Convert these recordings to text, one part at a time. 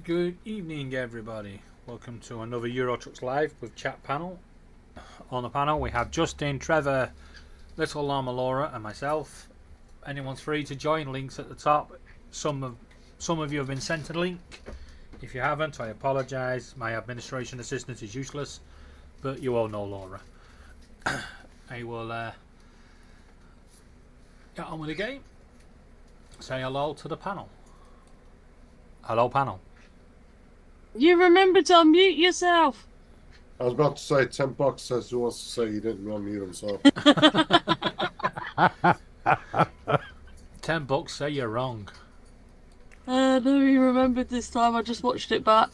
Good evening, everybody. Welcome to another Euro Trucks Live with chat panel. On the panel, we have Justin, Trevor, Little Llama Laura, and myself. Anyone's free to join. Links at the top. Some of you have been sent a link. If you haven't, I apologise. My administration assistant is useless, but you all know Laura. I will get on with the game. Say hello to the panel. Hello, panel. You remember to unmute yourself. I was about to say $10 says who wants to say he didn't unmute himself. $10 say you're wrong. No, you remembered this time. I just watched it back.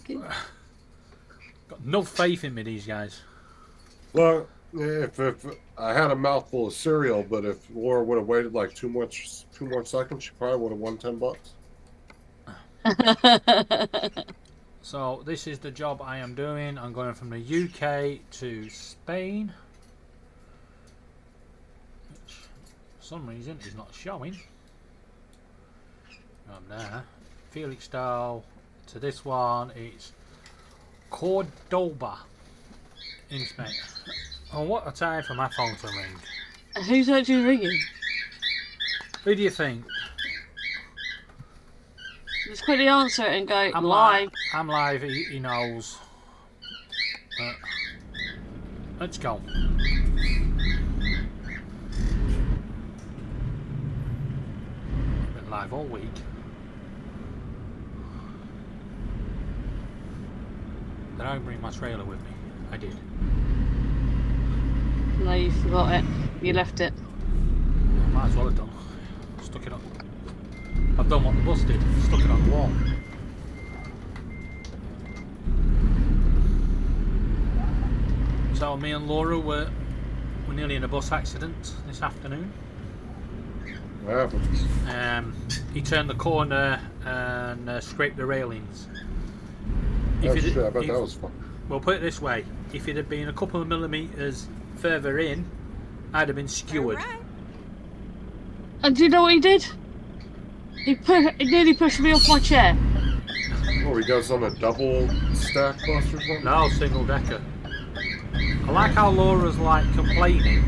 Got no faith in me, these guys. Look, if I had a mouthful of cereal, but if Laura would have waited like two more seconds, she probably would have won $10. So this is the job I am doing. I'm going from the UK to Spain, which for some reason is not showing. I'm there. Felixstowe to this one. It's Cordoba in Spain. Oh, what a time for my phone to ring. Who's actually ringing? Who do you think? Just quickly answer it and go I'm live. I'm live. He knows. Let's go. Been live all week. Did I bring my trailer with me? I did. No, you forgot it. You left it. Might as well have done. Stuck it up. I've done what the bus did. Stuck it on the wall. So me and Laura were nearly in a bus accident this afternoon. What happened? He turned the corner and scraped the railings. Oh, shit, I bet that was fun. Well, put it this way: if it had been a couple of millimetres further in, I'd have been skewered. Right. And do you know what he did? He nearly pushed me off my chair. Oh, he goes on a double stack bus or something? No, single decker. I like how Laura's like complaining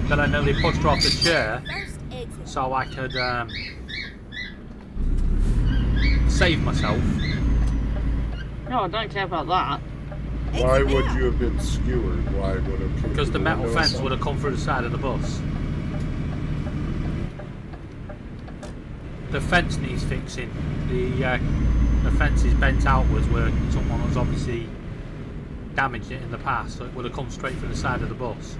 that I nearly pushed her off the chair First exit. so I could save myself. No, I don't care about that. Why would you have been skewered? Why would have? Because the metal fence would have come through the side of the bus. The fence needs fixing. The fence is bent outwards where someone has obviously damaged it in the past, so it would have come straight through the side of the bus.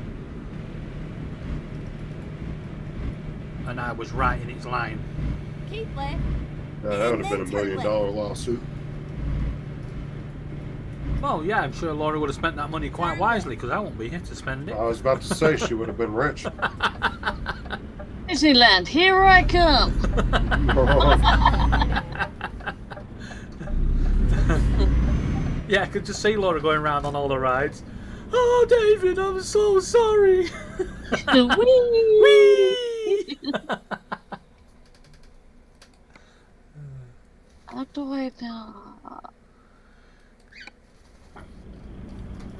And I was right in its line. Keep left. That would have been $1 million lawsuit. Well, yeah, I'm sure Laura would have spent that money quite wisely because I won't be here to spend it. I was about to say she would have been rich. Disneyland, here I come. Yeah, I could just see Laura going around on all the rides. Oh, David, I'm so sorry. Whee! Whee! How do I know?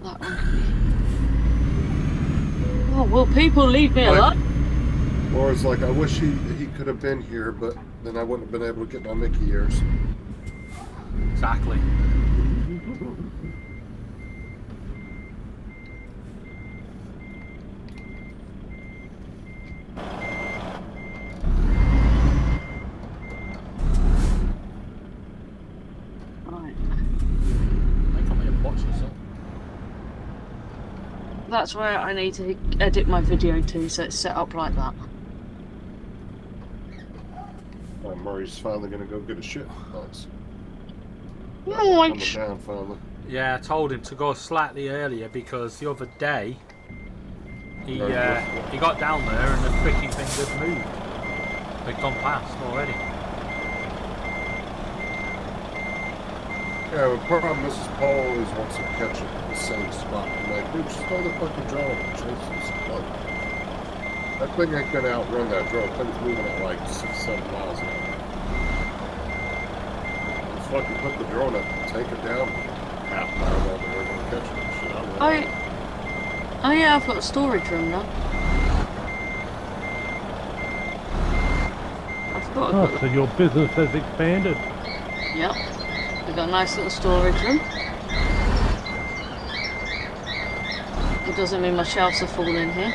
That one. Oh, will people leave me alone? Laura's like, I wish he could have been here, but then I wouldn't have been able to get my Mickey ears. Exactly. Right. I think I may have watched this. That's where I need to edit my video to, so it's set up like that. Murray's finally going to go get a shit. Nice. Yoink. Coming down finally. Yeah, I told him to go slightly earlier because the other day he got down there and the freaking thing had moved. They'd gone past already. Yeah, the problem Mrs. Paul always wants to catch it at the same spot. I'm like, dude, just throw the fucking drone and chase this bug. That thing ain't gonna outrun that drone. That thing's moving at like 6-7 miles an hour. fucking put the drone up and take it down. Half an hour while they were going to catch it. Shit, I'm right. Oh yeah, I've got a storage room now. I forgot. Oh, so your business has expanded. Yep. We've got a nice little storage room. It doesn't mean my shelves are full in here.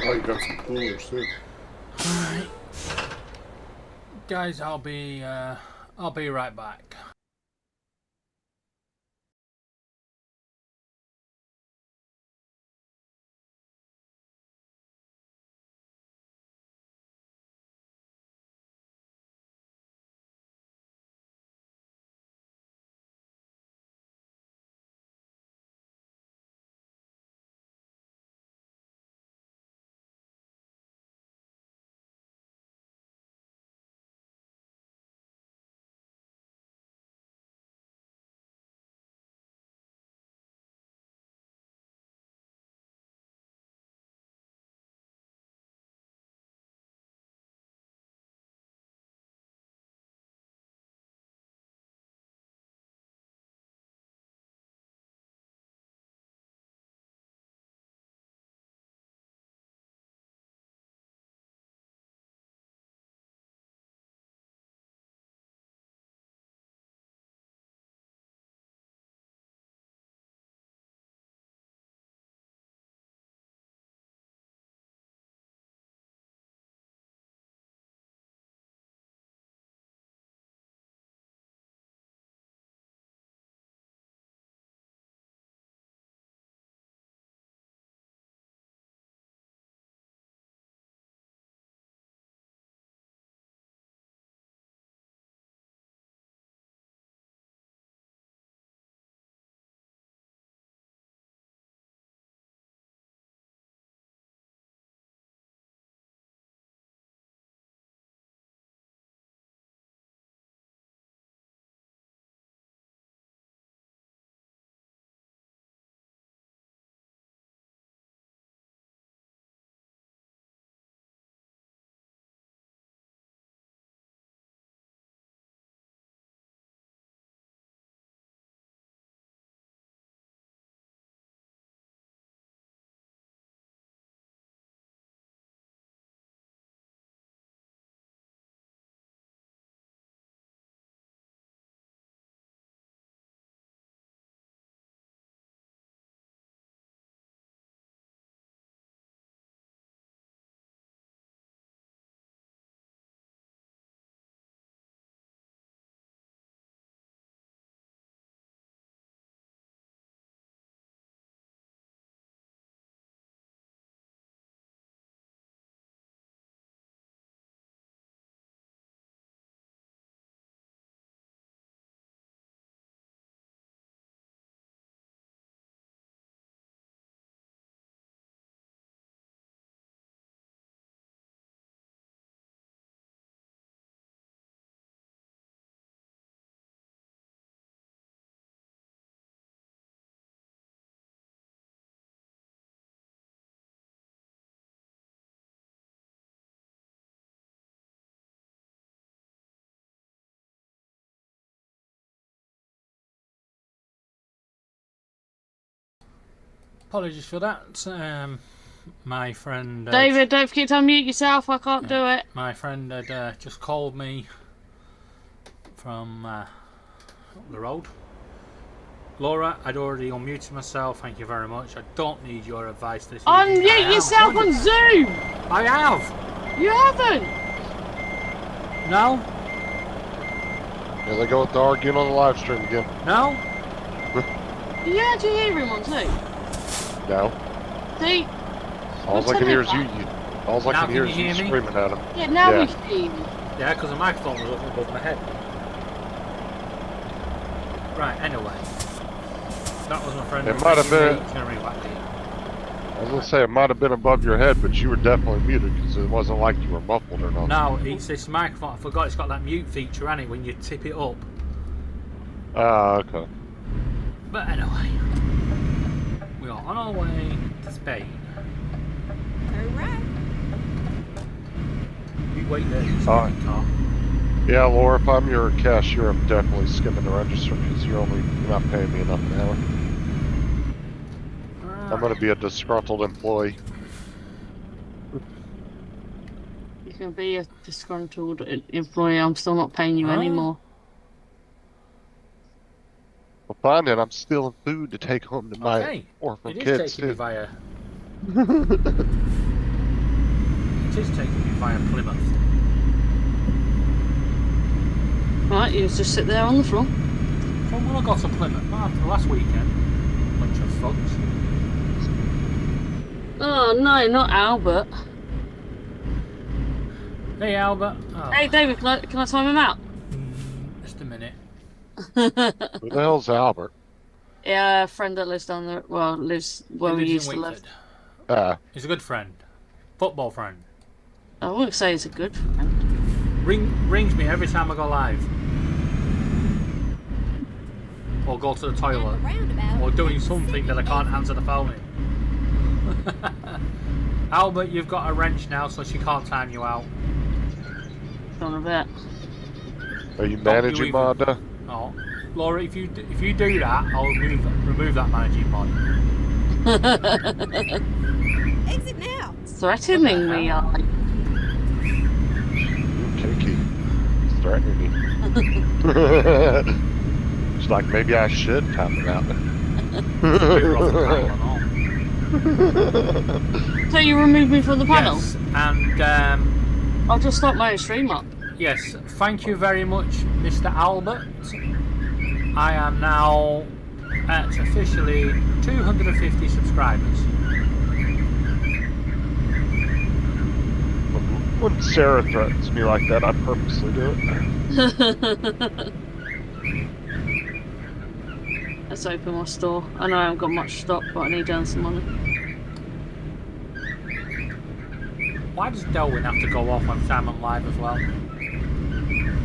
Oh, you got some coolers too. Alright. Guys, I'll be right back. Apologies for that. My friend David, don't forget to unmute yourself. I can't do it. my friend had just called me from up the road. Laura, I'd already unmuted myself. Thank you very much. I don't need your advice this evening. Unmute yourself on Zoom. I have. You haven't. No. Yeah, they go with the arguing on the live stream again. No. Yeah, do you hear him on Zoom? No. See? All I can hear is you. All I Now can hear can is you you hear me? screaming at him. Yeah, now Yeah. we see him. Yeah, because the microphone was up above my head. Right. Anyway, that was my friend. It might have been- Henry Watley. I was gonna say it might have been above your head, but you were definitely muted because it wasn't like you were muffled or nothing. No, it's this microphone. I forgot it's got that mute feature on it when you tip it up. Ah, okay. But anyway, we are on our way to Spain. Turn right. You wait there. You Alright. car. Yeah, Laura, if I'm your cashier, I'm definitely skimming the register because you're not paying me enough an hour. I'm going to be a disgruntled employee. You can be a disgruntled employee. I'm still not paying you anymore. Well, fine then. I'm stealing food to take home to my Okay. orphan It is kids taking me too. via. It is taking me via Plymouth. Right, you just sit there on the floor. From when I got to Plymouth, not after last weekend. Bunch of fucks. Oh no, not Albert. Hey Albert. Oh, Hey David, can I time him out? just a minute. Who the hell's Albert? Yeah, a friend that lives down there. Well, lives where He we lives used in to live. Wakefield. He's a good friend. Football friend. I wouldn't say he's a good friend. Rings me every time I go live. Or go to the toilet. And the roundabout. Or doing exit something that I can't answer the phone in. Albert, you've got a wrench now, so she can't time you out. Don't know that. Are you Don't managing you Mazda? Oh, Laura, if you do that, I'll remove that managing mod. Exit now. Threatening me, are they? Kiki. He's threatening me. She's like, maybe I should tap it out. Bit rough and tumble and all. So you removed me from the panel? Yes, and I'll just start my stream up. yes, thank you very much, Mr. Albert. I am now at officially 250 subscribers. When Sarah threatens me like that, I purposely do it. Let's open my store. I know I haven't got much stock, but I need to earn some money. Why does Delwyn have to go off on time I'm live as well?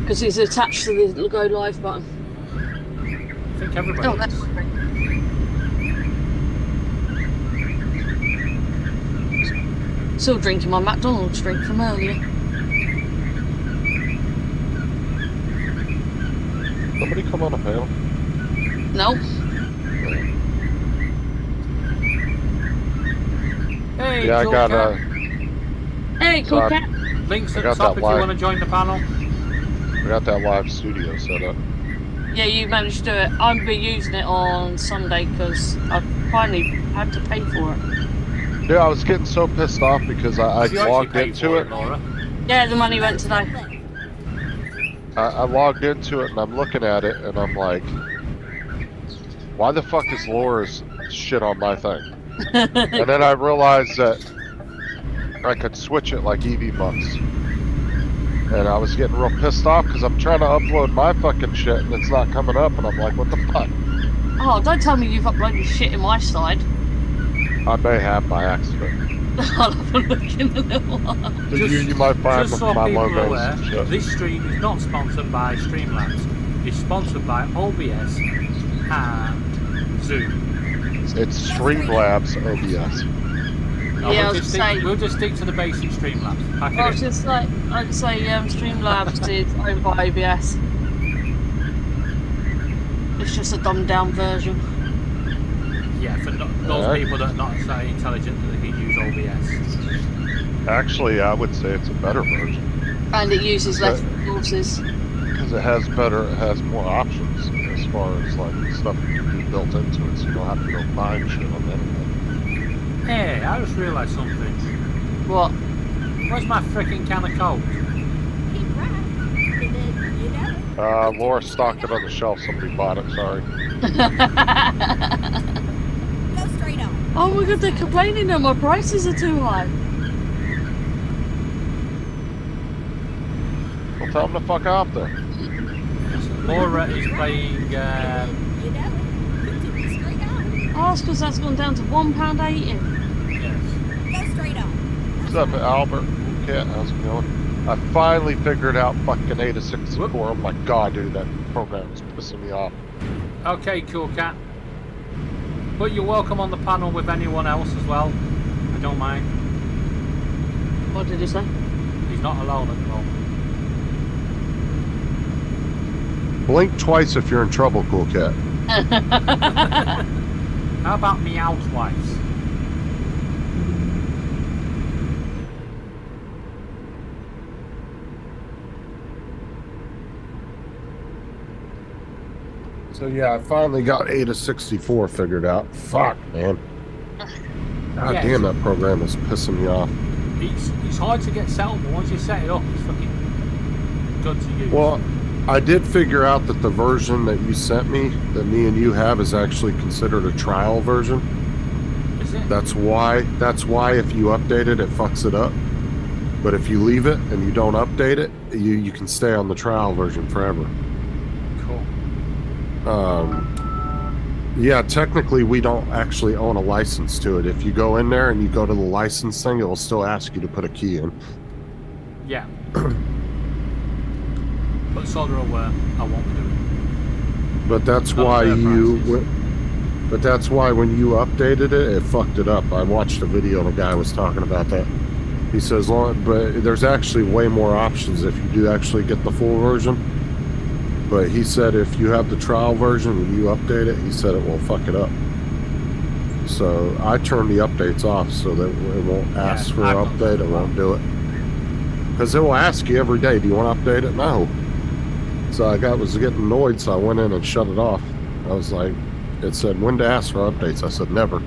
Because he's attached to the go live button. I think everybody Oh, that's is. great. Still drinking my McDonald's drink from earlier. Somebody come on a panel. No. Hey, Yeah, I Cool got Cat. Hey, cool Sorry. cat. Links I at got the top that if you live. want to join the panel. I got that live studio set up. Yeah, you managed to do it. I'll be using it on Sunday because I finally had to pay for it. Yeah, I was getting so pissed off because I You actually logged paid into for it. Laura. Yeah, the money went today. Left. I logged into it and I'm looking at it and I'm like, why the fuck is Laura's shit on my thing? And then I realized that I could switch it like EV Bucks. And I was getting real pissed off because I'm trying to upload my fucking shit and it's not coming up and I'm like, what the fuck? Oh, don't tell me you've uploaded shit in my side. I may have by accident. I'll have a look in a little while. So you might find just so my people are logos aware, and shit. this stream is not sponsored by Streamlabs. It's sponsored by OBS and Zoom. It's Streamlabs OBS. No, Yeah, I we'll, was just gonna say- we'll just stick to the basic Streamlabs. Pack I it was in. just like, I'd say Streamlabs is owned by OBS. It's just a dumbed down version. Yeah, for those people that are not so intelligent that they can use OBS. Actually, I would say it's a better version And it uses less resources. because it has more options as far as like stuff that can be built into it, so you don't have to go find shit on anything. Hey, I just realised something. What? Where's my freaking can of Coke? Keep right. And then, you know it. Laura stocked it on the shelf. Somebody bought it. Sorry. Go straight on. Oh my god, they're complaining that my prices are too high. Well, tell them to fuck off then. Laura is playing. You know it. Continue straight on. Oh, that's because that's gone down to £1.80. Yes. Go straight on. What's up, Albert? Cat, how's it going? I finally figured out fucking Ada 64. Oh my god, dude, that program is pissing me off. Okay, Cool Cat. But you're welcome on the panel with anyone else as well. I don't mind. What did he say? He's not alone at the moment. Blink twice if you're in trouble, cool cat. How about meow twice? So yeah, I finally got Ada 64 figured out. Fuck, man. God Yes. damn, that program is pissing me off. It's hard to get set up, but once you set it up, it's fucking good to use. Well, I did figure out that the version that you sent me, that me and you have, is actually considered a trial version. Is it? That's why if you update it, it fucks it up. But if you leave it and you don't update it, you can stay on the trial version forever. Cool. Yeah, technically we don't actually own a license to it. If you go in there and you go to the license thing, it will still ask you to put a key in. Yeah. But so they're aware, I won't be doing it. But that's Not why fair prices. But that's why when you updated it, it fucked it up. I watched a video and a guy was talking about that. He says, but there's actually way more options if you do actually get the full version. But he said if you have the trial version and you update it, he said it will fuck it up. So I turned the updates off so that it won't ask for I've an done update. that. It won't do it. Because it will ask you every day, do you want to update it? No. So I was getting annoyed, so I went in and shut it off. I was like, it said when to ask for updates. I said never.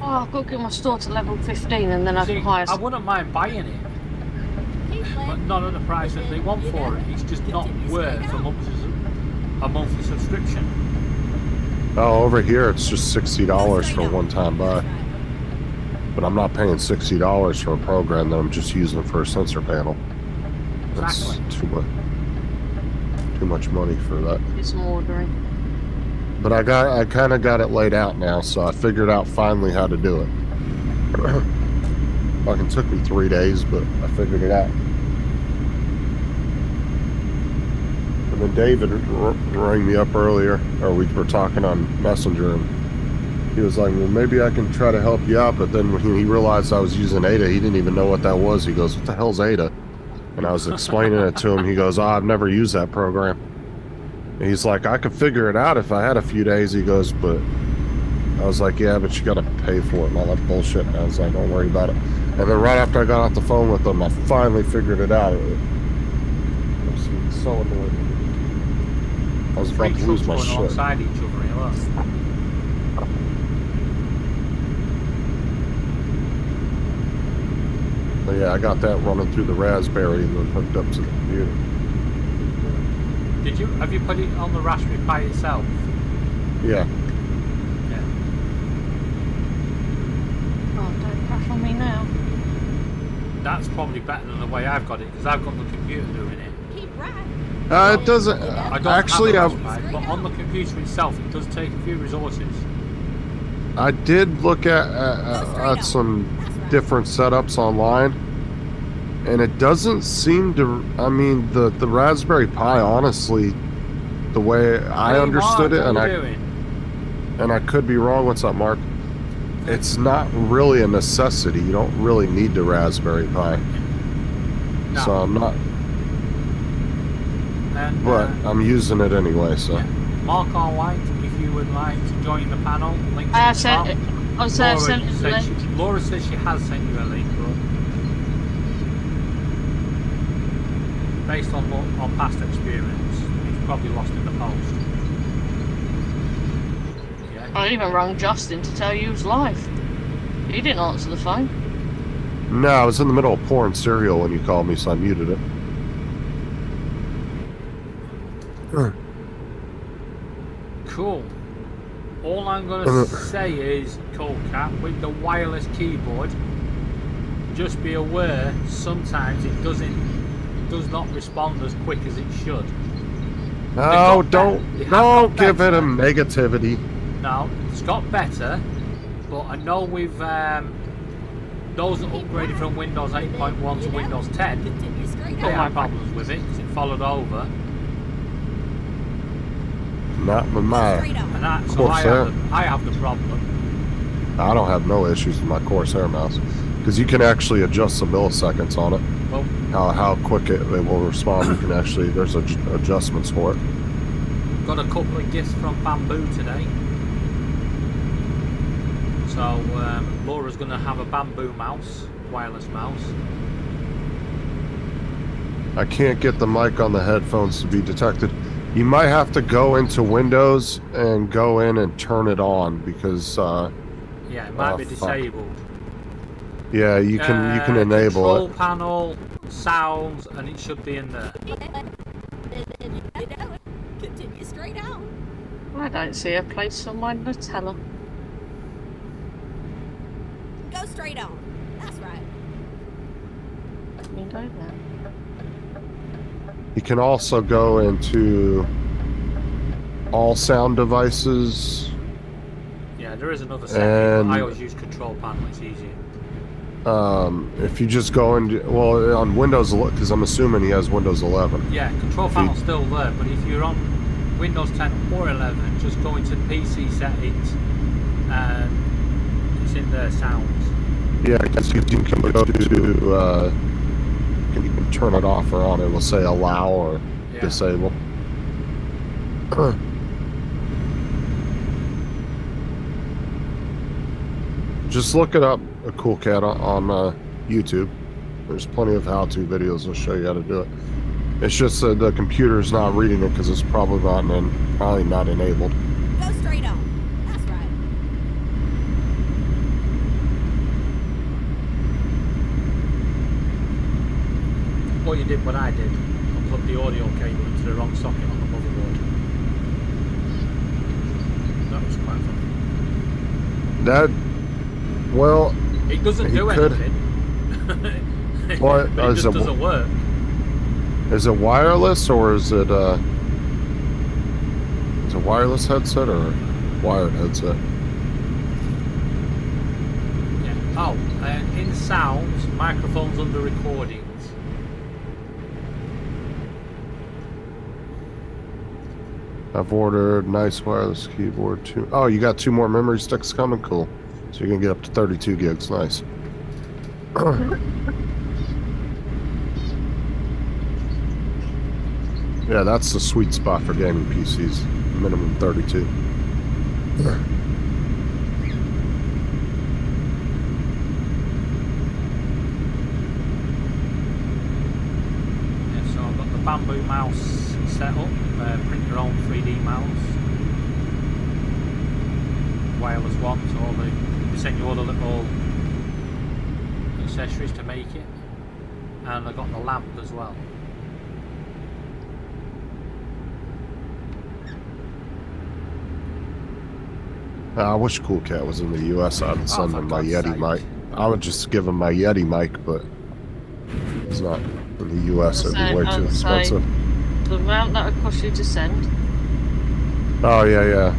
Oh, I've got to get my store to level 15 and then I See, can hire. I wouldn't mind buying it, but not at the price that they want for it. It's just not worth a monthly subscription. Oh, over here it's just $60 for a one-time buy. But I'm not paying $60 for a program that I'm just using for a sensor panel. That's Exactly. too much money for that. It's some ordering. But I kind of got it laid out now, so I figured out finally how to do it. Fucking took me 3 days, but I figured it out. And then David rang me up earlier, or we were talking on Messenger, and he was like, well, maybe I can try to help you out. But then when he realized I was using Ada, he didn't even know what that was. He goes, what the hell's Ada? And I was explaining it to him. He goes, I've never used that program. And he's like, I could figure it out if I had a few days. He goes, but I was like, yeah, but you got to pay for it and all that bullshit. And I was like, don't worry about it. And then right after I got off the phone with him, I finally figured it out. I was so annoyed. I was Three about to lose trucks my going shit. alongside each other. Look. But yeah, I got that running through the Raspberry and then hooked up to the computer. Have you put it on the Raspberry Pi itself? Yeah. Yeah. Oh, don't crash on me now. That's probably better than the way I've got it, because I've got the computer doing it. Keep right. It doesn't. I don't Actually, have a I Raspberry, but on the computer itself, it does take a few resources. did look at some different setups online, and it doesn't seem to. I mean, the Raspberry Pi, honestly, the way I Hey, understood Mark, it, and how you doing? I could be wrong. What's up, Mark? It's not really a necessity. You don't really need the Raspberry Pi. No. So I'm not, And, but I'm using it anyway. So yeah. Mark R. White, if you would like to join the panel, link I at the top. sent it. I sent it the link. Laura says she has sent you a link, but based on past experience, it's probably lost in the post. Yeah. I even rang Justin to tell you he was live. He didn't answer the phone. no, I was in the middle of pouring cereal when you called me, so I muted it. Cool. All I'm gonna say is, Cool Cat, with the wireless keyboard, just be aware sometimes it does not respond as quick as it should. No, got don't better. They have got give it a better. negativity. Now, it's got better, but I know with those that upgraded from Windows 8.1 to Windows 10, Continue straight they up. had problems with it because it followed over. Not with mine. Straight up. And so Corsair. I have the problem. I don't have no issues with my Corsair mouse. Because you can actually adjust the milliseconds on it. Well, How quick it will respond. You can actually, there's adjustments for it. got a couple of gifts from Bamboo today. So Laura's going to have a Bamboo mouse, wireless mouse. I can't get the mic on the headphones to be detected. You might have to go into Windows and go in and turn it on because Yeah, it might be fuck. disabled. Yeah, you can enable control it. panel, sounds, and it should be in there. And you know it. Continue straight on. I don't see a place on my Nutella. Go straight on. That's right. You know that. You can also go into all sound devices. Yeah, there is another setting, And- but I always use control panel, it's easier. If you just go into, well, on Windows, because I'm assuming he has Windows 11. Yeah, control panel's still there, but if you're on Windows 10 or 11, just go into PC settings and it's in the sounds. Yeah, because you can go to, you can turn it off or on. It will say allow or Yeah. disable. Just look it up, a Cool Cat, on YouTube. There's plenty of how-to videos that'll show you how to do it. It's just that the computer's not reading it because it's probably not enabled. Go straight on. That's right. Or you did what I did, and plug the audio cable into the wrong socket on the motherboard. That was quite fun. That, well, It doesn't He do could- anything. What, It is just it- doesn't work. is it wireless or is it a wireless headset or a wired headset? Yeah. Oh, and in sounds, microphones under recordings. I've ordered nice wireless keyboard too. Oh, you got 2 more memory sticks coming? Cool. So you can get up to 32 gigs. Nice. Yeah, that's the sweet spot for gaming PCs. Minimum 32. Yeah, so I've got the Bamboo mouse set up. Print your own 3D mouse. Wireless one, so they send you all the little accessories to make it. And I've got the lamp as well. I wish Cool Cat was in the US. I'd send for him my God's Yeti sake. mic. I would just give him my Yeti mic, but he's not in the US. It'd be way too expensive. The amount that would cost you to send. Oh yeah.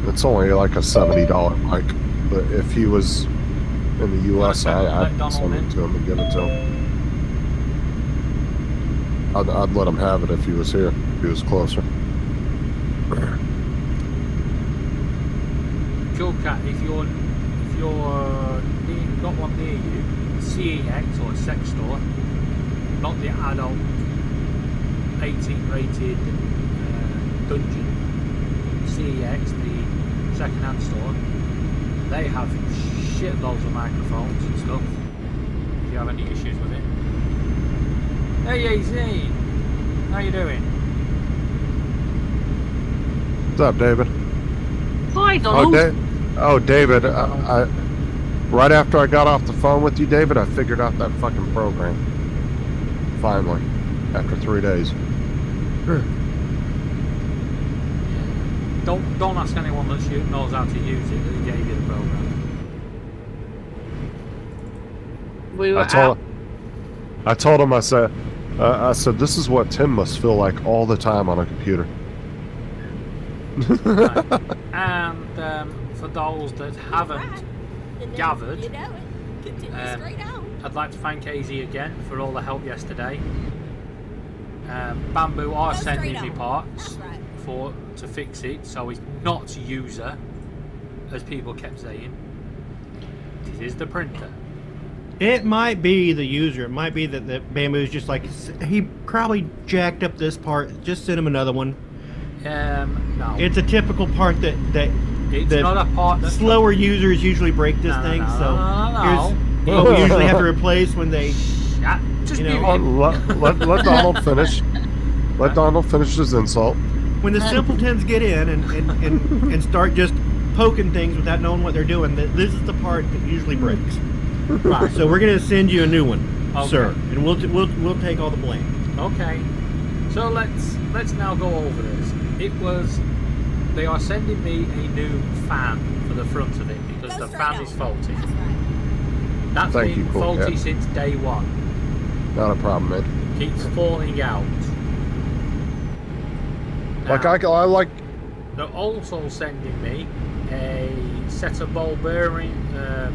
It's only like a $70 mic. But if he was in the US, Let I'd Donald send in. it to him and give it to him. I'd let him have it if he was here. If he was closer. Cool Cat, if you're got one near you, CEX or a sex store, not the adult 18 rated dungeon, CEX, the second-hand store, they have shitloads of microphones and stuff. If you have any issues with it. Hey AZ, how you doing? What's up, David? Hi, Oh, Donald. David, I right after I got off the phone with you, David, I figured out that fucking program. Finally, after 3 days. Don't ask anyone that knows how to use it that gave you the program. We were I told him, I said, this is what Tim must feel like all the time on a computer. Right. And for those that haven't Right. And then gathered, You know it. Continue straight on. I'd like to thank AZ again for all the help yesterday. Bamboo are Go straight sending me on. parts That's right. to fix it, so he's not a user, as people kept saying. This is the printer. It might be the user. It might be that Bamboo's just like, he probably jacked up this part. Just send him another one. No. It's a typical part that It's the not a part that slower users usually break this thing. So no. here's what we usually have to replace when they. Yeah, just You know, mute Oh, him. let Donald finish. Let Donald finish his insult. When the simpletons get in and start just poking things without knowing what they're doing, this is the part that usually breaks. Right. So we're gonna send you a new one, Okay. sir, and we'll take all the blame. Okay. So let's now go over this. They are sending me a new fan for the front of it because Go the straight fan on. is faulty. That's right. That's Thank been you, cool faulty cat. since day one. Not a problem, man. Keeps falling out. Like Now, I like. they're also sending me a set of ball bearings and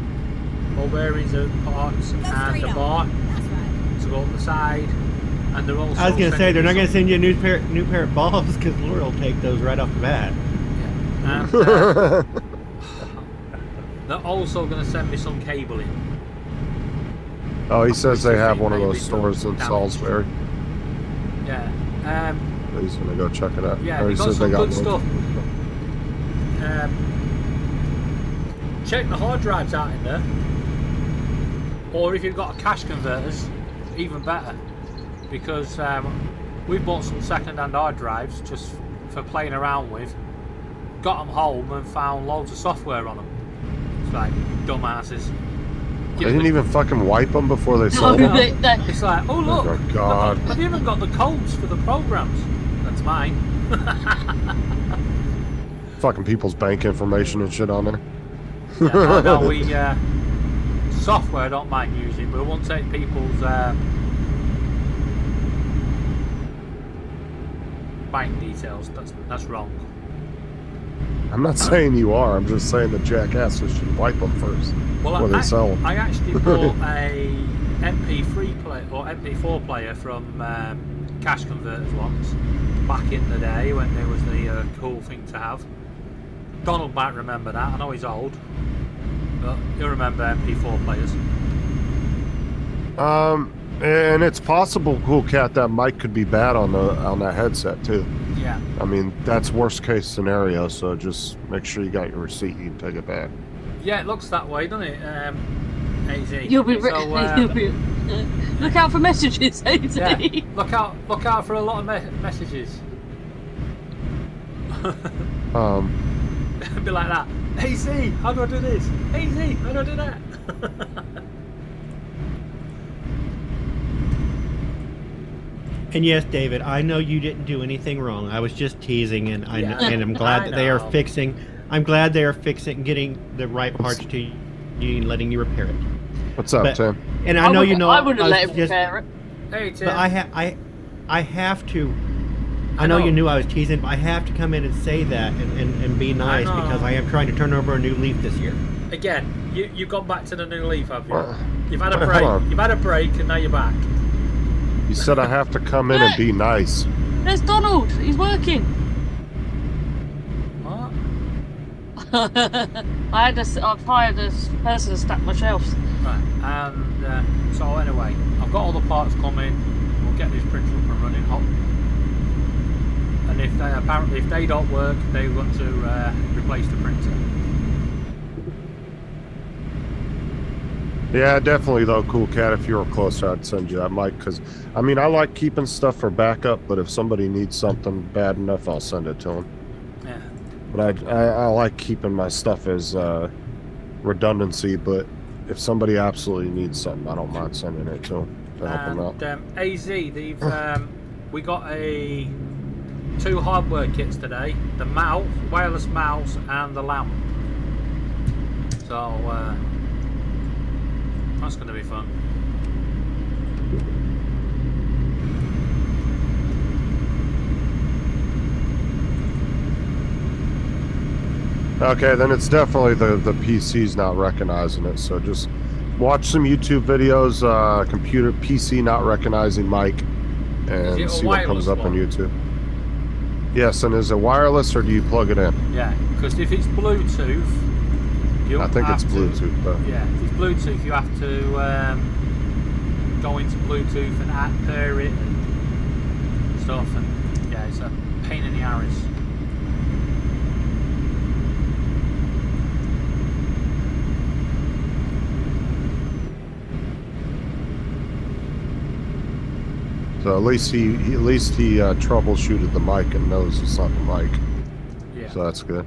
parts Go and straight a on. bar That's right. to go up the side. And they're also I was gonna say sending they're me not gonna some- send you a new pair of balls because Laura will take those right off the bat. Yeah. And, they're also going to send me some cabling. Oh, he says they have one of Maybe those stores in damaged. Salisbury. Yeah. He's gonna go check it out. Yeah, Or they he got says some good one. stuff. Check the hard drives out in there. Or if you've got a cache converters, even better. Because we bought some second-hand hard drives just for playing around with. Got them home and found loads of software on them. It's like, dumbasses. They didn't even fucking wipe them before they No, sold them. It's like, oh look, Oh, my God. I've even got the codes for the programs. That's mine. Fucking people's bank information and shit on there. Yeah, no, we software I don't mind using, but I won't take people's bank details. That's wrong. I'm not saying you are. I'm just saying the jackasses should wipe them first. Well, Before they sell 'em. I actually bought a MP3 player or MP4 player from Cache Converters once, back in the day when there was the cool thing to have. Donald might remember that. I know he's old, but he'll remember MP4 players. And it's possible, Cool Cat, that mic could be bad on that headset too. Yeah. I mean, that's worst case scenario. So just make sure you got your receipt. You can take it back. Yeah, it looks that way, doesn't it? AZ. You'll be, So, you'll be look out for messages, AZ. yeah, look out for a lot of messages. Be like that. AZ, how do I do this? AZ, how do I do that? And yes, David, I know you didn't do anything wrong. I was just teasing, and Yeah, I'm glad I that they are know. fixing. I'm glad they are fixing, getting the right parts to you, and letting you repair it. What's up, But- Tim? And I know you know. I wouldn't was let him just- repair it. Hey, Tim. But I have to. I I know know. you knew I was teasing, but I have to come in and say that and be nice know. because I am trying to turn over a new leaf this year. Again, you've gone back to the new leaf, have you? Well, You've had a hold break. on. You've had a break, and now you're back. You said I have to come in and be nice. There's Donald. He's working. What? I've hired a person to stack my shelves. Right, and so anyway, I've got all the parts coming. We'll get this printer up and running hot. And if they don't work, they're going to replace the printer. Yeah, definitely though, Cool Cat. If you were closer, I'd send you that mic because, I mean, I like keeping stuff for backup. But if somebody needs something bad enough, I'll send it to them. Yeah. But I like keeping my stuff as redundancy. But if somebody absolutely needs something, I don't mind sending it to them to help them out. And AZ, we got 2 hardware kits today: the mouse, wireless mouse, and the lamp. So that's going to be fun. Okay, then it's definitely the PC's not recognizing it. So just watch some YouTube videos, computer PC not recognizing mic, Is and it a see what comes wireless up on one? YouTube. Yes, and is it wireless or do you plug it in? Yeah, because if it's Bluetooth, You I think it's have to- Bluetooth though. Yeah, if it's Bluetooth, you have to go into Bluetooth and pair it and stuff, and yeah, it's a pain in the arse. So at least he troubleshooted the mic and knows it's not the mic. Yeah. So that's good.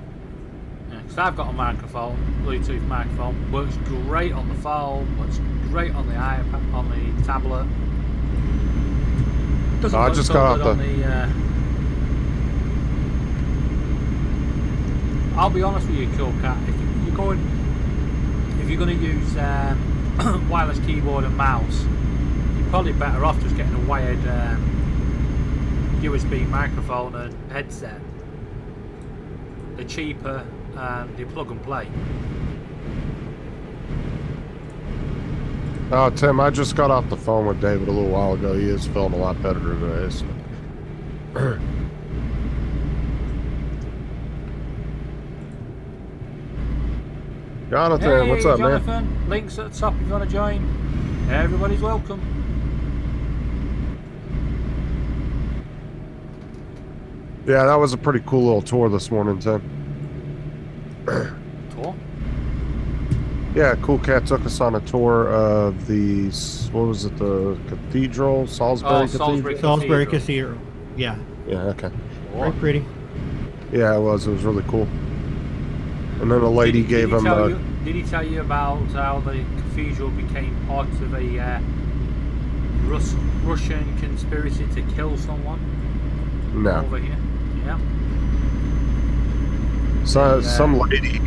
Yeah, 'cause I've got a microphone, Bluetooth microphone, works great on the phone, works great on the iPad, on the tablet. Doesn't I work just so got good off on the. I'll be honest with you, Cool Cat. If you're going to use wireless keyboard and mouse, you're probably better off just getting a wired USB microphone and headset. They're cheaper and they plug and play. Oh, Tim, I just got off the phone with David a little while ago. He is feeling a lot better today. So. Jonathan, Hey, what's up, Jonathan. man? Links at the top if you want to join. Everybody's welcome. Yeah, that was a pretty cool little tour this morning, Tim. Tour? Yeah, Cool Cat took us on a tour of the, what was it, the cathedral? Salisbury Cathedral? Salisbury Salisbury Cathedral. Cathedral. Yeah, Yeah, okay. very pretty. Yeah, it was really cool. And then a lady gave him Did he tell you about how the cathedral became part of a Russian conspiracy to kill someone no. over here? Yeah. So, some lady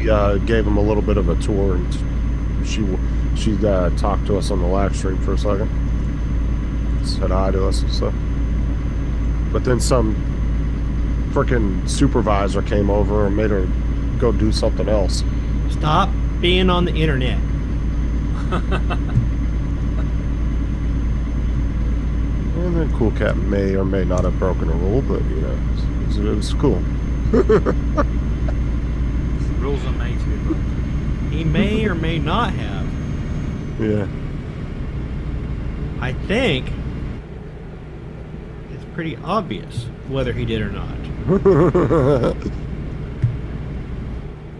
gave him a little bit of a tour, and she talked to us on the live stream for a second. Said hi to us and stuff. But then some freaking supervisor came over and made her go do something else. Stop being on the internet. And then Cool Cat may or may not have broken a rule, but you know, it was cool. Rules are made to be broken. He may or may not have. Yeah. I think it's pretty obvious whether he did or not.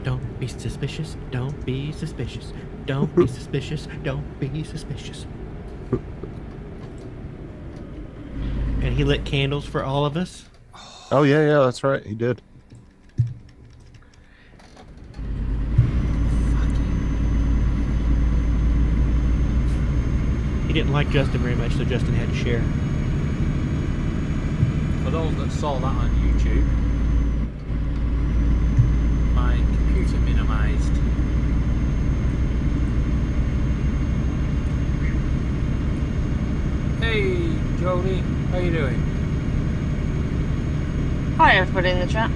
Don't be suspicious. Don't be suspicious. Don't be suspicious. Don't be suspicious. And he lit candles for all of us. Oh yeah, that's right. He did. He didn't like Justin very much, so Justin had to share. For those that saw that on YouTube, my computer minimized. Hey, Jody, how you doing? Hi, everybody in the chat.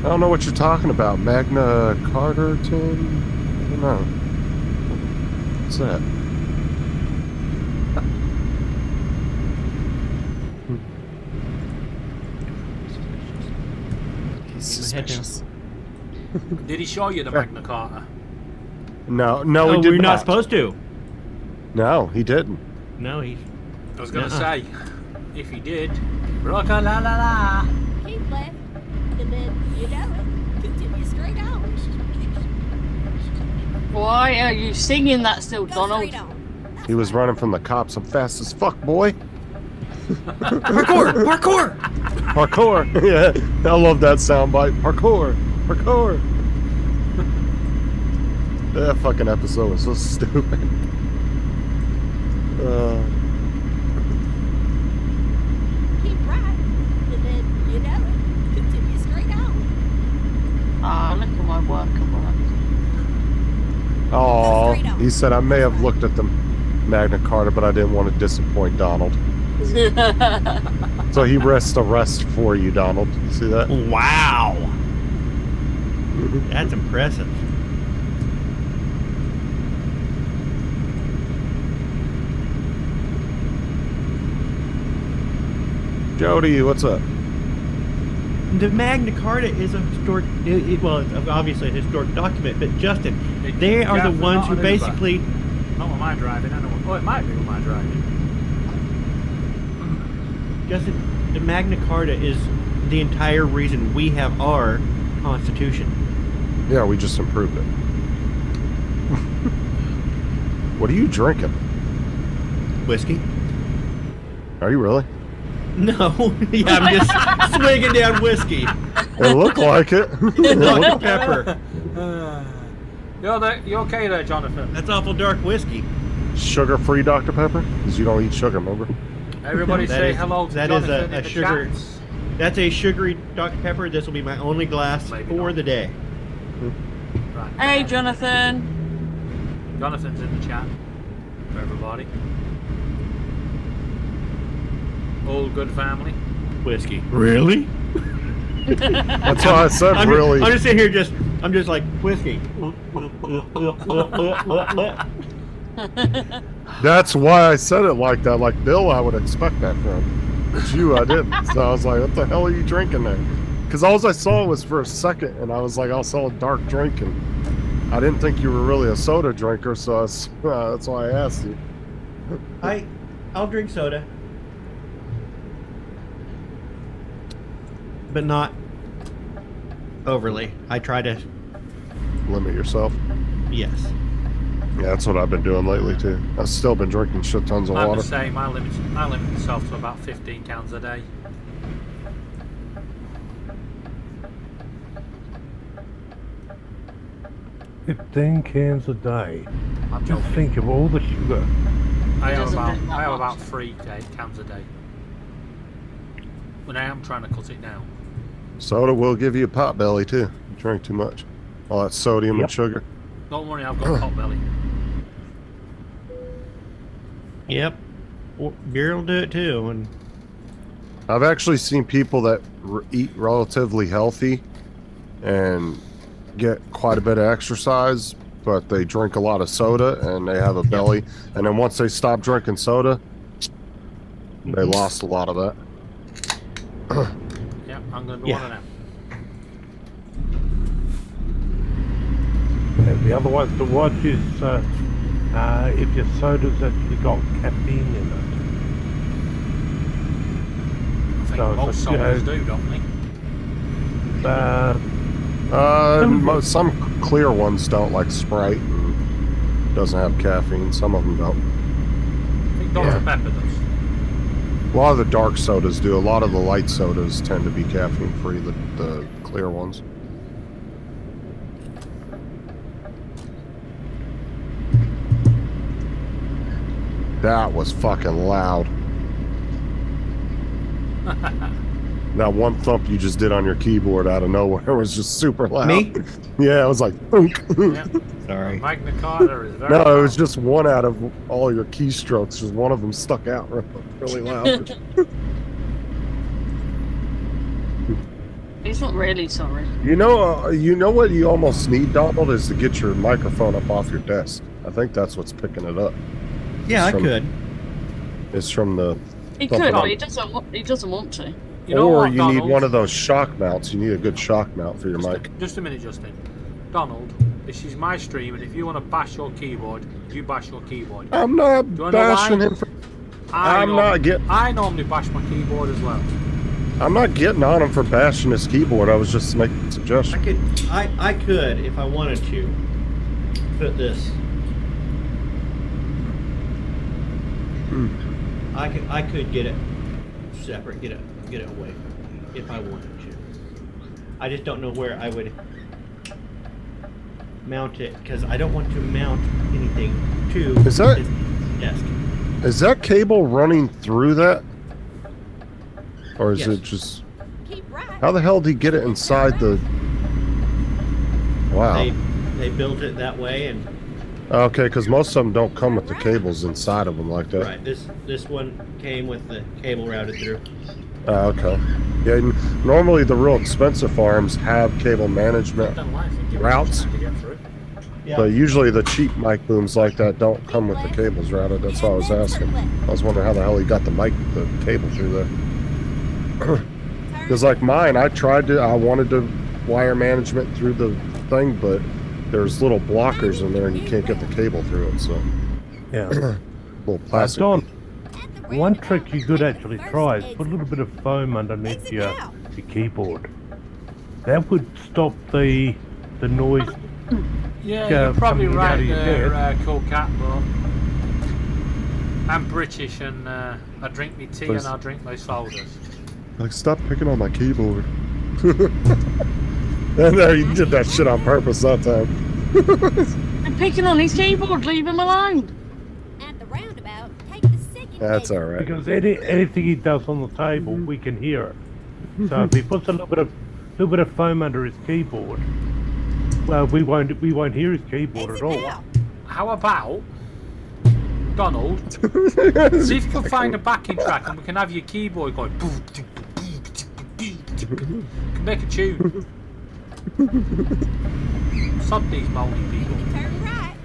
I don't know what you're talking about. Magna Carta, Tim? I don't know. What's that? Suspicious. Did he show you the Magna Carta? No, No, he did we're not supposed to. No, he didn't. No, he. I was gonna Nuh-uh. say, if he did, rocka la la la. Keep left, and then, you know it, continue straight on. Why are you singing that still, Go Donald? straight on. He was running from the cops. I'm fast as fuck, boy. Parkour! Parkour! Parkour. Yeah, I love that soundbite. Parkour. Parkour. That fucking episode was so stupid. Keep right, and then, you know it, continue straight on. Ah, look at my work at work. Oh, he said I may have looked at the Magna Carta, but I didn't want to disappoint Donald. So he rests a rest for you, Donald. You see that? Wow. That's impressive. Jody, what's up? The Magna Carta is a historic, well, it's obviously a historic document, but Justin, It- they are yeah, the but ones not who an Uber. basically, Not with my driving. I know. Oh, it might be with my driving. Justin, the Magna Carta is the entire reason we have our Constitution. Yeah, we just improved it. What are you drinking? Whiskey? Are you really? No, yeah, I'm just swigging down whiskey. It looked like it. Dr. Pepper. You okay there, Jonathan? That's awful dark whiskey. Sugar-free Dr. Pepper? Because you don't eat sugar, remember? Everybody That say is- hello to that is Jonathan a in the sugar- chats. That's a sugary Dr. Pepper. This will be my only glass Maybe for not. the day. Right. Hey, Jonathan. Jonathan's in the chat for everybody. All good family. Whiskey. Really? That's why I said I'm really. Just, I'm just sitting here I'm just like, whiskey. That's why I said it like that. Like Bill, I would expect that from. But you, I didn't. So I was like, what the hell are you drinking there? Because all I saw was for a second, and I was like, I'll sell a dark drink. And I didn't think you were really a soda drinker, so that's why I asked you. I'll drink soda. But not overly. I try to, Limit yourself. yes. Yeah, that's what I've been doing lately, too. I've still been drinking shit tons of I'm water. the same. I limit myself to about 15 cans a day. $15 cans a day. I'm Just joking. think of all the sugar. I have doesn't about do that I have much. about 3 cans a day. But I am trying to cut it down. Soda will give you a pot belly, too. You drink too much. All that sodium Yep. and sugar. Don't worry, I've got pot belly. Yep. Well, beer will do it too. And I've actually seen people that eat relatively healthy and get quite a bit of exercise, but they drink a lot of soda and they have a belly. And then once they stop drinking soda, they lost a lot of that. Yeah, I'm going to be Yeah. one of them. And the other ones to watch is if your soda's actually got caffeine in I think So it's most like, sodas do, don't they? it. Some clear ones don't, like Sprite. Doesn't have caffeine. Some of them don't. I think Dr. Yeah. Pepper does. A lot of the dark sodas do. A lot of the light sodas tend to be caffeine free. The clear ones. That was fucking loud. That one thump you just did on your keyboard out of nowhere was just super loud. me? Yeah, it was like thunk. Yeah. Sorry. Magna Carta is very No, it was loud. just one out of all your keystrokes. Just one of them stuck out really loud. He's not really sorry. You know what you almost need, Donald, is to get your microphone up off your desk. I think that's what's picking it up. Yeah, I From- could. It's from the, He Something could, on- but he doesn't want to. You know or what, you Donald? need one of those shock mounts. You need a good shock mount for your mic. Just a minute, Justin. Donald, this is my stream, and if you want to bash your keyboard, you bash your keyboard. I'm not you wanna know bashing why? him. I normally bash my keyboard as well. I'm not getting on him for bashing his keyboard. I was just making a suggestion. I could, if I wanted to, put this. I could get it separate, get it away from me if I wanted to. I just don't know where I would mount it because I don't want to mount anything to Is that- his desk. Is that cable running through that? Or is Yes. it just... Keep right. How the hell did he get it inside the... Wow. They built it that way, and Okay, because most of them don't come with the cables inside of them like that. right, this one came with the cable routed through. Okay. Yeah, normally the real expensive farms have cable management, Don't lie, I think it was Routes. trying to get through. Yeah. but usually the cheap mic booms like that don't come with the cables routed. That's why I was asking. I was wondering how the hell he got the cable through there. Because like mine, I wanted to wire management through the thing, but there's little blockers in there and you can't get the cable through it, so. Yeah. Little plastic. Don, At the one roundabout, trick you could actually first try is exit. put a little bit of foam underneath Exit your now. keyboard. That would stop the noise. Yeah, Yeah, you're probably coming out right of your there, head. Cool Cat, but I'm British and I drink me tea Please. and I drink my sodas. Like, stop picking on my keyboard. And there, you did that shit on purpose that time. I'm picking on his keyboard. Leave him alone. At the roundabout, take the second That's exit. alright. Because anything he does on the table, we can hear it. So if he puts a little bit of foam under his keyboard, well, we won't hear his keyboard Exit at all. now. How about, Donald, see if you can find a backing track and we can have your keyboard going. Can make a tune. Sod these moany people. You can turn right.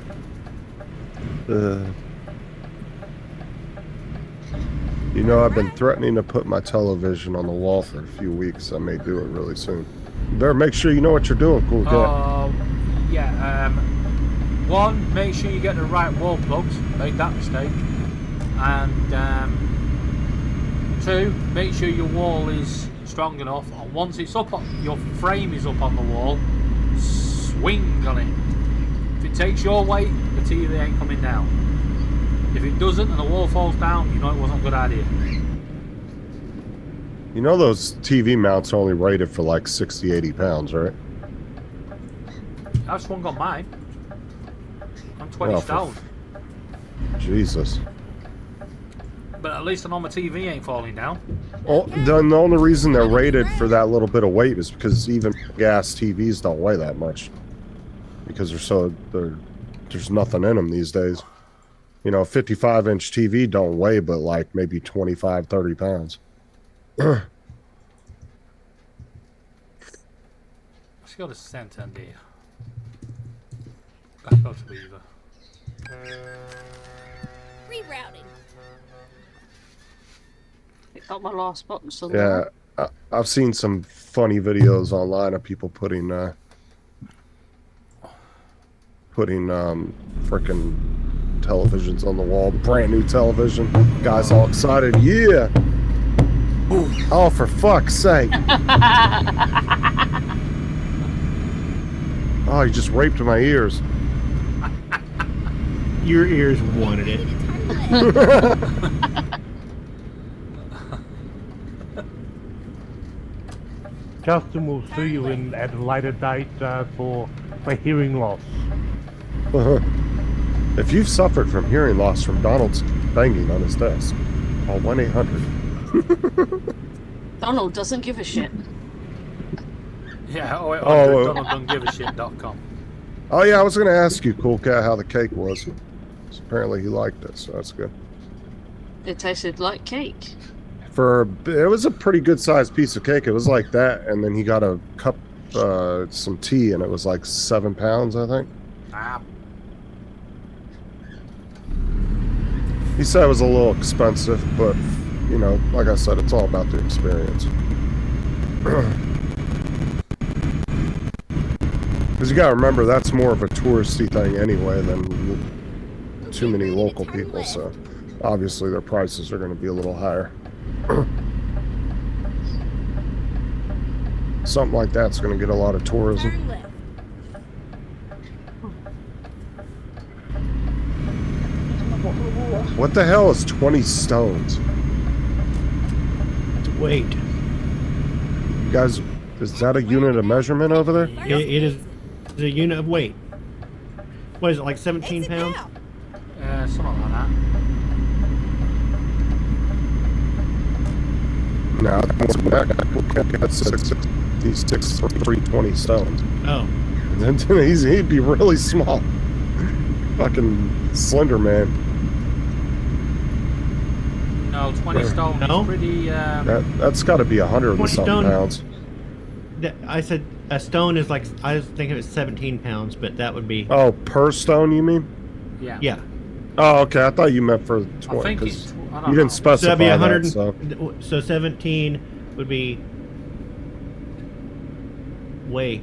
You know, I've been threatening to put my television on the wall for a few weeks. I may do it really soon. You better make sure you know what you're doing, Cool Cat. Yeah, one, make sure you get the right wall plugs. Made that mistake. And two, make sure your wall is strong enough. And once it's up, your frame is up on the wall, swing on it. If it takes your weight, the TV ain't coming down. If it doesn't and the wall falls down, you know it wasn't a good idea. You know those TV mounts are only rated for like 60, 80 pounds, right? I've swung on mine. I'm 20 Well, stone. Jesus. But at least I know my TV ain't falling down. Well, the only reason they're rated for that little bit of weight is because even gas TVs don't weigh that much. Because there's nothing in them these days. You know, a 55-inch TV don't weigh but like maybe 25, 30 pounds. Let's go to Santander. Back out to Weaver. Rerouting. Pick up my last box. Yeah, I've seen some funny videos online of people putting frickin' televisions on the wall, brand new television. Guys all excited, yeah. Oh, for fuck's sake! Oh, you just raped my ears. Your ears wanted You it. need to turn left. Justin will see you at a later date for hearing loss. If you've suffered from hearing loss from Donald's banging on his desk, call 1-800. Donald doesn't give a shit. Yeah, oh, Oh, DonaldDon'tGiveAShit.com. Oh yeah, I was gonna ask you, Cool Cat, how the cake was. So apparently he liked it, so that's good. It tasted like cake. It was a pretty good sized piece of cake. It was like that, and then he got a cup, some tea, and it was like 7 pounds, I think. Ah, He said it was a little expensive, but you know, like I said, it's all about the experience. Because you gotta remember, that's more of a touristy thing anyway than too many local people. So obviously their prices are going to be a little higher. Something like that's going to get a lot of tourism. Turn left. What the hell is 20 stones? Wait. You guys, is that a unit of measurement over there? It is the unit of weight. What is it, like 17 Exit pounds? now. something like that. No, that's 66, 320 stones. Oh. He'd be really small. Fucking Slender Man. No, 20 stone No? is pretty. That's got to be 100 and 20 something stone? pounds. I said a stone is like, I was thinking it was 17 pounds, but that would be, Oh, per stone, you mean? Yeah. yeah. Oh, okay. I thought you meant for I 20. think 'cause it's. I don't you didn't know. So specify that'd be that, 100, so. so 17 would be way.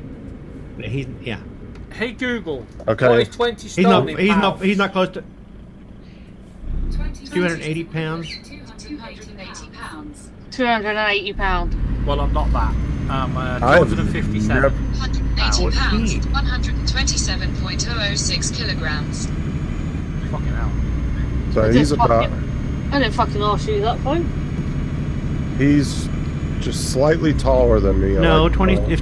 He's yeah. Hey Google. Okay. What is 20 stone in pounds? He's not close to 280 pounds. 280 pounds. 280 pounds. Well, I'm not that. I'm I've 257. never- 180 what's pounds. he? 127.006 kilograms. Fucking hell. So I he's didn't about. I didn't fucking ask you that point. He's just slightly taller than me. No, like, 20. uh,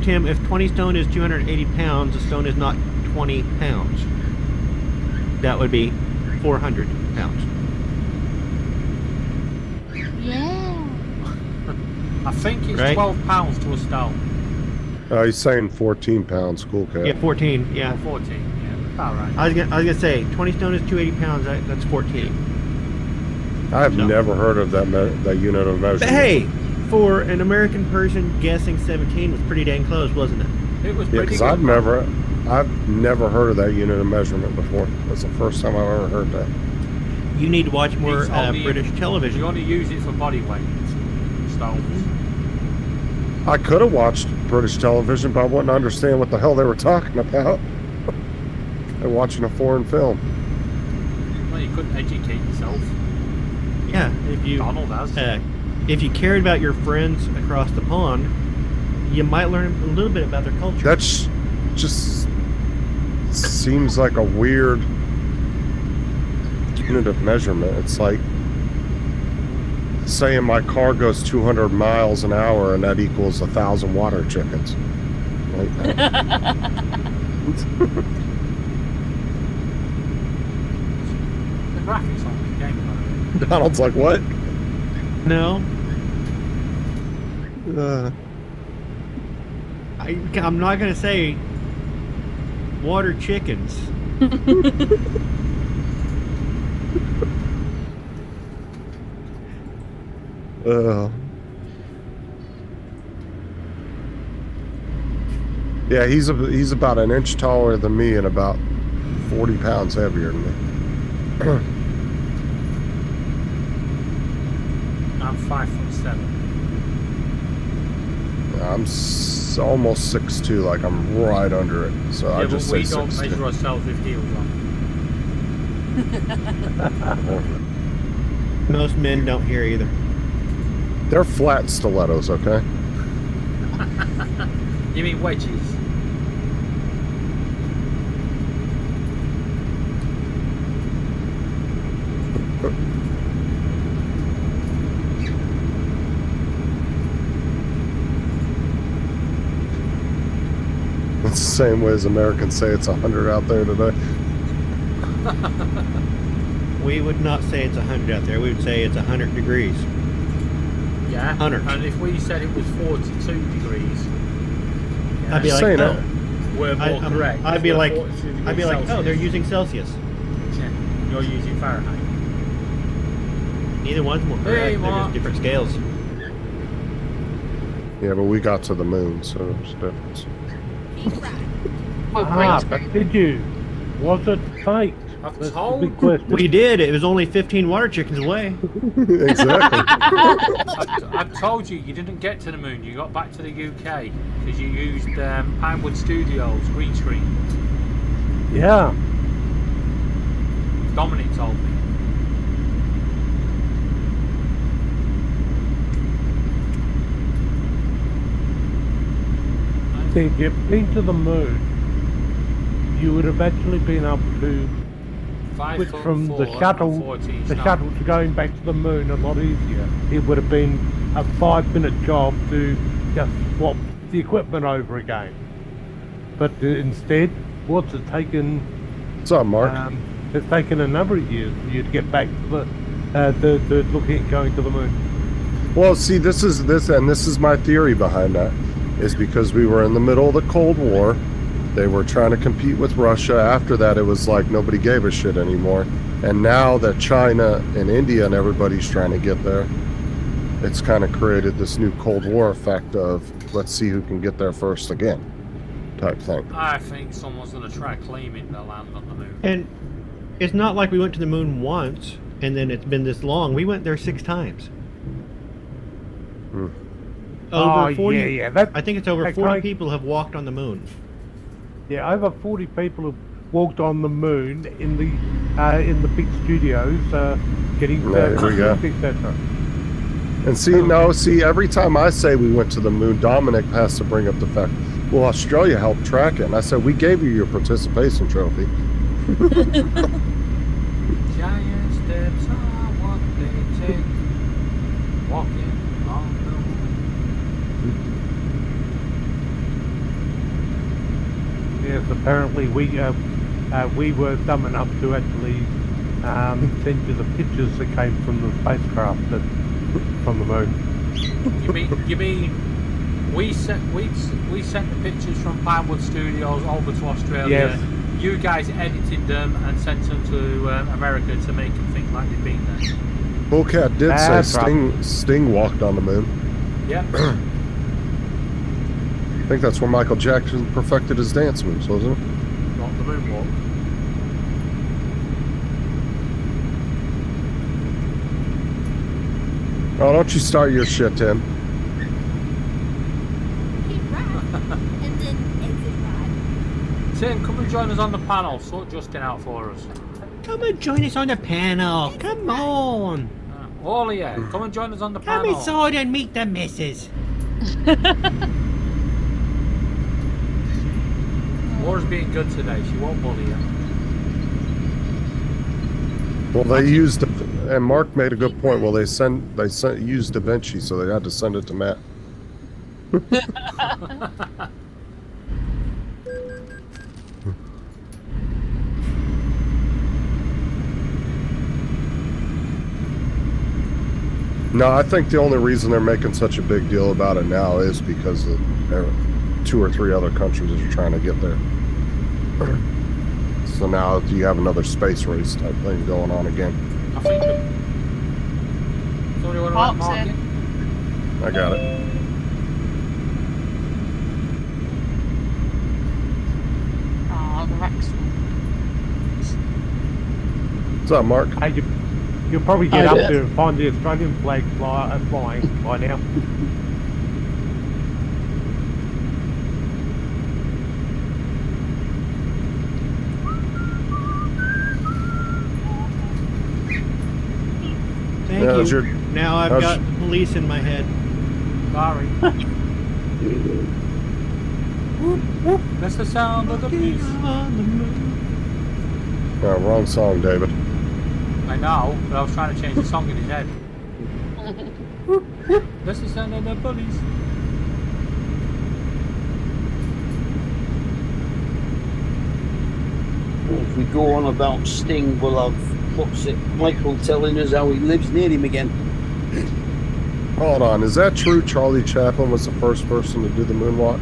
Tim, if 20 stone is 280 pounds, a stone is not 20 pounds. That would be 400 pounds. Yeah. I think it's Right. 12 pounds to a stone. he's saying 14 pounds. Cool cat. Yeah, 14. Yeah. Or 14. Yeah, about right. I was gonna say 20 stone is 280 pounds. That's 14. I've No. never heard of that that unit of measurement. But hey, for an American person, guessing 17 was pretty dang close, wasn't it? It was Yeah, pretty because good. I've never heard of that unit of measurement before. That's the first time I've ever heard that. You need to watch more It's only- British You television. only use it for body weight stones. I could have watched British television, but I wouldn't understand what the hell they were talking about. They're watching a foreign film. Well, you couldn't educate yourself. Yeah, Donald has. if you cared about your friends across the pond, you might learn a little bit about their culture. That's just seems like a weird unit of measurement. It's like saying my car goes 200 miles an hour and that equals 1,000 water chickens. Like, The graphics on the game are Donald's like, what? No, I'm not gonna say water chickens. Yeah, he's about an inch taller than me and about 40 pounds heavier than me. I'm 5'7". I'm almost 6'2", like I'm right under it. So Yeah, I but just we say don't 6'2". measure ourselves with heels on. Most men don't hear either. They're flat stilettos, okay? You mean wedges? It's the same way as Americans say it's 100 out there today. We would not say it's 100 out there. We would say it's 100 degrees. Yeah. 100. And if we said it was 42 degrees, yeah, I'd be like, Saying oh, it. we're more correct. I'd be We're like, 42 degrees oh, they're Celsius. using Celsius. Yeah, you're using Fahrenheit. Neither one's more correct. Hey, They're Mark. just different scales. Yeah, but we got to the moon, so there's a difference. Keep right. Well, Ah, great. but did you? Was it fake? I've That's the told big question. We did. It was only 15 water chickens away. Exactly. I've told you, you didn't get to the moon. You got back to the UK because you used Pinewood Studios green screen. Yeah. Dominic told me. See, if you've been to the moon, you would have actually been able to switch from the 5'4" shuttle, and 14 the stone. shuttle to going back to the moon a lot easier. It would have been a 5-minute job to just swap the equipment over again. But instead, what's it taken? What's up, Mark? It's taken a number of years for you to get back to the looking at going to the moon. Well, see, this is my theory behind that, is because we were in the middle of the Cold War. They were trying to compete with Russia. After that, it was like nobody gave a shit anymore. And now that China and India and everybody's trying to get there, it's kind of created this new Cold War effect of let's see who can get there first again, type thing. I think someone's going to try claiming the land on the moon. And it's not like we went to the moon once and then it's been this long. We went there 6 times. over 40. yeah. That, I think it's over Okay. 40 people have walked on the moon. yeah, over 40 people have walked on the moon in the big studios, getting There we go. etc. And see, every time I say we went to the moon, Dominic has to bring up the fact, well, Australia helped track it. And I said, we gave you your participation trophy. Giant steps are what they take. Walking on the moon. Yes, apparently we were dumb enough to actually send you the pictures that came from the spacecraft from the moon. You mean we sent the pictures from Pinewood Studios over to Australia. Yes. You guys edited them and sent them to America to make them think like they've been there. Bullcat did That's say Sting walked on the moon. Yeah. I think that's where Michael Jackson perfected his dance moves, wasn't it? Not the moonwalk. Oh, don't you start your shit, Tim. Keep right. And then exit right. Tim, come and join us on the panel. Sort Justin out for us. Come and join us on the panel. Come on. All of you, come and join us on the Come panel. inside and meet the missus. Laura's being good today. She won't bully you. Well, they used, and Mark made a good point. Well, they used DaVinci, so they had to send it to Matt. No, I think the only reason they're making such a big deal about it now is because there are 2 or 3 other countries that are trying to get there. So now you have another space race type thing going on again. I think. Somebody want to Mark's mark in. it? I got it. Oh, the Rex one. What's up, Mark? Hey, you'll probably get up there and find the Australian flag flying by now. Thank Yeah, you. how's your- Now I've how's- got police in my head. Sorry. That's the sound of the police. On the moon. Oh, wrong song, David. I know, but I was trying to change the song in his head. That's the sound of the police. If we go on about Sting, we'll have, what's it, Michael telling us how he lives near him again. Hold on, is that true? Charlie Chaplin was the first person to do the moonwalk?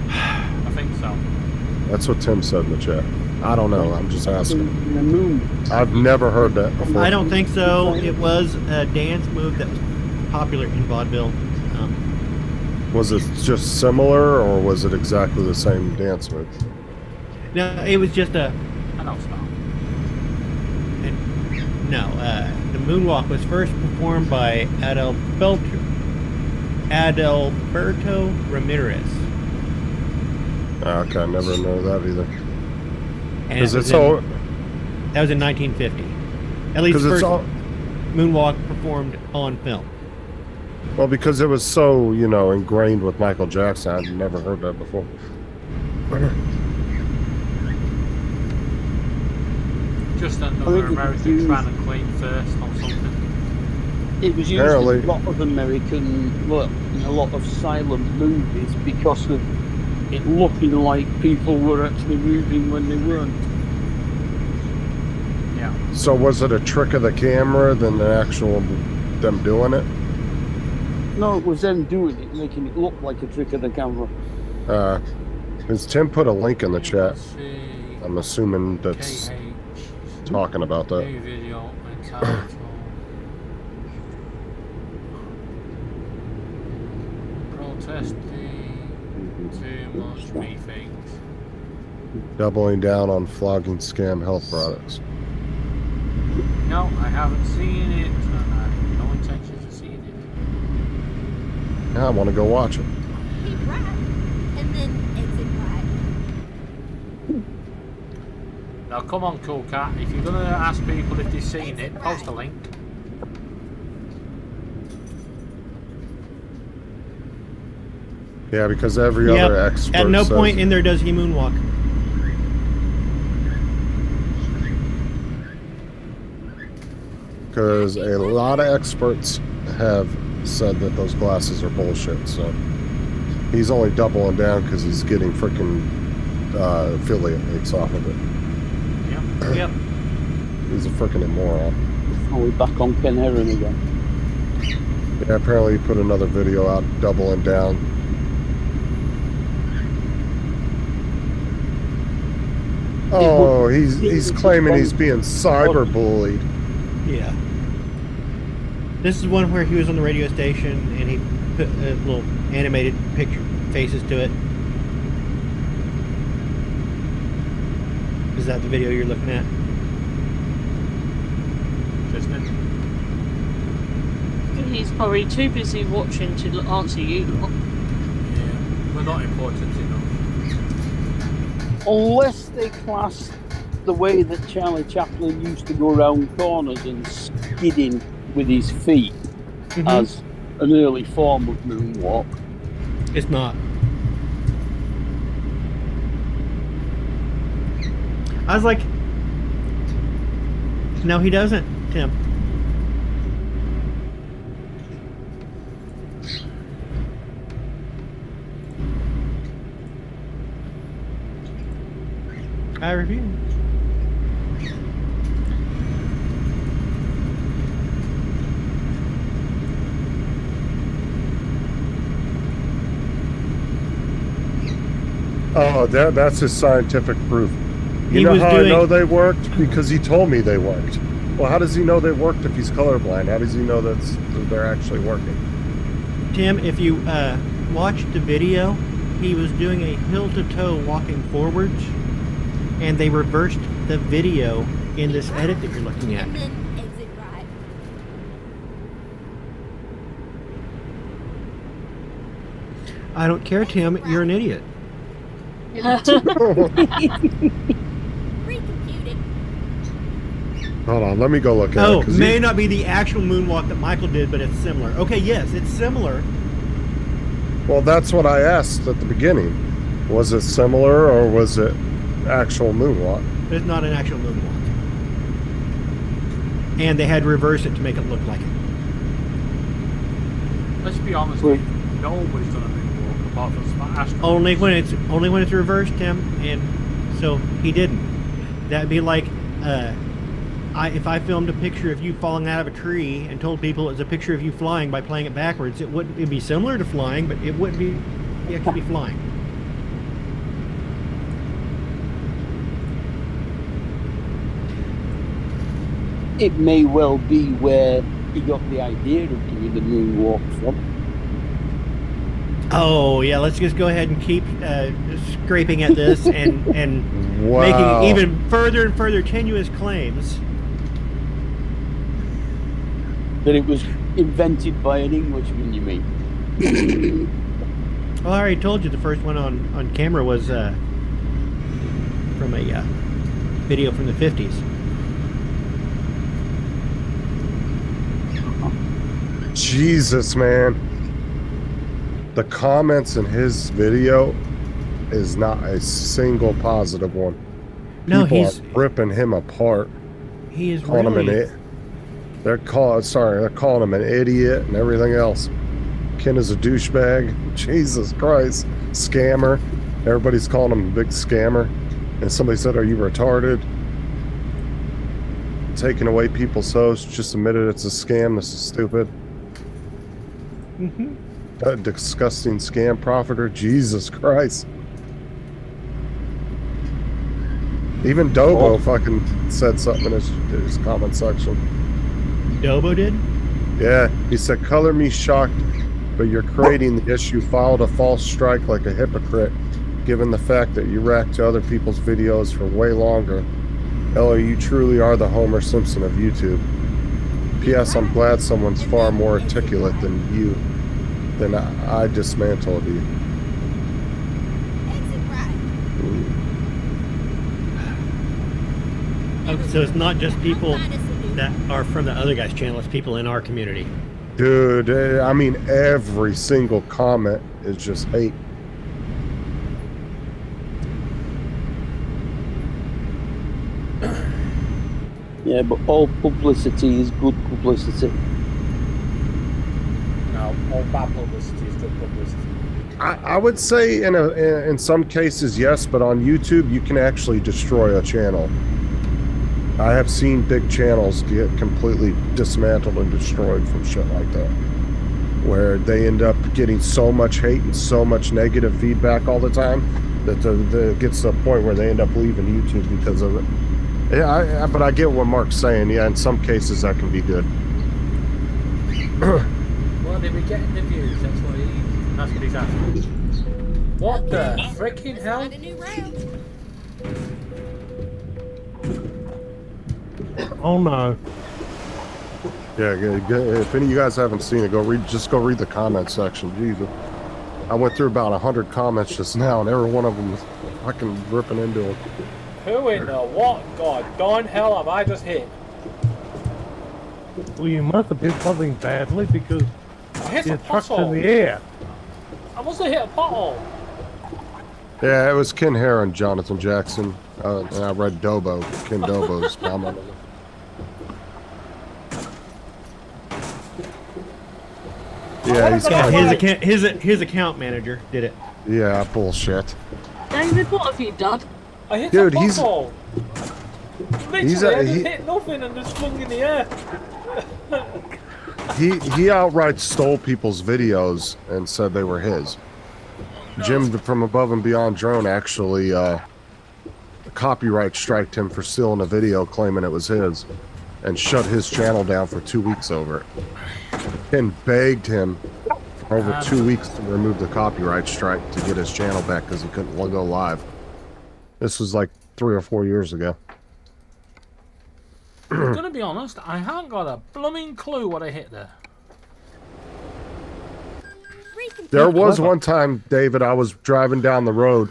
I think so. That's what Tim said in the chat. I don't know. I'm just asking. In the moon. I've never heard that before. I don't think so. It was a dance move that was popular in vaudeville. Was it just similar, or was it exactly the same dance move? No, it was just a I know it's not. no. The moonwalk was first performed by Adalberto Ramirez. Okay, I never know that either. And Because it was it's all. that was in 1950. At least Because it's first all. moonwalk performed on film. Well, because it was so, ingrained with Michael Jackson, I'd never heard that before. Just I another think American it's used- trying to claim first on something. It was used Apparently. in a lot of American, well, in a lot of silent movies because of it looking like people were actually moving when they weren't. Yeah. So was it a trick of the camera than the actual them doing it? No, it was them doing it, making it look like a trick of the camera. Because Tim put a link in the chat. Let's see. I'm assuming that's KH. talking about that. New video entitled Protesting Too Much Methinks. Doubling down on flogging scam health products. No, I haven't seen it, and I have no intentions of seeing Yeah, I want to go watch it. Keep right, and then exit right. Now come on, Cool Cat. If you're gonna ask people if they've seen it, post a link. Yeah, because every Yep. other expert At no says, point in there does he moonwalk. because a lot of experts have said that those glasses are bullshit. So he's only doubling down because he's getting freaking affiliate links off of it. Yeah. Yep. He's a freaking moron. Oh, we're back on Ken Heron again. Yeah, apparently he put another video out doubling down. Oh, he's claiming he's being cyberbullied. Yeah. This is one where he was on the radio station and he put little animated picture faces to it. Is that the video you're looking at? Tristan? He's probably too busy watching to answer you lot. Yeah. We're not important enough. Unless they class the way that Charlie Chaplin used to go around corners and skidding with his feet as an early form of moonwalk. It's not. I was like, no, he doesn't, Tim. I refuse. Oh, that's his scientific proof. You He know was how I doing- know they worked? Because he told me they worked. Well, how does he know they worked if he's colorblind? How does he know that they're actually working? Tim, if you watched the video, he was doing a heel-to-toe walking forwards, and they reversed the video in this edit that you're looking at. And then exit right. I don't care, Tim. You're an idiot. Recomputing. Hold on, let me go look at it. Oh, 'cause may he- not be the actual moonwalk that Michael did, but it's similar. Okay, yes, it's similar. Well, that's what I asked at the beginning. Was it similar or was it actual moonwalk? But it's not an actual moonwalk. And they had to reverse it to make it look like it. Let's be honest. Wait. Nobody's done a moonwalk apart from some astronauts. Only when it's reversed, Tim, and so he didn't. That'd be like if I filmed a picture of you falling out of a tree and told people it was a picture of you flying by playing it backwards. It'd be similar to flying, but it wouldn't be actually flying. It may well be where he got the idea of doing the moonwalk from. Oh yeah, let's just go ahead and keep scraping at this and Wow. making even further and further tenuous claims. That it was invented by an Englishman, you mean? Well, I already told you the first one on camera was from a video from the 50s. Jesus, man. The comments in his video is not a single positive one. No, People he's are ripping him apart, he is calling him an really. it. They're calling him an idiot and everything else. Ken is a douchebag. Jesus Christ, scammer. Everybody's calling him a big scammer. And somebody said, "Are you retarded?" Taking away people's hosts. Just admitted it's a scam. This is stupid. Mhm. That disgusting scam profiter. Jesus Christ. Even Dobo fucking said something in his comment section. Dobo did? Yeah, he said, "Color me shocked, but you're creating the issue. Filed a false strike like a hypocrite, given the fact that you react to other people's videos for way longer. Ella, you truly are the Homer Simpson of YouTube. P.S. I'm glad someone's far more articulate than you." then I dismantle it. Exit right. Okay, so it's not just people Find us a new that are from the other guy's channel, it's people in our community. Dude, I mean, every single comment is just hate. Yeah, but all publicity is good publicity. No, all bad publicity is good publicity. I would say in some cases, yes, but on YouTube, you can actually destroy a channel. I have seen big channels get completely dismantled and destroyed from shit like that, where they end up getting so much hate and so much negative feedback all the time that it gets to a point where they end up leaving YouTube because of it. Yeah, but I get what Mark's saying. Yeah, in some cases that can be good. Well, they were getting the views. That's what he's asking. What the freaking hell? Find a new round. Oh no. Yeah, if any of you guys haven't seen it, just go read the comment section. Jesus, I went through about 100 comments just now, and every one of them was fucking ripping into it. Who in the what god darn hell have I just hit? Well, you must have hit something badly because I hit your a truck's in pothole. the air. I must have hit a pothole. Yeah, it was Ken Hare and Jonathan Jackson, and I read Dobo, Ken Dobo's comment. Yeah, he's Yeah, kind his account manager did it. yeah, bullshit. David, what have you done? I hit Dude, a he's- pothole. Literally, he's I just he- hit nothing and just flung in the air. He outright stole people's videos and said they were his. Jim from Above and Beyond Drone actually copyright striked him for stealing a video claiming it was his and shut his channel down for 2 weeks over it. And begged him for over 2 weeks to remove the copyright strike to get his channel back because he couldn't go live. This was like 3 or 4 years ago. I'm gonna be honest, I haven't got a blooming clue what I hit there. There was one time, David, I was driving down the road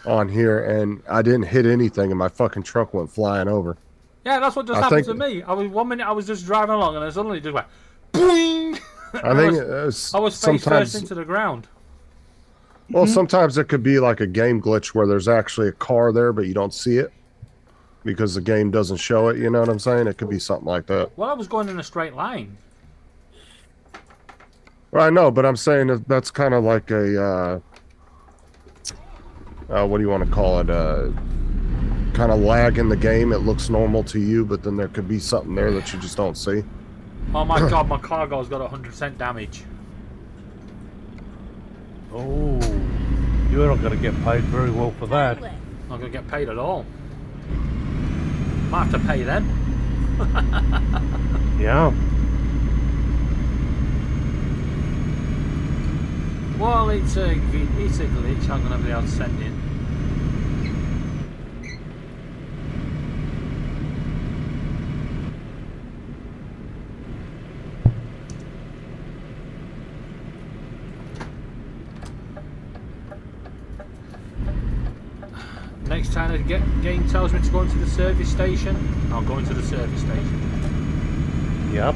on here and I didn't hit anything and my fucking truck went flying over. Yeah, that's what just I happened think- to me. I was 1 minute I was just driving along and I suddenly just went boing. I think I was face first into the ground. Well, sometimes it could be like a game glitch where there's actually a car there, but you don't see it because the game doesn't show it. You know what I'm saying? It could be something like that. Well, I was going in a straight line. Well, I know, but I'm saying that's kind of like a what do you want to call it? Kind of lag in the game. It looks normal to you, but then there could be something there that you just don't see. Oh my god, my cargo's got 100% damage. Oh, you're not going to get paid very well for that. Not gonna get paid at all. Might have to pay them. Yeah. Well, it's a glitch. I'm gonna be able to send in. Next time the game tells me to go into the service station, I'll go into the service station. Yep.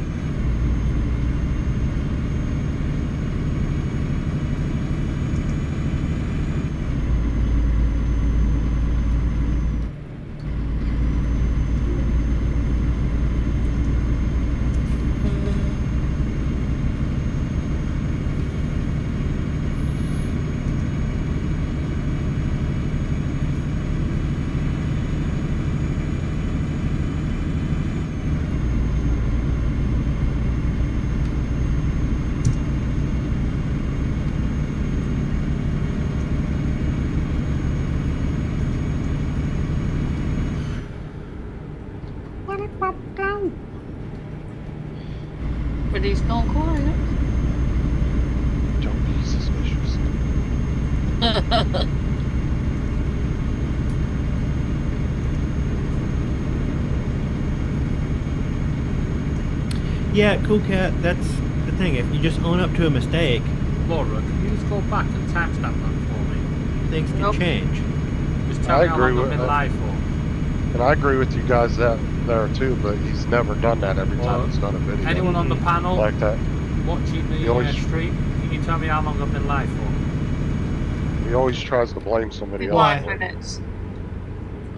But he's gone quiet. Don't be suspicious. Yeah, Cool Cat, that's the thing. If you just own up to a mistake, Laura, can you just go back and timestamp that for me? Things can Nope. change. Just tell I me how agree long I've with been that. live for. And I agree with you guys that there too, but he's never done that every Well, time he's done a video Anyone on the panel like that. watching the He always- stream, can you tell me how long I've been live for? He always tries to blame somebody else. 5 for it. minutes.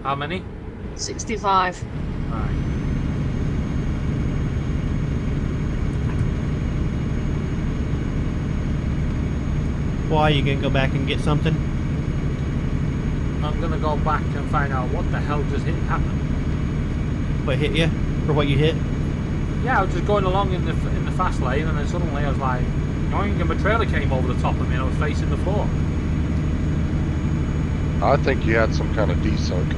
How many? 65. Right. Why, you gonna go back and get something? I'm gonna go back and find out what the hell just happened. What hit you? For what you hit? Yeah, I was just going along in the fast lane, and then suddenly I was like, yoink, and my trailer came over the top of me, and I was facing the floor. I think you had some kind of desync.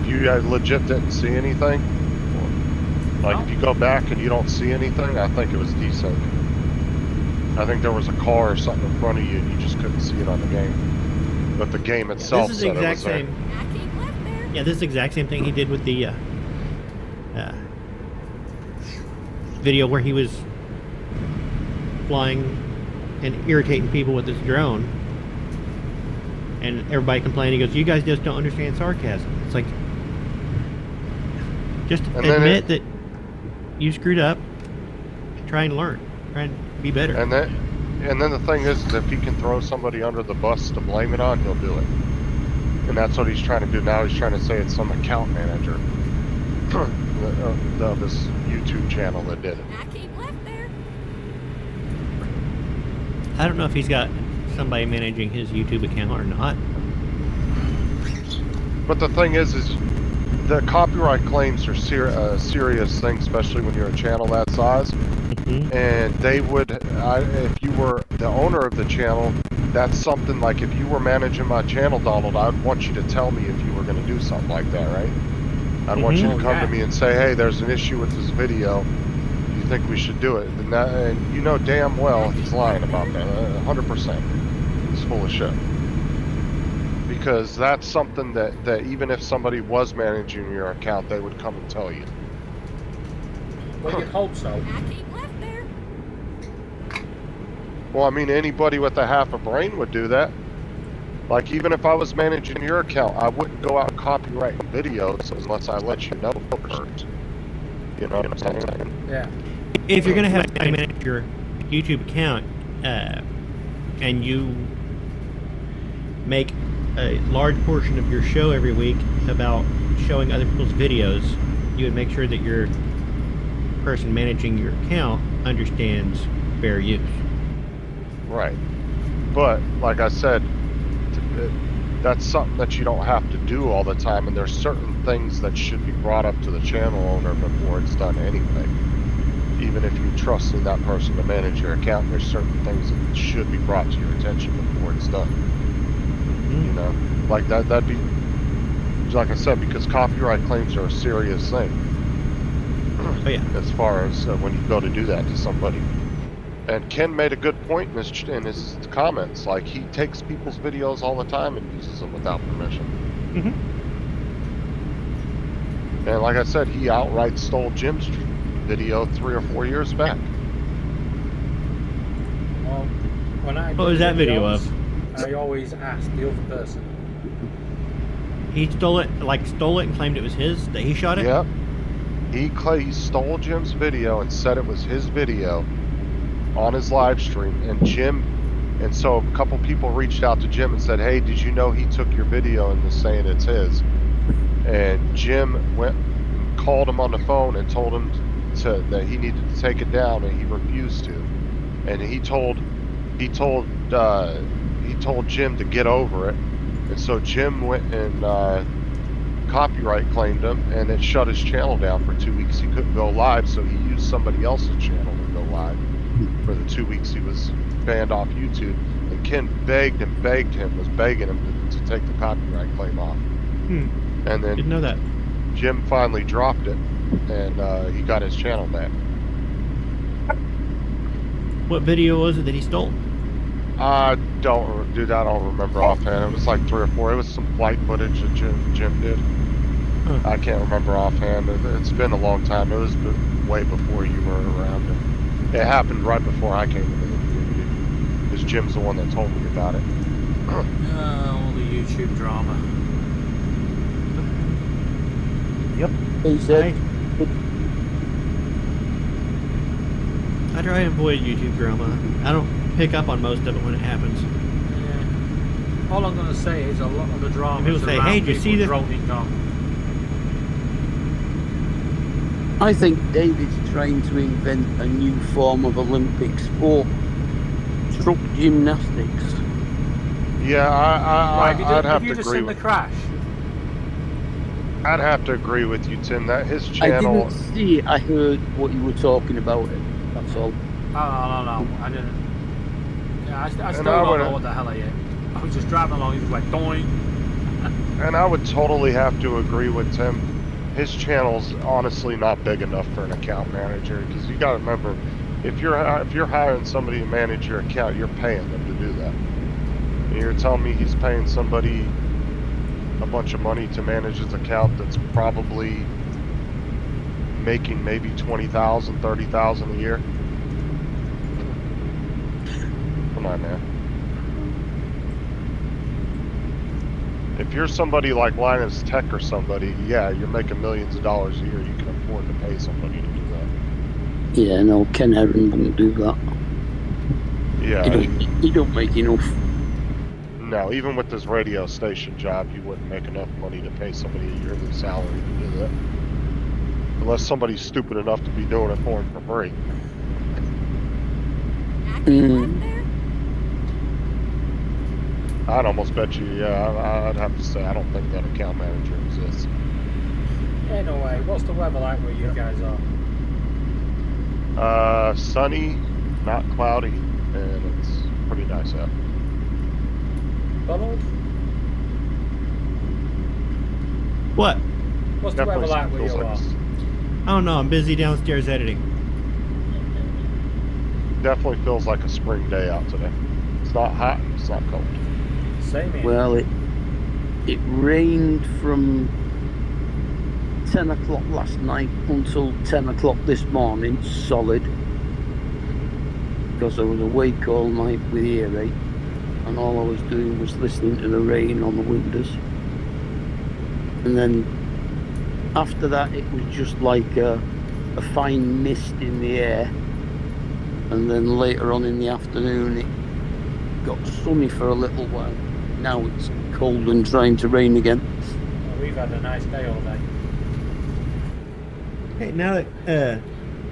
If you guys legit didn't see anything, like No. if you go back and you don't see anything, I think it was desync. I think there was a car or something in front of you and you just couldn't see it on the game. But the game itself This is the said it exact was there. same. I keep left there. Yeah, this is the exact same thing he did with the video where he was flying and irritating people with his drone. And everybody complained. He goes, "You guys just don't understand sarcasm." It's like, just And then admit that you screwed up. Try and learn. Try and be better. And then the thing is, if he can throw somebody under the bus to blame it on, he'll do it. And that's what he's trying to do now. He's trying to say it's some account manager of this YouTube channel that did it. I keep left there. I don't know if he's got somebody managing his YouTube account or not. But the thing is the copyright claims are a serious thing, especially when you're a channel that size. Mhm. And they would, if you were the owner of the channel, that's something like if you were managing my channel, Donald, I'd want you to tell me if you were going to do something like that, right? I'd want you to Mhm. come Yeah. to me and say, hey, there's an issue with this video. Do you think we should do it? And you know damn well he's lying about that, 100%. He's full of shit. Because that's something that even if somebody was managing your account, they would come and tell you. Well, you'd hope so. I keep left there. Well, I mean, anybody with a half a brain would do that. Like, even if I was managing your account, I wouldn't go out and copyright videos unless I let you know first. You know what I'm saying? Yeah. If you're gonna have to manage your YouTube account, and you make a large portion of your show every week about showing other people's videos, you would make sure that your person managing your account understands fair use. Right. But, like I said, that's something that you don't have to do all the time, and there's certain things that should be brought up to the channel owner before it's done anyway. Even if you're trusting that person to manage your account, there's certain things that should be brought to your attention before it's done. You know, like that'd be, like I said, because copyright claims are a serious thing. Oh yeah. As far as when you go to do that to somebody. And Ken made a good point in his comments. Like, he takes people's videos all the time and uses them without permission. And like I said, he outright stole Jim's video 3 or 4 years back. Well, when I What do was that video videos, of? I always ask the other person. He stole it and claimed it was his, that he shot it? Yep. He stole Jim's video and said it was his video on his live stream, and so a couple people reached out to Jim and said, hey, did you know he took your video and is saying it's his? And Jim went and called him on the phone and told him that he needed to take it down, and he refused to. And he told Jim to get over it. And so Jim went and copyright claimed him, and it shut his channel down for 2 weeks. He couldn't go live, so he used somebody else's channel to go live for the 2 weeks he was banned off YouTube. And Ken begged him, was begging him to take the copyright claim off. And then Didn't know that. Jim finally dropped it, and he got his channel back. What video was it that he stole? I don't remember offhand. It was like 3 or 4. It was some flight footage that Jim did. Huh. I can't remember offhand. It's been a long time. It was way before you were around. It happened right before I came into the community. Jim's the one that told me about it. All the YouTube drama. He said, I try and avoid YouTube drama. I don't pick up on most of it when it happens. Yeah. All I'm going to say is a lot of the drama. People say, "Hey, did you see this?" Droning on. I think David's trying to invent a new form of Olympic sport. Truck gymnastics. Yeah, Right, I'd have have you to just agree seen the with. crash? I'd have to agree with you, Tim. That his I channel. didn't see it, I heard what you were talking about it. That's all. Oh, no, I didn't. Yeah, I still I don't would've- know what the hell I am. I was just driving along, he just went doing. And I would totally have to agree with Tim. His channel's honestly not big enough for an account manager, because you got to remember, if you're hiring somebody to manage your account, you're paying them to do that. And you're telling me he's paying somebody a bunch of money to manage his account that's probably making maybe $20,000, $30,000 a year? Come on, man. If you're somebody like Linus Tech or somebody, yeah, you're making millions of dollars a year. You can afford to pay somebody to do that. Yeah, no, Ken Herron wouldn't do that. Yeah. He don't make enough. No, even with this radio station job, you wouldn't make enough money to pay somebody a yearly salary to do that. Unless somebody's stupid enough to be doing it for him for free. I'd almost bet you, yeah, I'd have to say, I don't think that account manager exists. Anyway, what's the weather like where you guys are? Sunny, not cloudy, and it's pretty nice out. Donald? What? What's the weather like where you are? I don't know. I'm busy downstairs editing. Definitely feels like a spring day out today. It's not hot, it's not cold. Same here. Well, it rained from 10 o'clock last night until 10 o'clock this morning, solid. Because I was awake all night with earache, and all I was doing was listening to the rain on the windows. And then after that, it was just like a fine mist in the air. And then later on in the afternoon, it got sunny for a little while. Now it's cold and trying to rain again. Well, we've had a nice day all day. Hey, now that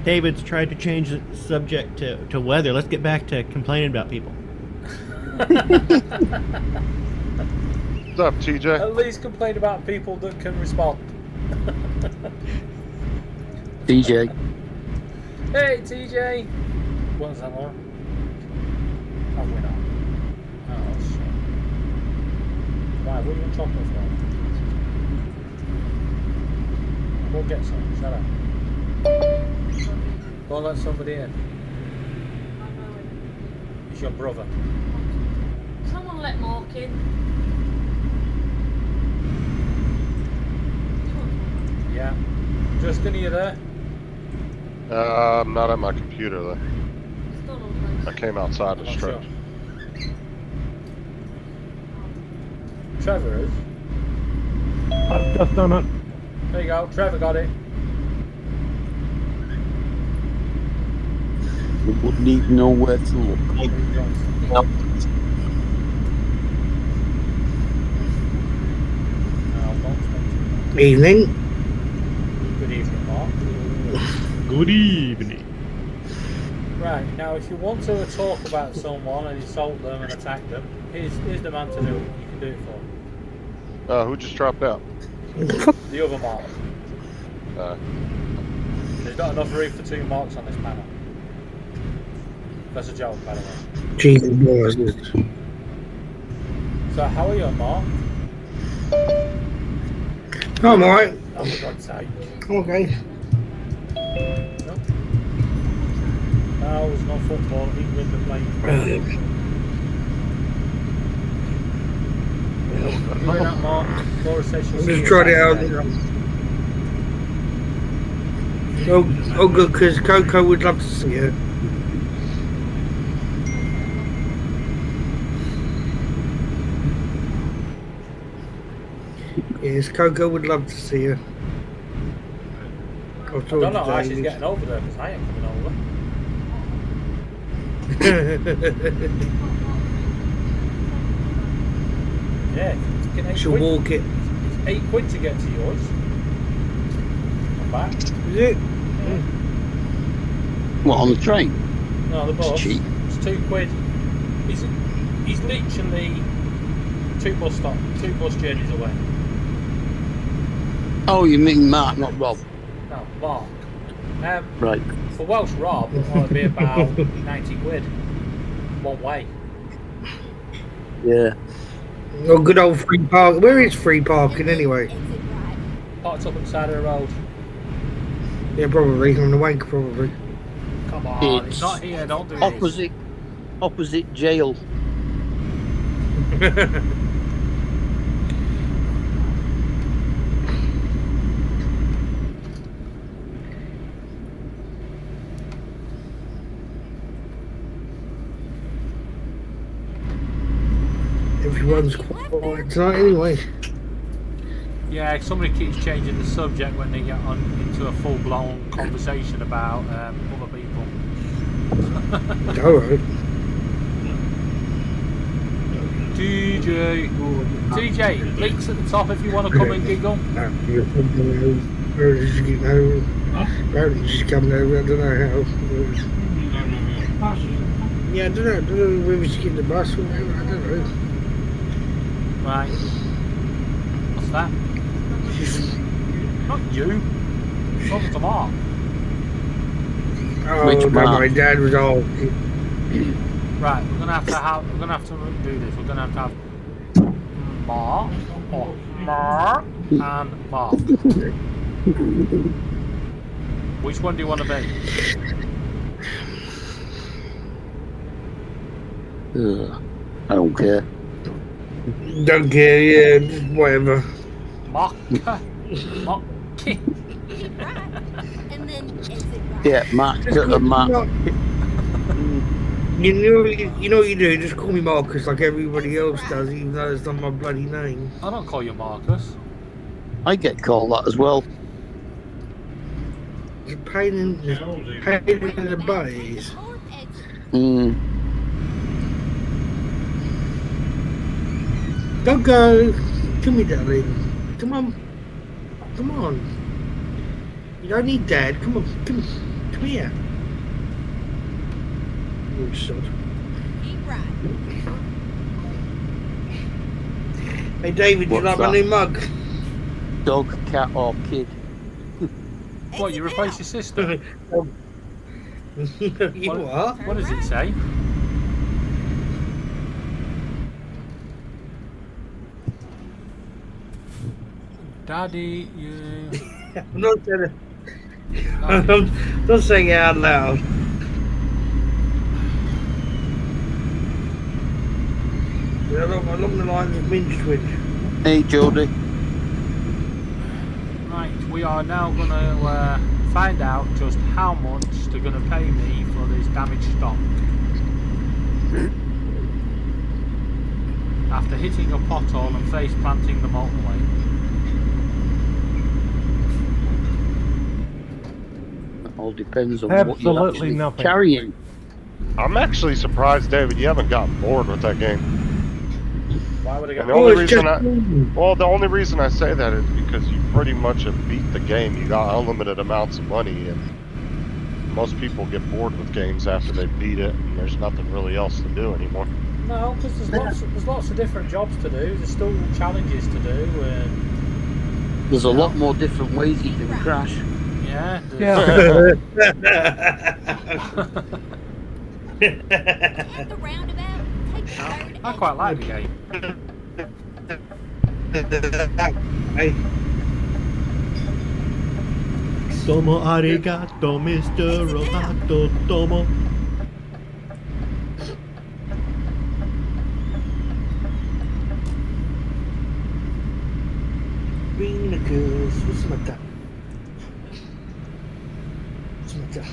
David's tried to change the subject to weather, let's get back to complaining about people. What's up, TJ? At least complain about people that can respond. DJ. Hey, TJ! What's that, Laura? Have we not? Oh, that's shit. Why, what are you on chocolate for? We'll get some, shut up. Go and let somebody in. It's your brother. Someone let Mark in. Yeah. Justin, are you there? I'm not at my computer though. Still on I came outside to Not stretch. sure. Trevor is. I've just done it. There you go, Trevor got it. We wouldn't even know where to look. Evening. Good evening, Mark. Good evening. Right, now if you want to talk about someone and insult them and attack them, here's the man to do it. You can do it for. Who just dropped out? The other Mark. There's not enough room for two Marks on this panel. That's a joke, by the way. Jesus Christ. So how are you, Mark? Oh, I'm alright. Oh, for God's sake. Okay. Nope. No, it's not football. England are playing. Doing that, Mark. Laura says she'll see Just you tried it out. Saturday. Oh, good, because Coco would love to see it. Yes, Coco would love to see her. I don't know how she's getting over there because I ain't coming over. Yeah, it's She'll walk it. It's £8 to get to yours. Come back. Is it? What, on the train? No, the bus. It's cheap. It's £2. He's literally two bus journeys away. Oh, you mean Mark, not Rob? No, Mark. Right. For Welsh Rob, it'll be about £90 one way. Yeah. Oh, good old free park. Where is free parking anyway? Parked up at the side of the road. Yeah, probably on the wank, probably. Come on, it's not here. Don't do this. Opposite jail. Everyone's quiet tonight anyway. Yeah, somebody keeps changing the subject when they get on into a full-blown conversation about other people. Alright. TJ, links at the top if you want to come and giggle. Apparently she's coming over, I don't know how. Yeah, I don't know whether she's getting the bus or whatever, I don't know. Right. What's that? Not you. Talking to Mark. Oh, Which no, Mark? my dad was all. Right, we're gonna have to do this. We're gonna have to have Mark or Mark and Mark. Which one do you want to be? I don't care. Don't care, yeah, just whatever. Mark. Mark. And then exit right. Yeah, Mark. Mark. You know what you do? Just call me Marcus like everybody else does, even though it's not my bloody name. I don't call you Marcus. I get called that as well. It's a pain in the butt. It is. Don't go. Come here, darling. Come on. Come on. You don't need Dad. Come on. Come here. You sod. Keep right. Hey, David, What's you like my that? new mug? Dog, cat, or kid. What, you replace your sister? You what? What does it say? Daddy, you... I'm not saying it. Don't say it out loud. Along the lines of Minch Twitch. Hey, Jody. Right, we are now going to find out just how much they're going to pay me for this damaged stock. After hitting a pothole and face planting the motorway. It all depends on what you're Absolutely actually nothing. carrying. I'm actually surprised, David, you haven't gotten bored with that game. Why would I get And the only reason I say that is because you pretty much have beat the game. You got unlimited amounts of money, and most people get bored with games after they beat it, and there's nothing really else to do anymore. No, because there's lots of different jobs to do. There's still challenges to do. And There's a lot more different ways you can crash. yeah. At the roundabout, take the third I quite like the game. Hey, Tomo arigato, Mr. Rohato Tomo. bring the girls. What's my time? What's my time?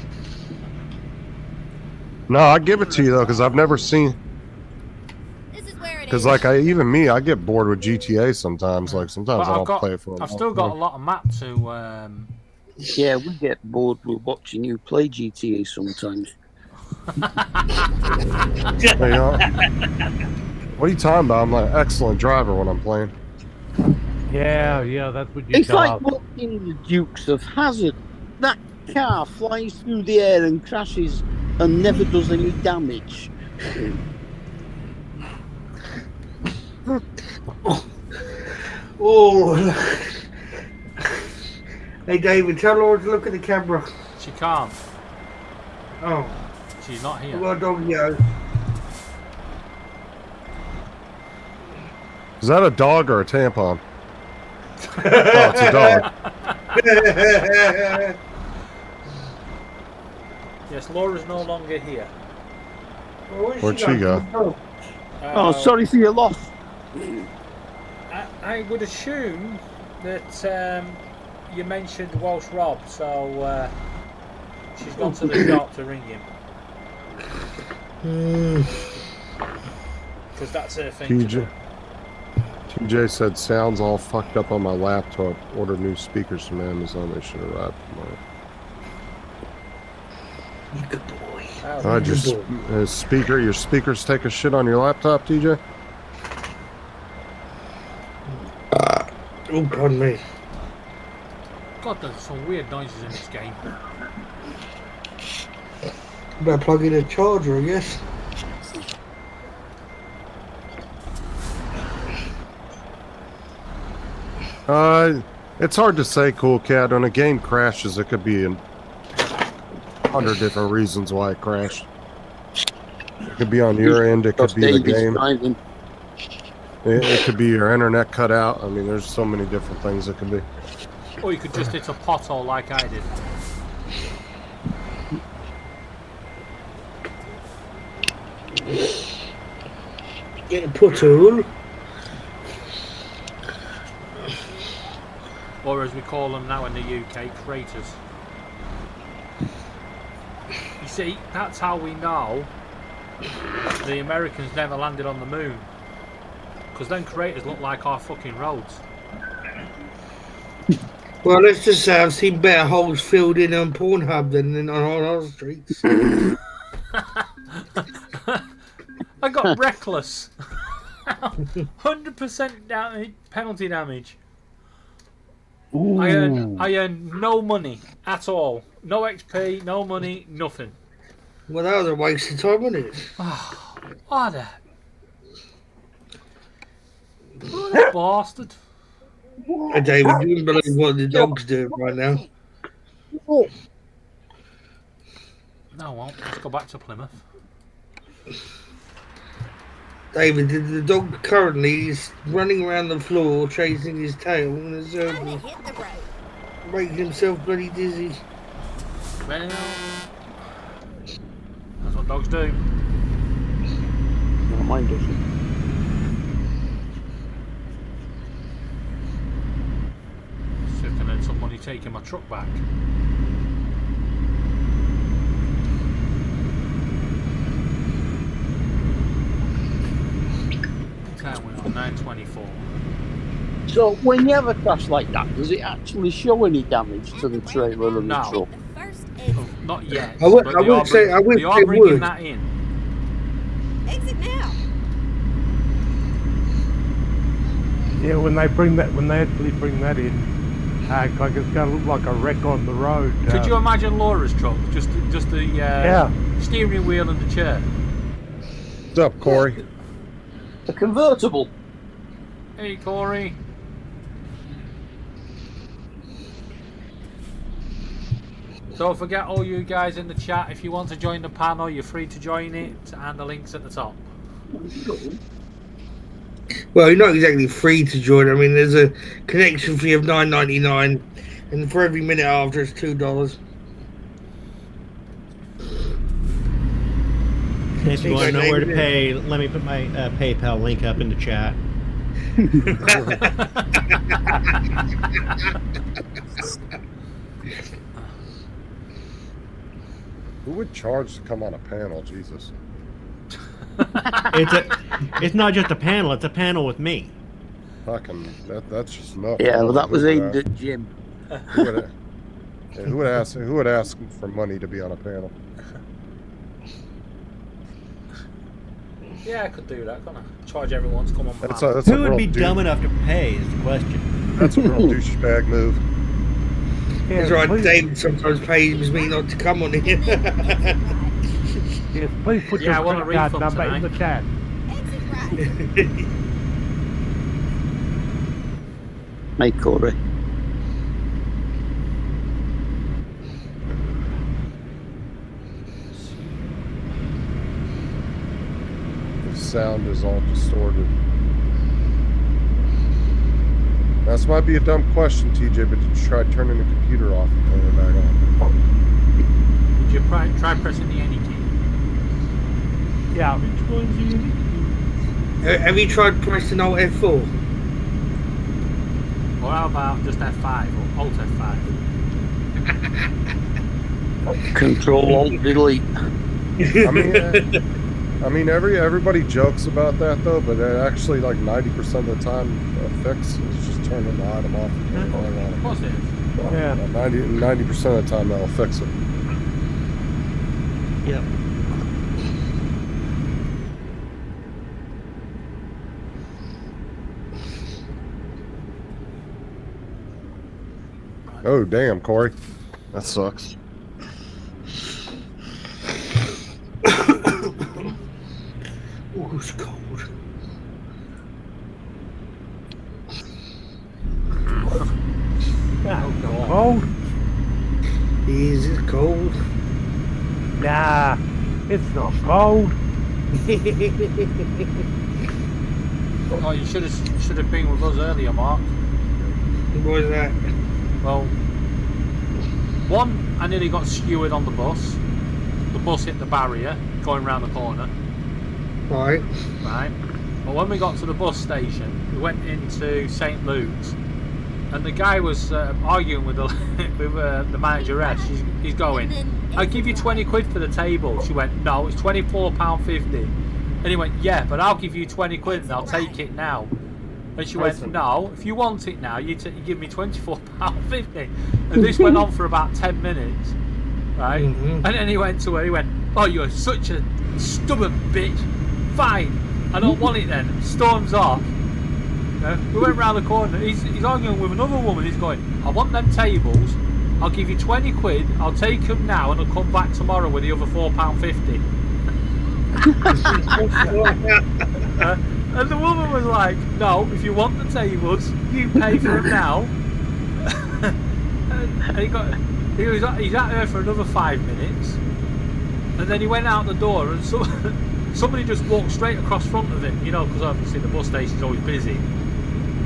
No, I give it to you though, because I've never seen. This is where Because like I get bored with GTA sometimes. Like sometimes But I don't play it for a I've long still got a time. lot of map to. Yeah, we get bored with watching you play GTA sometimes. Hey, what are you talking about? I'm like an excellent driver when I'm playing. Yeah, that's what you It's tell like us. watching the Dukes of Hazzard. That car flies through the air and crashes and never does any damage. Oh. Hey, David, tell Laura to look at the camera. She can't. Oh, She's not here. well done, yo. Is that a dog or a tampon? Oh, it's a dog. Yes, Laura's no longer here. Where'd she go? Oh, sorry for your loss. I would assume that you mentioned Walsh Rob, so she's gone to the shop to ring him. Because that's her thing to do. TJ said sounds all fucked up on my laptop. Ordered new speakers from Amazon. They should arrive tomorrow. Good boy. Your speakers take a shit on your laptop, TJ? Oh, God, me. God, there's some weird noises in this game. Better plug in a charger, I guess. It's hard to say, Cool Cat. When a game crashes, it could be 100 different reasons why it crashed. It could be on your end. It could be the game. It could be your internet cut out. I mean, there's so many different things it could be. Or you could just hit a pothole like I did. Get a pothole. Or as we call them now in the UK, craters. You see, that's how we know the Americans never landed on the moon. Because then craters look like our fucking roads. Well, let's just say I've seen better holes filled in on Pornhub than on our streets. I got reckless. 100% damage, penalty damage. I earned no money at all. No XP, no money, nothing. Well, that was a waste of time, wasn't it? What a bastard. Hey, David, you wouldn't believe what the dog's doing right now. No, I won't. Let's go back to Plymouth. David, the dog currently is running around the floor, chasing his tail in a circle, making himself bloody dizzy. Well, that's what dogs do. No, mine doesn't. See if I can earn some money taking my truck back. Okay, we're on 924. So, when you have a crash like that, does it actually show any damage to the trailer and the truck? Oh, not yet. I would but they are say bringing would. that in. Exit now. Yeah, when they actually bring that in, like it's gonna look like a wreck on the road. Could you imagine Laura's truck? Just the steering wheel and the chair. What's up, Corey? A convertible. Hey, Corey. Don't forget, all you guys in the chat, if you want to join the panel, you're free to join it, and the link's at the top. Well, you're not exactly free to join. I mean, there's a connection fee of $9.99, and for every minute after, it's $2. If you want to know where to pay, let me put my PayPal link up in the chat. Who would charge to come on a panel? Jesus. It's not just a panel; it's a panel with me. Fucking, that's just enough. Yeah, well, that was Who would aimed ask- at Jim. Who would ask for money to be on a panel? Yeah, I could do that, couldn't I? Charge everyone to come on. That's the a, that's a Who would real be dumb douche- enough to pay? Is the question. That's a real douchebag move. That's right, please, David sometimes pays me not to come on here. yes, please put Yeah, I your want a credit card refund number in tonight. the chat. Exit right. Hey, Corey. The sound is all distorted. This might be a dumb question, TJ, but did you try turning the computer off and turning it back on? Did you try pressing the any key? Yeah. Which one's you? Have you tried pressing Alt F4? Or how about just F5 or Alt F5? Control Alt Delete. I mean, everybody jokes about that though, but it actually, like 90% of the time, a fix is just turning the item off and turning the item Of on. course it is. Yeah. 90% of the time, that'll fix it. Yep. Oh, damn, Corey. That sucks. Oh, it's cold. Yeah, not cold. Is it cold? Nah, it's not cold. Oh, you should have been with us earlier, Mark. What was that? Well, one, I nearly got skewered on the bus. The bus hit the barrier going round the corner. Right. Right. But when we got to the bus station, we went into St. Luke's, and the guy was arguing with the the manageress. He's going, "I'll give you 20 quid for the table." She went, "No, it's £24.50." And he went, "Yeah, but I'll give you 20 quid and I'll take it now." And she went, "No, if you want it now, you give me £24.50. And this went on for about 10 minutes, right? Mhm. And then he went to her, he went, "Oh, you're such a stubborn bitch. Fine, I don't want it then." Storms off. We went round the corner. He's arguing with another woman. He's going, "I want them tables. I'll give you 20 quid. I'll take them now and I'll come back tomorrow with the other £4.50. And the woman was like, "No, if you want the tables, you pay for them now." and he's at her for another 5 minutes, and then he went out the door, and somebody just walked straight across front of him, because obviously the bus station's always busy.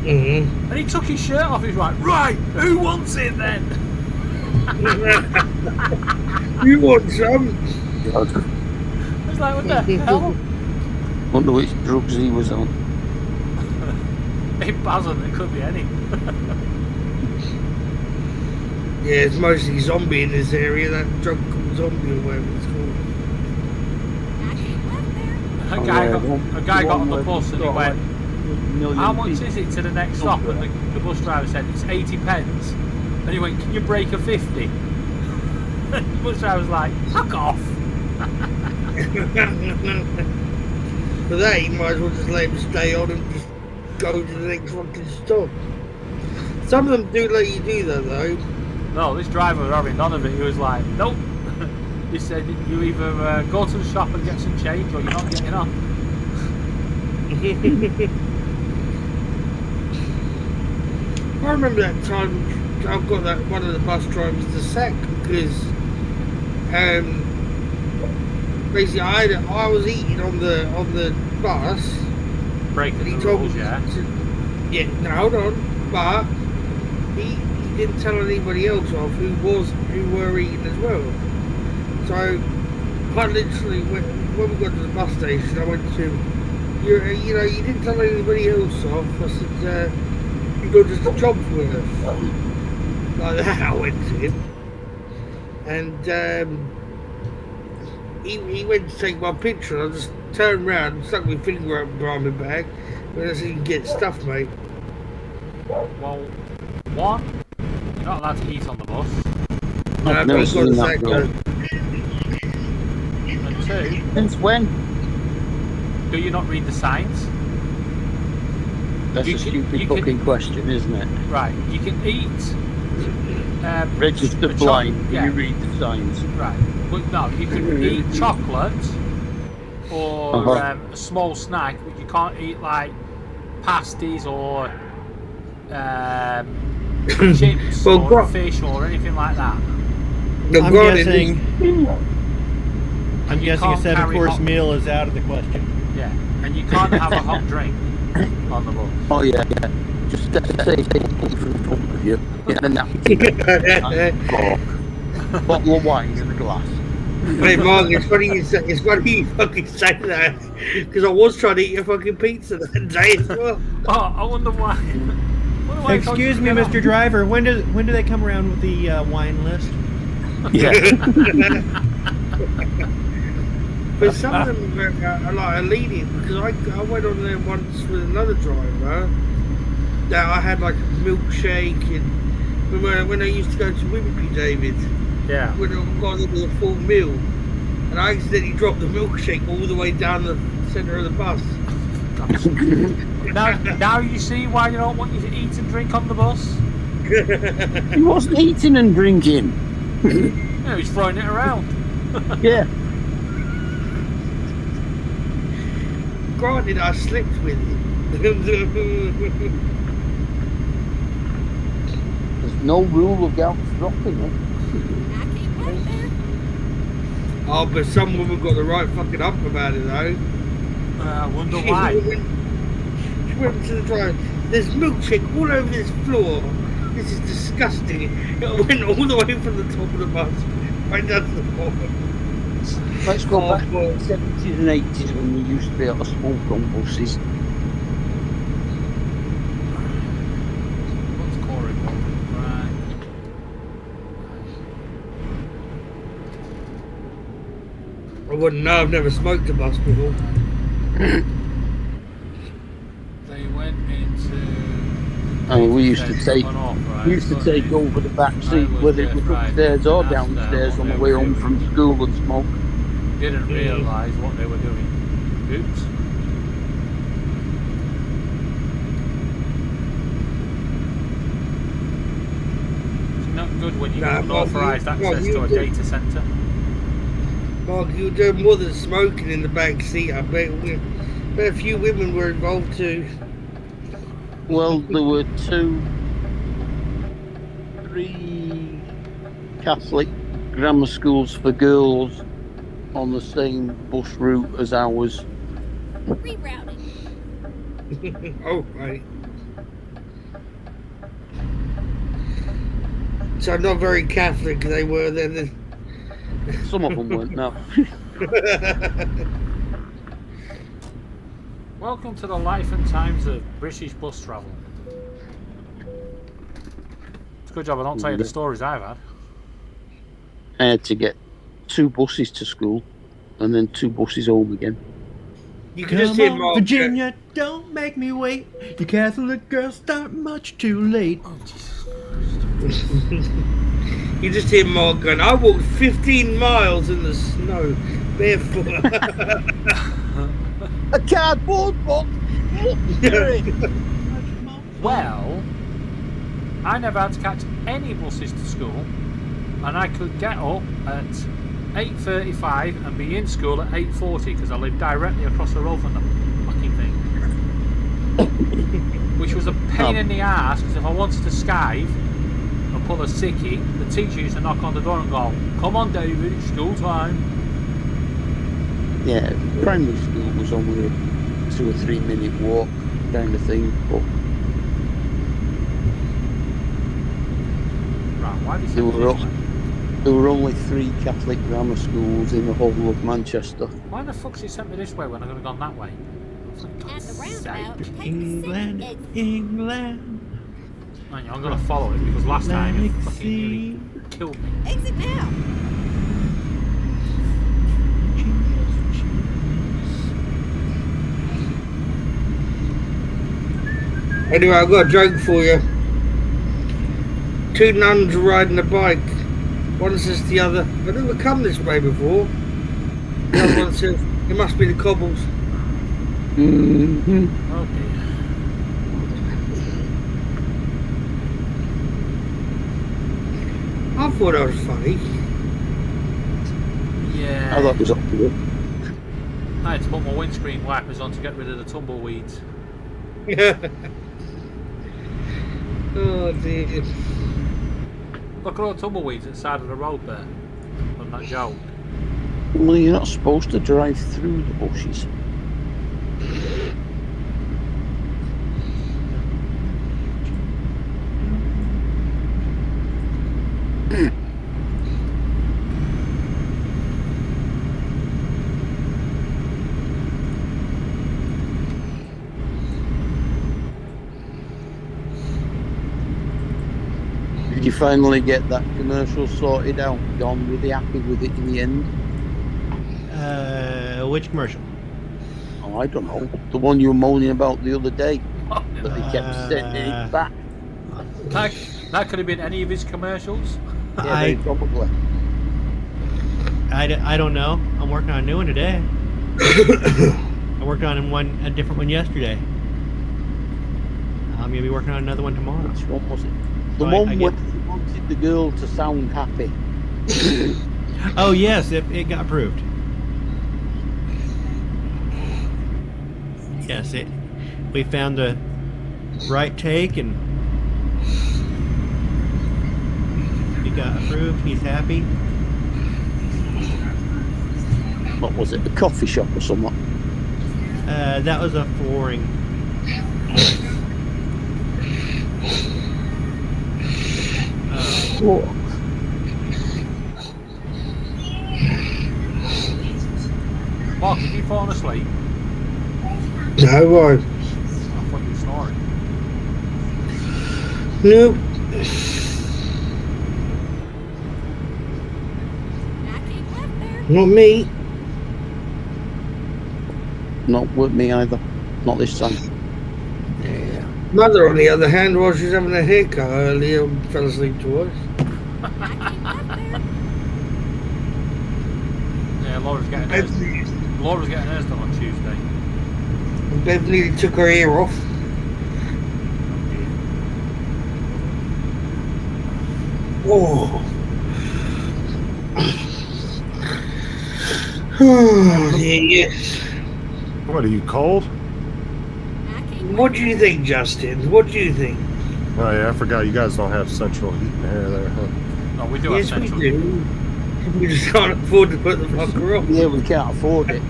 Mm-hmm. And he took his shirt off. He's like, "Right, who wants it then?" You want some? I was like, "What the hell?" Wonder which drugs he was on. It wasn't. It could be any. Yeah, it's mostly zombie in this area. That drug called zombie or whatever it's called. A guy got on the bus and he went, "How much is it to the next stop?" And the bus driver said, "It's 80 pence. And he went, "Can you break a 50? The bus driver was like, "Fuck off." For that, you might as well just let him stay on and just go to the next fucking stop. Some of them do let you do that though. No, this driver was having none of it. He was like, "Nope." He said, "You either go to the shop and get some change or you're not getting on." I remember that time I've got that one of the bus drivers to sack because basically I was eating on the bus. Breaking and he the told rules, me yeah. yeah, no, hold on. But he didn't tell anybody else off who were eating as well. So I literally when we got to the bus station, I went to you didn't tell anybody else off. I said you go to the job's worth. Like that I went to him. And he went to take my picture. I just turned around and stuck my finger up behind my bag. But I said, you can get stuff, mate. Well, one, you're not allowed to eat on the bus. I've never seen that rule. And two, Since when? do you not read the signs? That's You a can- stupid you can- fucking question, isn't it? Right, you can eat. Register the blind, yeah, you read the signs. right. But no, you can eat chocolate or a small snack, but you can't eat like pasties or chips Well, or fish or anything like that. The I'm garden guessing. I'm You guessing a can't carry 7-course hot- meal is out of the question. Yeah, and you can't have a hot drink on the bus. Oh yeah, yeah. Just say from in front of you. Get a napkin, and fork, bottle of wine in a glass. Hey Mark, it's funny you fucking say that because I was trying to eat a fucking pizza that day as well. Oh, I wonder why. Wonder why I told you Excuse to me, get Mr. off. Driver. When do they come around with the wine list? Yeah. But some of them are like leading because I went on there once with another driver. That I had like a milkshake and when I used to go to Wimpy David, Yeah. when I got into a full meal, and I accidentally dropped the milkshake all the way down the centre of the bus. Now you see why they don't want you to eat and drink on the bus. He wasn't eating and drinking. No, he's throwing it around. Yeah. Granted, I slept with it. There's no rule about dropping it. I keep right there. Oh, but some woman got the right fucking up about it though. I wonder why. She went to the drive. There's milkshake all over this floor. This is disgusting. It went all the way from the top of the bus right down to the bottom. Let's go Oh, back to boy. the 70s and 80s when we used to be able to smoke on buses. What's Corey want? Right. I wouldn't know. I've never smoked a bus before. They went into. I mean, we used to take Right? we used to take over the back seat, whether it was upstairs or downstairs on the way home from school and smoke. Didn't realise what they were doing. Oops. It's not good when you Nah, have Mark, unauthorised Mark, access you to a do- data centre. Mark, you were doing more than smoking in the back seat. I bet a few women were involved too. Well, there were 3 Catholic grammar schools for girls on the same bus route as ours. Rerouting. Oh, right. So not very Catholic they were then. Some of them weren't, no. Welcome to the life and times of British bus travel. It's a good job I don't tell you the stories I've had. I had to get 2 buses to school and then 2 buses home again. You can just hear Mark. Virginia, don't make me wait. You Catholic girls start much too late. Oh, Jesus. You just hear Mark going, I walked 15 miles in the snow, barefoot. A cardboard box! Well, I never had to catch any buses to school, and I could get up at 8:35 and be in school at 8:40 because I lived directly across the road from the fucking thing. Which was a pain in the arse because if I wanted to skive and pull a sickie, the teacher used to knock on the door and go, "Come on, David, it's school time." Yeah, primary school was only a 2 or 3 minute walk kind of thing, but Right, why did there you were, there were only 3 Catholic grammar schools in the whole of Manchester. Why the fuck's he sent me this way when I could have gone that way? For At God's the sake. roundabout, take England, the exit. England. Hang on, I'm going to follow it because last time it fucking nearly killed me. Exit now. Anyway, I've got a joke for you. Two nuns are riding a bike. One says to the other, I've never come this way before. The other one says, it must be the cobbles. Mm-hmm. Okay. I thought that was funny. Yeah. I thought it was up to you. I had to put my windscreen wipers on to get rid of the tumbleweeds. Oh dear. Look at all the tumbleweeds at the side of the road there. On that joke. Well, you're not supposed to drive through the bushes. Did you finally get that commercial sorted out? Don, were they happy with it in the end? Which commercial? Oh, I don't know. The one you were moaning about the other day. But they kept sending it back. That could have been any of his commercials. Yeah, they probably. I don't know. I'm working on a new one today. I worked on a different one yesterday. I'm gonna be working on another one tomorrow. Which one was it? The Oh, one I where get- you wanted the girl to sound happy. Oh yes, it got approved. Yes, we found the right take and it got approved. He's happy. What was it? A coffee shop or something? That was a flooring. Oh. Mark, have you fallen asleep? No, why? I thought you were snoring. Nope. Not me. Not with me either. Not this time. Mother, on the other hand, while she was having a haircut earlier, fell asleep twice. Yeah, Laura's getting hers done on Tuesday. Bev nearly took her ear off. Oh. Oh, yes. What are you cold? What do you think, Justin? What do you think? Oh yeah, I forgot you guys don't have central heat and air there, huh? No, we do Yes, have we central. do. We just can't afford to put the fucker on. Yeah, we can't afford it.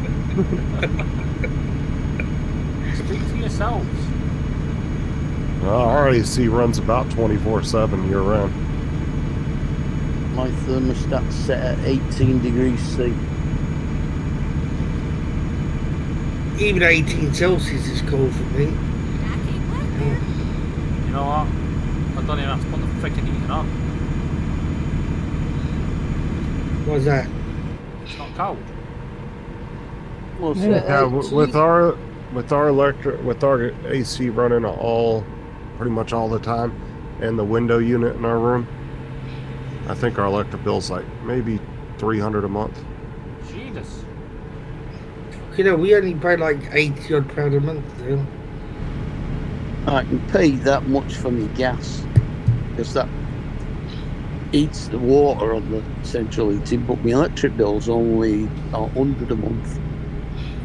Speak for yourselves. Well, our AC runs about 24/7 year round. My thermostat's set at 18 degrees C. Even 18 Celsius is cold for me. You know what? I don't even have to put the freaking heating on. What's that? It's not cold. Well, Yeah, with our AC running all pretty much all the time, and the window unit in our room, I think our electric bill's like maybe $300 a month. Jesus. You know, we only pay like £80 odd a month still. I can pay that much for my gas because that eats the water on the central heating, but my electric bill's only $100 a month.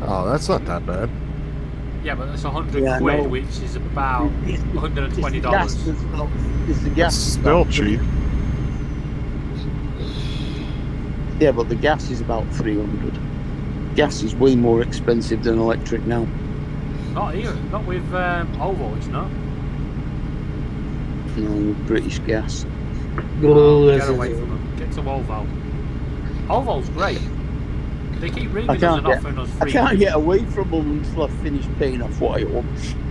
Oh, that's not that bad. Yeah, but that's 100 Yeah, quid, no. which is about $120. It's the gas. It's still cheap. Yeah, but the gas is about 300. Gas is way more expensive than electric now. Not here, not with Ovols, no. No, British gas. Oh, Get away from them. Get to Ovo. Ovo's great. They keep ringing us and offering us I free. can't get away from them until I finish paying off what I owe.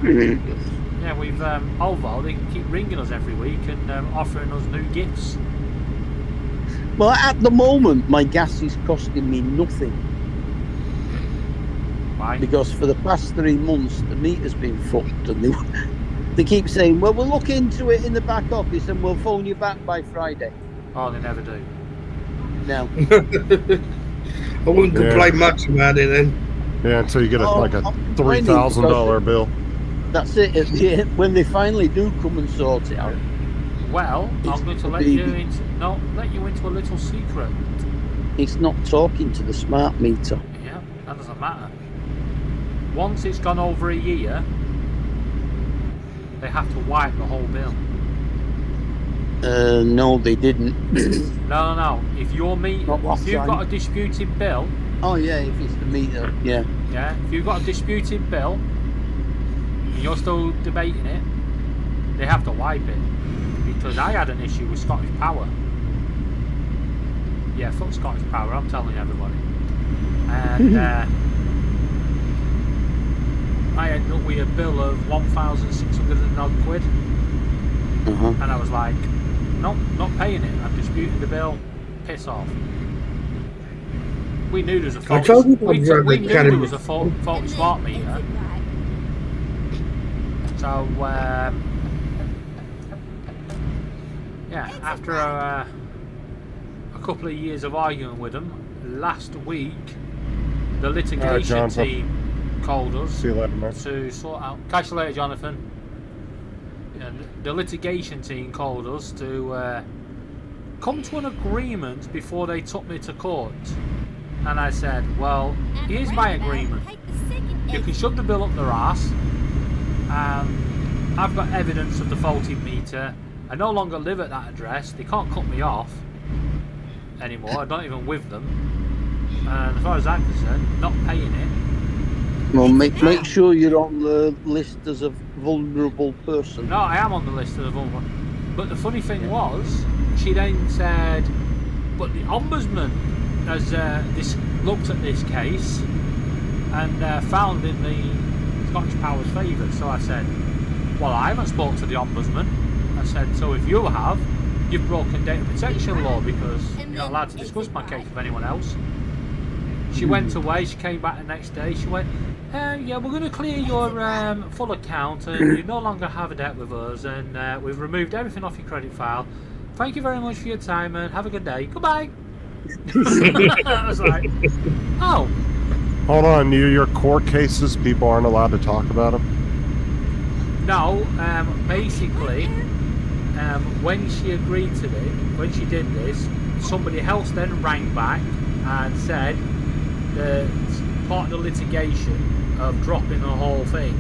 Yeah, with Ovo, they keep ringing us every week and offering us new gifts. Well, at the moment, my gas is costing me nothing. Why? Because for the past 3 months, the meter's been fucked and They keep saying, well, we'll look into it in the back office and we'll phone you back by Friday. Oh, they never do. No. I wouldn't complain much about it then. Yeah, until you get like a I'm complaining $3,000 bill. That's it. At the end, when they finally do come and sort it out. Well, I'm going to let you into a little secret. It's not talking to the smart meter. Yeah, that doesn't matter. Once it's gone over a year, they have to wipe the whole bill. No, they didn't. No. If you've got a disputed bill. Oh yeah, if it's the meter, yeah. Yeah, if you've got a disputed bill and you're still debating it, they have to wipe it. Because I had an issue with Scottish Power. Yeah, fuck Scottish Power, I'm telling everybody. And I ended up with a bill of 1,600 and odd quid. And I was like, nope, not paying it. I'm disputing the bill. Piss off. We knew there was a faulty, we knew there was a faulty smart meter. So, yeah, after a couple of years of arguing with them, last week the litigation team called us to sort out. Catch you later, Jonathan. And the litigation team called us to come to an agreement before they took me to court. And I said, well, here's my agreement. You can shove the bill up their arse. I've got evidence of the faulty meter. I no longer live at that address. They can't cut me off anymore. I'm not even with them. And as far as I'm concerned, not paying it. Well, make sure you're on the list as a vulnerable person. No, I am on the list of the vulnerable. But the funny thing was, she then said, but the Ombudsman has looked at this case and found in the Scottish Power's favour. So I said, well, I haven't spoken to the Ombudsman. I said, so if you have, you've broken data protection law because you're not allowed to discuss my case with anyone else. She went away, she came back the next day, she went, yeah, we're going to clear your full account and you no longer have a debt with us and we've removed everything off your credit file. Thank you very much for your time and have a good day. Goodbye. I was like, oh. Hold on, your court cases, people aren't allowed to talk about them? No, basically, when she agreed to it, when she did this, somebody else then rang back and said that part of the litigation of dropping the whole thing,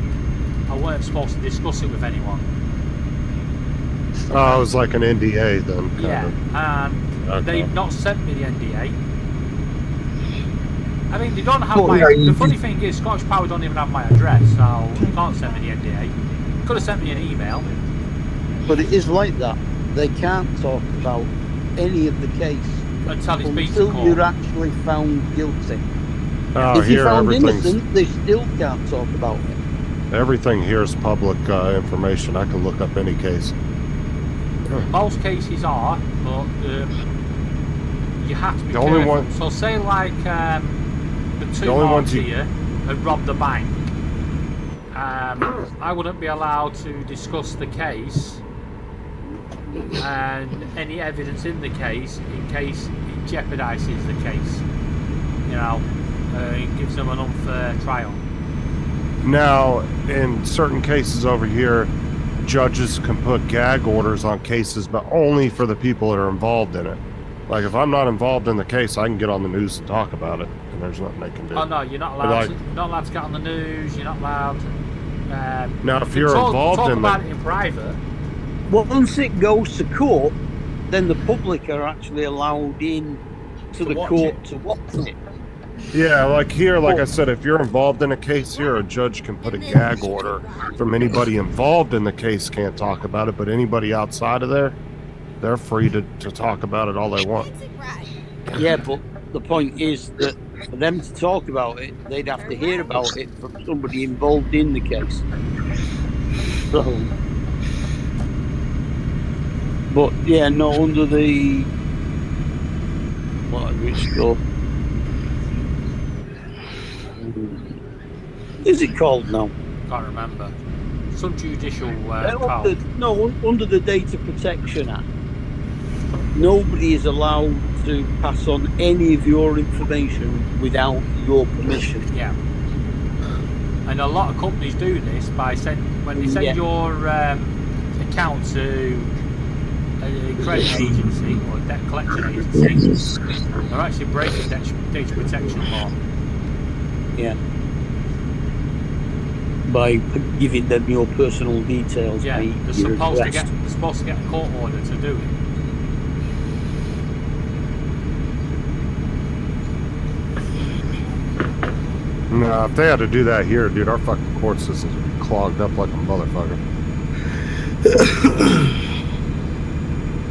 I weren't supposed to discuss it with anyone. Oh, it was like an NDA then. Yeah, and they've not sent me the NDA. I mean, they don't have the funny thing is, Scottish Power don't even have my address, so they can't send me the NDA. Could have sent me an email. But it is like that. They can't talk about any of the case until you're actually found guilty. Oh, if you're found innocent, they still can't talk about it. Everything here is public information. I can look up any case. Most cases are, but you have to be the careful. only one. So say like the two ones here had robbed the bank. I wouldn't be allowed to discuss the case and any evidence in the case in case it jeopardises the case. You know, it gives them an unfair trial. Now, in certain cases over here, judges can put gag orders on cases, but only for the people that are involved in it. Like, if I'm not involved in the case, I can get on the news and talk about it, and there's nothing they can do. Oh no, you're not allowed. Not allowed to get on the news. You're not allowed. Now, if you're involved talk in about it in private. Well, once it goes to court, then the public are actually allowed in to the court to watch it. Yeah, like here, like I said, if you're involved in a case here, a judge can put a gag order from anybody involved in the case can't talk about it, but anybody outside of there, they're free to talk about it all they want. Yeah, but the point is that for them to talk about it, they'd have to hear about it from somebody involved in the case. So, but yeah, no, under the whatever it's called. Is it called now? Can't remember. some judicial Under, call. no, under the Data Protection Act, nobody is allowed to pass on any of your information without your permission. Yeah. And a lot of companies do this by when they send Yeah. your account to a credit agency or debt collection agency, they're actually breaking data protection law. Yeah. By giving them your personal details. Yeah, i.e. they're your supposed address. to get a court order to do it. No, if they had to do that here, dude, our fucking court system's clogged up like a motherfucker.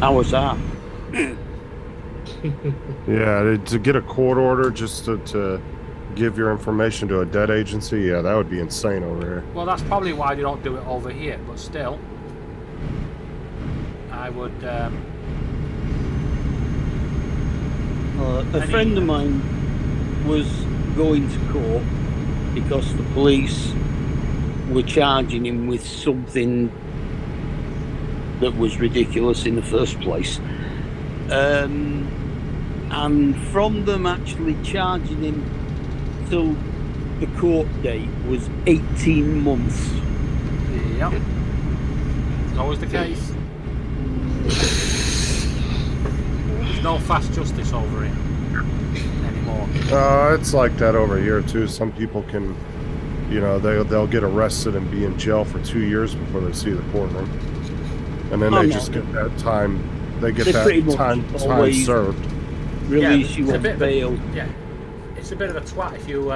How was that? Yeah, to get a court order just to give your information to a debt agency, yeah, that would be insane over here. Well, that's probably why they don't do it over here, but still, I would. A friend of mine was going to court because the police were charging him with something that was ridiculous in the first place. And from them actually charging him till the court date was 18 months. Yep. It's always the case. There's no fast justice over here anymore. It's like that over here too. Some people can, they'll get arrested and be in jail for 2 years before they see the courtroom, and then they just get that time. They get that time served. Release you it's a on bit bail. Yeah, it's a bit of a twat if you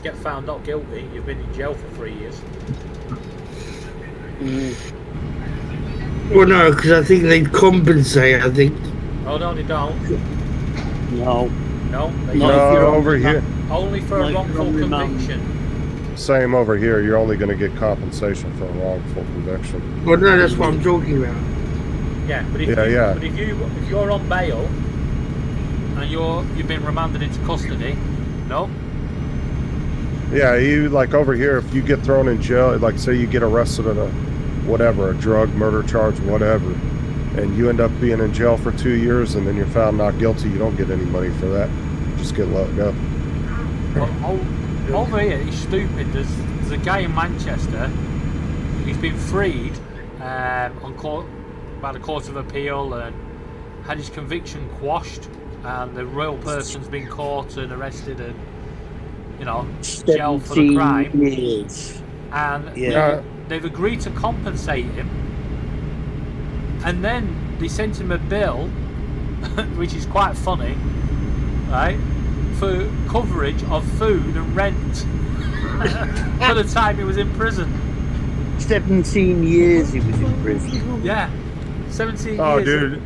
get found not guilty. You've been in jail for 3 years. Well, no, because I think they'd compensate. I think. Oh no, they don't. No. No, they No, don't. over here. Only for a wrongful conviction. Same over here. You're only going to get compensation for a wrongful conviction. Well, no, that's what I'm talking about. Yeah, but if you're on bail and you've been remanded into custody, no. Yeah, you like over here. If you get thrown in jail, like say you get arrested on a drug, murder charge, whatever, and you end up being in jail for 2 years, and then you're found not guilty, you don't get any money for that. You just get let go. Well, over here, it's stupid. There's a guy in Manchester. He's been freed on court by the Court of Appeal and had his conviction quashed, and the real person's been caught and arrested and jail for the crime. Years. And they've agreed to compensate him, and then they sent him a bill, which is quite funny, right, for coverage of food and rent for the time he was in prison. 17 years he was in prison. Yeah, 17 years. Oh, dude.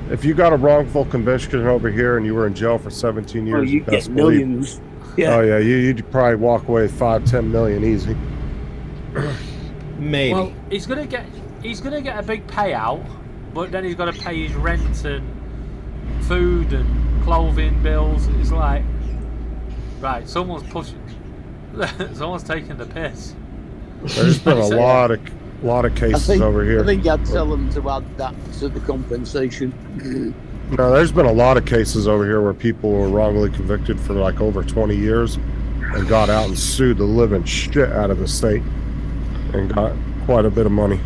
If you got a wrongful conviction over here and you were in jail for 17 years, Oh, you get millions. Yeah. Oh yeah, you'd probably walk away 5-10 million easy. Maybe. Well, he's gonna get a big payout, but then he's got to pay his rent and food and clothing bills. It's like, right, someone's taking the piss. There's been a lot of cases over here. I think I'd tell them to add that to the compensation. No, there's been a lot of cases over here where people were wrongly convicted for like over 20 years and got out and sued the living shit out of the state and got quite a bit of money.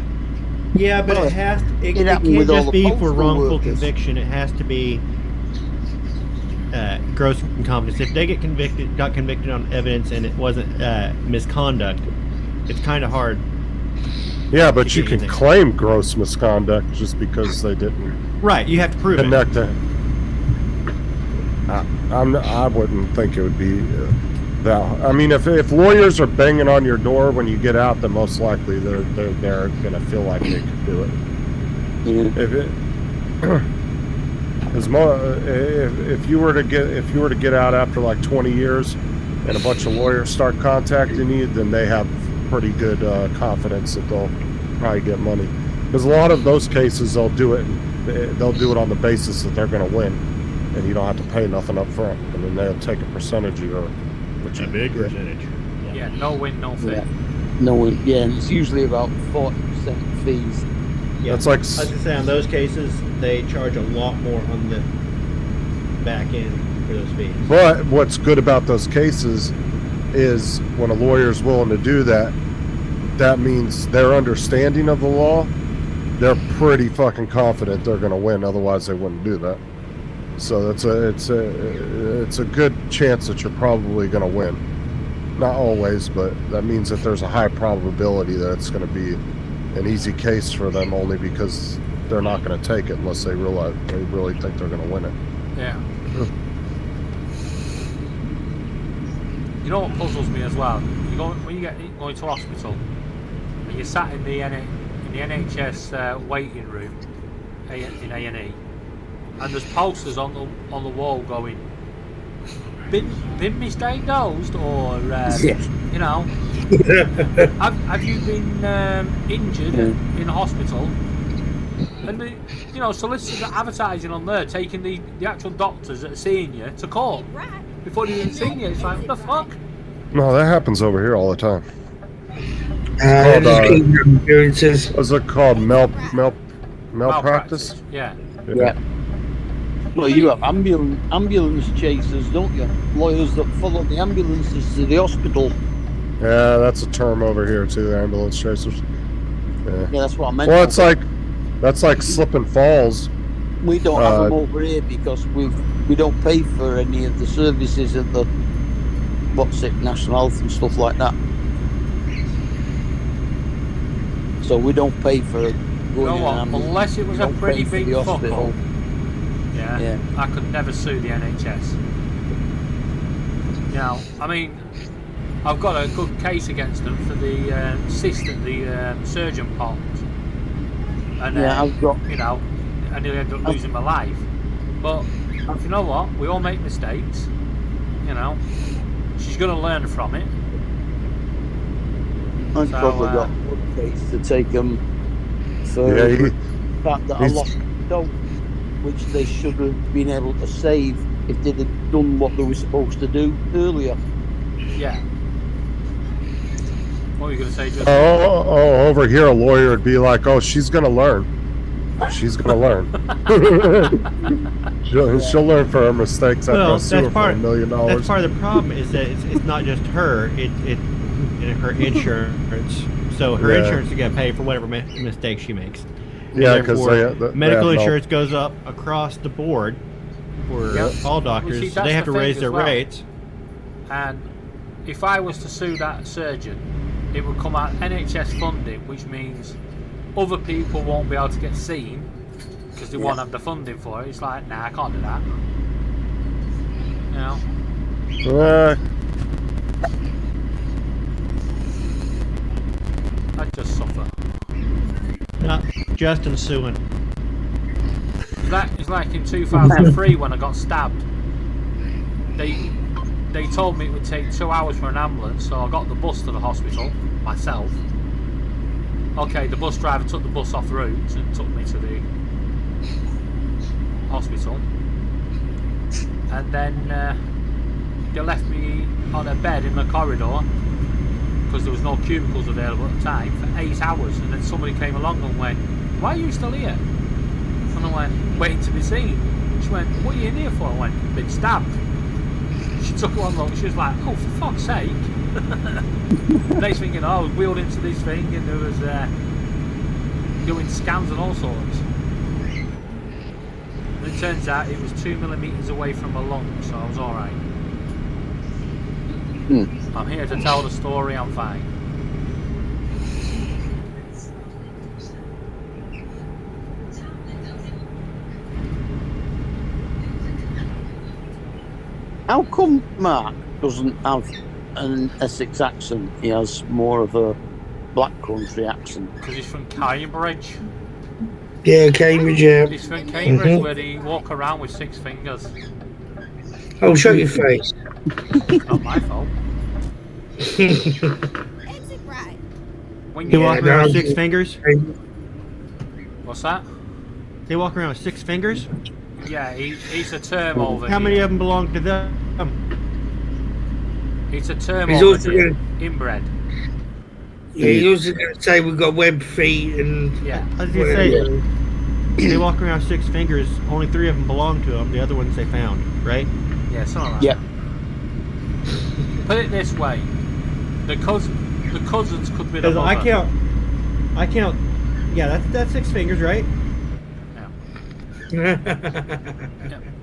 Yeah, but it can't just be for wrongful conviction. It has to be gross incompetence. If they got convicted on evidence and it wasn't misconduct, it's kind of hard. Yeah, but you can claim gross misconduct just because they didn't. Right, you have to prove connect it. I wouldn't think it would be that. I mean, if lawyers are banging on your door when you get out, then most likely they're going to feel like they could do it. If it is more, if you were to get out after like 20 years, and a bunch of lawyers start contacting you, then they have pretty good confidence that they'll probably get money. Because a lot of those cases, they'll do it on the basis that they're going to win, and you don't have to pay nothing up front. I mean, they'll take a percentage of your, which a big percentage. Yeah, no win, no fee. no one. Yeah, and it's usually about 40% fees. Yeah. That's like I was gonna say, on those cases, they charge a lot more on the back end for those fees. But what's good about those cases is when a lawyer's willing to do that, that means their understanding of the law, they're pretty fucking confident they're going to win. Otherwise, they wouldn't do that. So it's a good chance that you're probably going to win. Not always, but that means that there's a high probability that it's going to be an easy case for them, only because they're not going to take it unless they really think they're going to win it. Yeah. You know what puzzles me as well? When you get going to hospital, and you're sat in the NHS waiting room in A&E, and there's posters on the wall going, been misdiagnosed, or you know, have you been injured in hospital? And you know, solicitors are advertising on there, taking the actual doctors that are seeing you to court before they've even seen you. It's like, what the fuck? No, that happens over here all the time. What's it called? Malpractice? Yeah. Yeah. Well, you have ambulance chasers, don't you? Lawyers that follow the ambulances to the hospital. Yeah, that's a term over here too. The ambulance chasers. Yeah, that's what I meant. Well, that's like slip and falls. We don't have them over here because we don't pay for any of the services at the National Health and stuff like that. So we don't pay for going You know what? Unless it was a pretty big fuck up. Yeah. I could never sue the NHS. Now, I mean, I've got a good case against them for the cyst that the surgeon popped. And I've got. You know, I nearly ended up losing my life. But you know what? We all make mistakes. You know, she's going to learn from it. I've probably got a case to take them for the fact that I lost a dog, which they should have been able to save if they'd have done what they were supposed to do earlier. Yeah. What were you going to say, Justin? Over here, a lawyer would be like, "Oh, she's going to learn. She's going to learn. she'll learn for her mistakes. Well, I'll sue her for $1 million." That's part of the problem is that it's not just her. It's her insurance. So her insurance is going to pay for whatever mistake she makes. Yeah, because medical insurance goes up across the board for all doctors. So they have to raise their rates. And if I was to sue that surgeon, it would come out NHS funding, which means other people won't be able to get seen because they won't have the funding for it. It's like, nah, I can't do that. You know? I just suffer. Not Justin suing. It's like in 2003 when I got stabbed. They told me it would take 2 hours for an ambulance, so I got the bus to the hospital myself. Okay, the bus driver took the bus off route and took me to the hospital. And then they left me on a bed in the corridor because there was no cubicles available at the time for 8 hours. And then somebody came along and went, "Why are you still here?" And I went, "Waiting to be seen." She went, "What are you in here for?" I went, "Been stabbed." She took one look, she was like, "Oh, for fuck's sake." Next thing you know, I was wheeled into this thing and there was doing scans and all sorts. And it turns out it was 2 millimeters away from my lung, so I was alright. I'm here to tell the story, I'm fine. How come Mark doesn't have an Essex accent? He has more of a black country accent. Because he's from Cambridge. Yeah, Cambridge, yeah. He's from Cambridge where they walk around with 6 fingers. Oh, show your face. Not my fault. Exit right. When They you walk around with 6 fingers? What's that? They walk around with 6 fingers? Yeah, it's a term over How here. many of them belong to them? It's a term He's over also here. Inbred. Yeah, he was going to say we've got web feet and. Yeah. I was gonna say, they walk around 6 fingers. Only 3 of them belong to them. The other ones they found, right? Yeah, something like Yeah. that. Put it this way: the cousins could be the Because mother. I count. Yeah, that's 6 fingers, right? Yeah.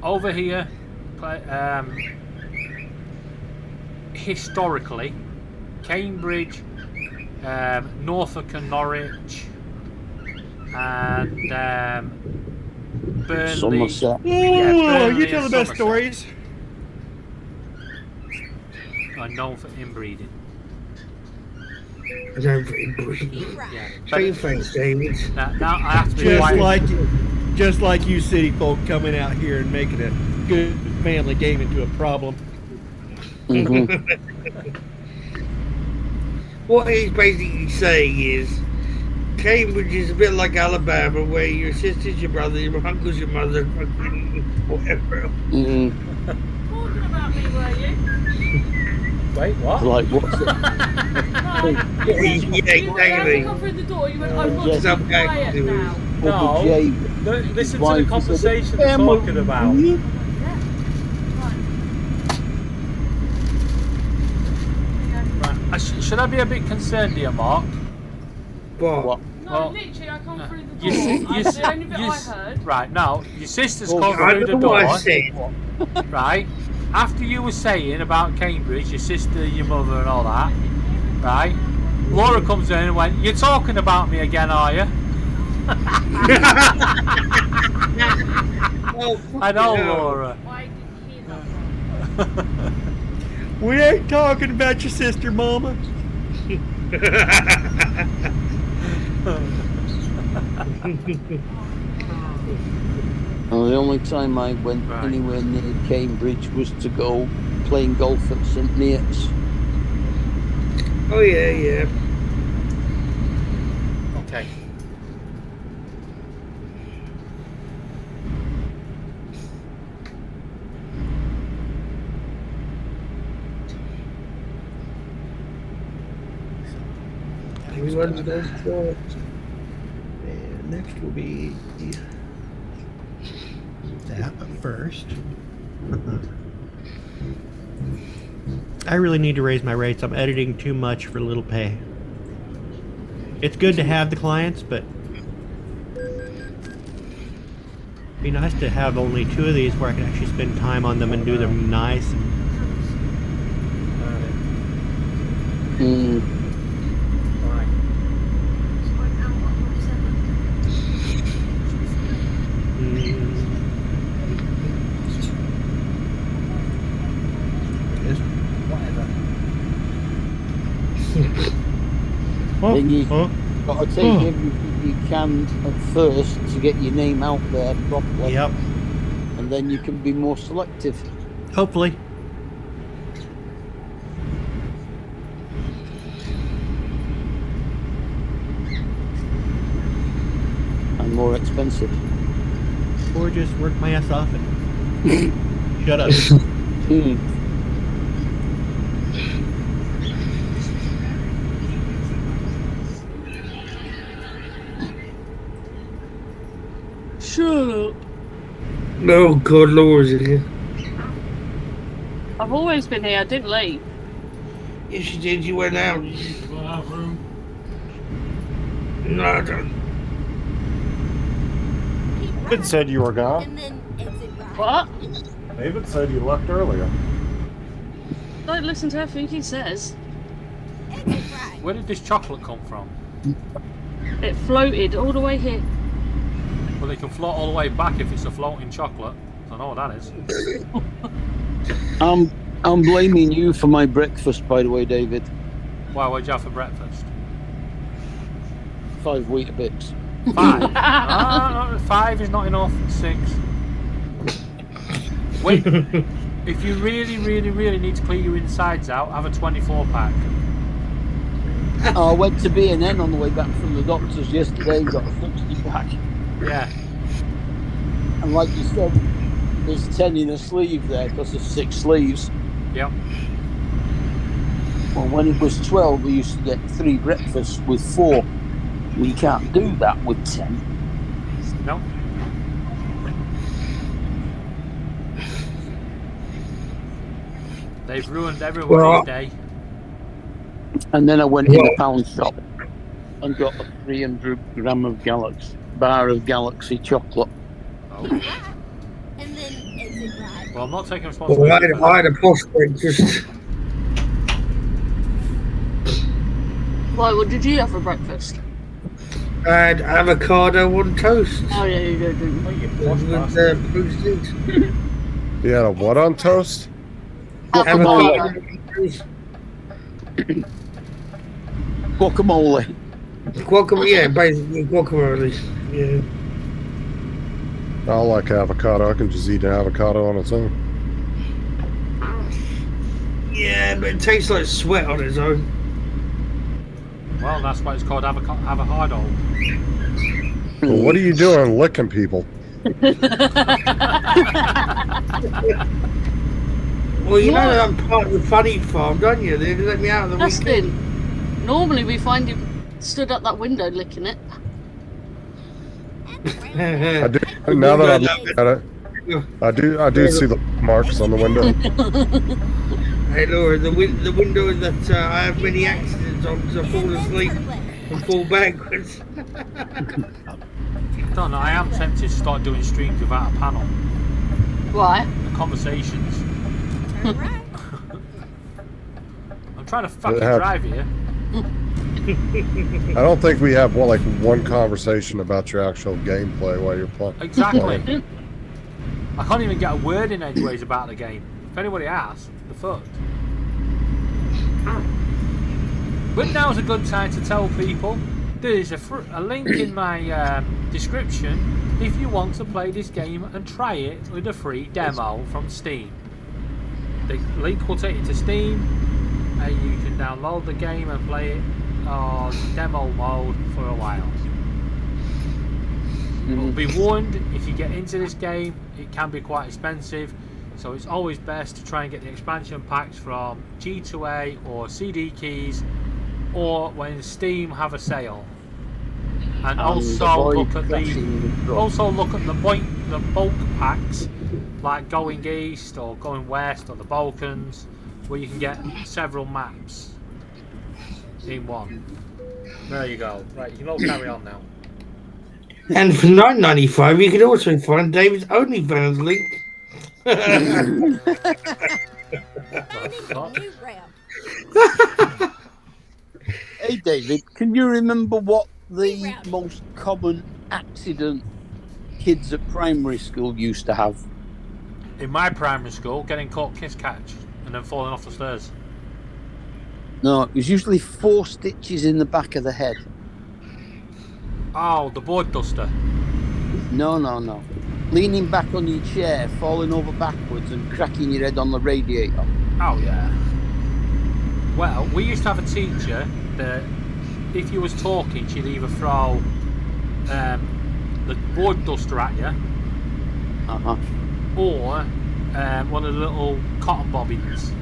Over here, historically, Cambridge, Norfolk and Norwich, and Burnley. Somerset. Yeah, Burnley you tell the and best Somerset stories. are known for inbreeding. I don't think breathe. Yeah. Say thanks, David. Now I have to be quiet. Just like you city folk coming out here and making a good family game into a problem. What he's basically saying is Cambridge is a bit like Alabama, where your sister's your brother, your uncle's your mother, fucking whatever else. Talking about me, were you? Wait, what? Like, what's it? Yeah, exactly. Come through the door, you went, I've got Yes. to be quiet Okay. now. No. Jay, Listen to Why, the she conversation said, they're "Emma, talking about. will you?" Right. Should I be a bit concerned here, Mark? But What? No, Well, literally, I come through the You door. see- That's the only bit I heard. Right, now, your sister's Oh, come I through the know what I door, said. right? After you were saying about Cambridge, your sister, your mother and all that, right? Laura comes in and went, "You're talking about me again, are you?" Oh, I know, fucking hell. Laura. Why did you hear that from? We ain't talking about your sister, Mama. Well, the only time I went Right. anywhere near Cambridge was to go playing golf at St Neots. Oh yeah, yeah. Okay. We went to those four. And next will be that first. I really need to raise my rates. I'm editing too much for little pay. It's good to have the clients, but it'd be nice to have only 2 of these where I can actually spend time on them and do them nice. And Mm, Right. Then you got to take everything you can at first to get your name out there properly, Yep. and then you can be more selective. Hopefully. And more expensive. Or just work my ass off and shut up. Mm. Shut up. Oh God, Laura's in here. I've always been here, I didn't leave. Yes, you did. You went out. No, I don't. Keep David right, said you were gone. and then exit right. What? David said you left earlier. Don't listen to everything he says. Exit right. Where did this chocolate come from? It floated all the way here. Well, it can float all the way back if it's a floating chocolate. I know what that is. I'm blaming you for my breakfast, by the way, David. Why? What'd you have for breakfast? 5 Weetabix. 5. No, 5 is not enough. 6. Wait. If you really need to clean your insides out, have a 24 pack. I went to B&N on the way back from the doctor's yesterday and got a 60 pack. Yeah. And like you said, there's 10 in a sleeve there because there's 6 sleeves. Yep. Well, when it was 12, we used to get 3 breakfasts with 4. We can't do that with 10. No. They've ruined everybody's day. And then I went in the pound shop and got a 300 gram of bar of Galaxy chocolate. Oh. And then exit right. Well, I'm not taking Well, responsibility. I had a prospect just. Why? What did you have for breakfast? I had avocado on toast. Oh yeah, you did, didn't you? Oh, you With posh bastard. boosted. You had a what on toast? Avocado Avocado. on toast. Guacamole. Guacamole, yeah, basically guacamole. Yeah. I like avocado. I can just eat an avocado on its own. Yeah, but it tastes like sweat on its own. Well, that's why it's called avocado. Well, what are you doing licking people? Well, you know What? that I'm part of the funny farm, don't you? They let me out of the weekend. Justin, normally we find him stood at that window licking it. I do. Now that I'm looking at it, I do see the marks on the window. Hey Laura, the window that I have many accidents on because I fall asleep and fall backwards. Don't know, I am tempted to start doing streams without a panel. Why? The conversations. Turn right. I'm trying to fucking have- drive here. I don't think we have one conversation about your actual gameplay while you're playing. Exactly. I can't even get a word in edgeways about the game. If anybody asks, they're fucked. But now's a good time to tell people there is a link in my description if you want to play this game and try it with a free demo from Steam. The link will take you to Steam and you can download the game and play it on demo mode for a while. But be warned, if you get into this game, it can be quite expensive, so it's always best to try and get the expansion packs from G2A or CD Keys, or when Steam have a sale. And also look at the bulk packs, like Going East or Going West or the Balkans, where you can get several maps in one. There you go. Right, you can all carry on now. And for $9.95, you can also find David's OnlyFans link. New round. Hey David, can you remember what the most common accident kids at primary school used to have? In my primary school, getting caught kiss catch and then falling off the stairs. No, it was usually 4 stitches in the back of the head. Oh, the board duster. No. Leaning back on your chair, falling over backwards and cracking your head on the radiator. Oh yeah. Well, we used to have a teacher that if you was talking, she'd either throw the board duster at you, or one of the little cotton bobbins.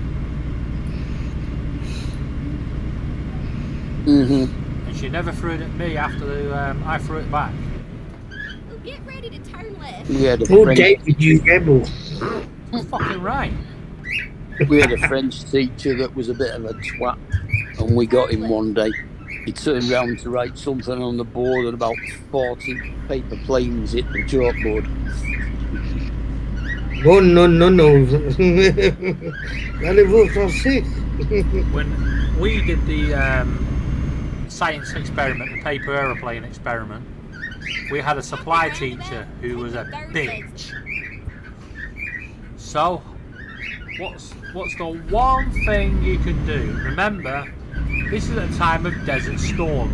And she never threw it at me after I threw it back. Oh, get ready to turn left. We had a Oh, French, David, you rebel. Fucking right. we had a French teacher that was a bit of a twat, and we got him one day. He turned round to write something on the board, and about 40 paper planes hit the chalkboard. Oh, no. Allez-vous français? When we did the science experiment, the paper aeroplane experiment, we had a supply teacher who was a bitch. So, what's the one thing you can do? Remember, this is a time of desert storm.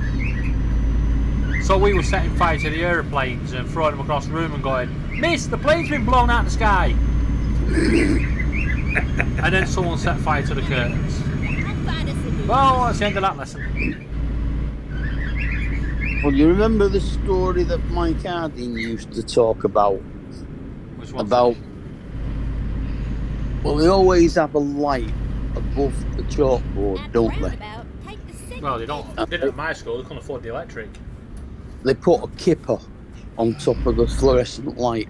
So we were setting fire to the aeroplanes and throwing them across the room and going, "Miss, the plane's been blown out of the sky." And then someone set fire to the curtains. Well, that's the end of that lesson. Well, you remember the story that Mike Harding used to talk about? Which one? About, well, they always have a light above the chalkboard, At the don't they? roundabout, take the signal Well, they don't. exit. Didn't at my school. They couldn't afford the electric. They put a kipper on top of the fluorescent light,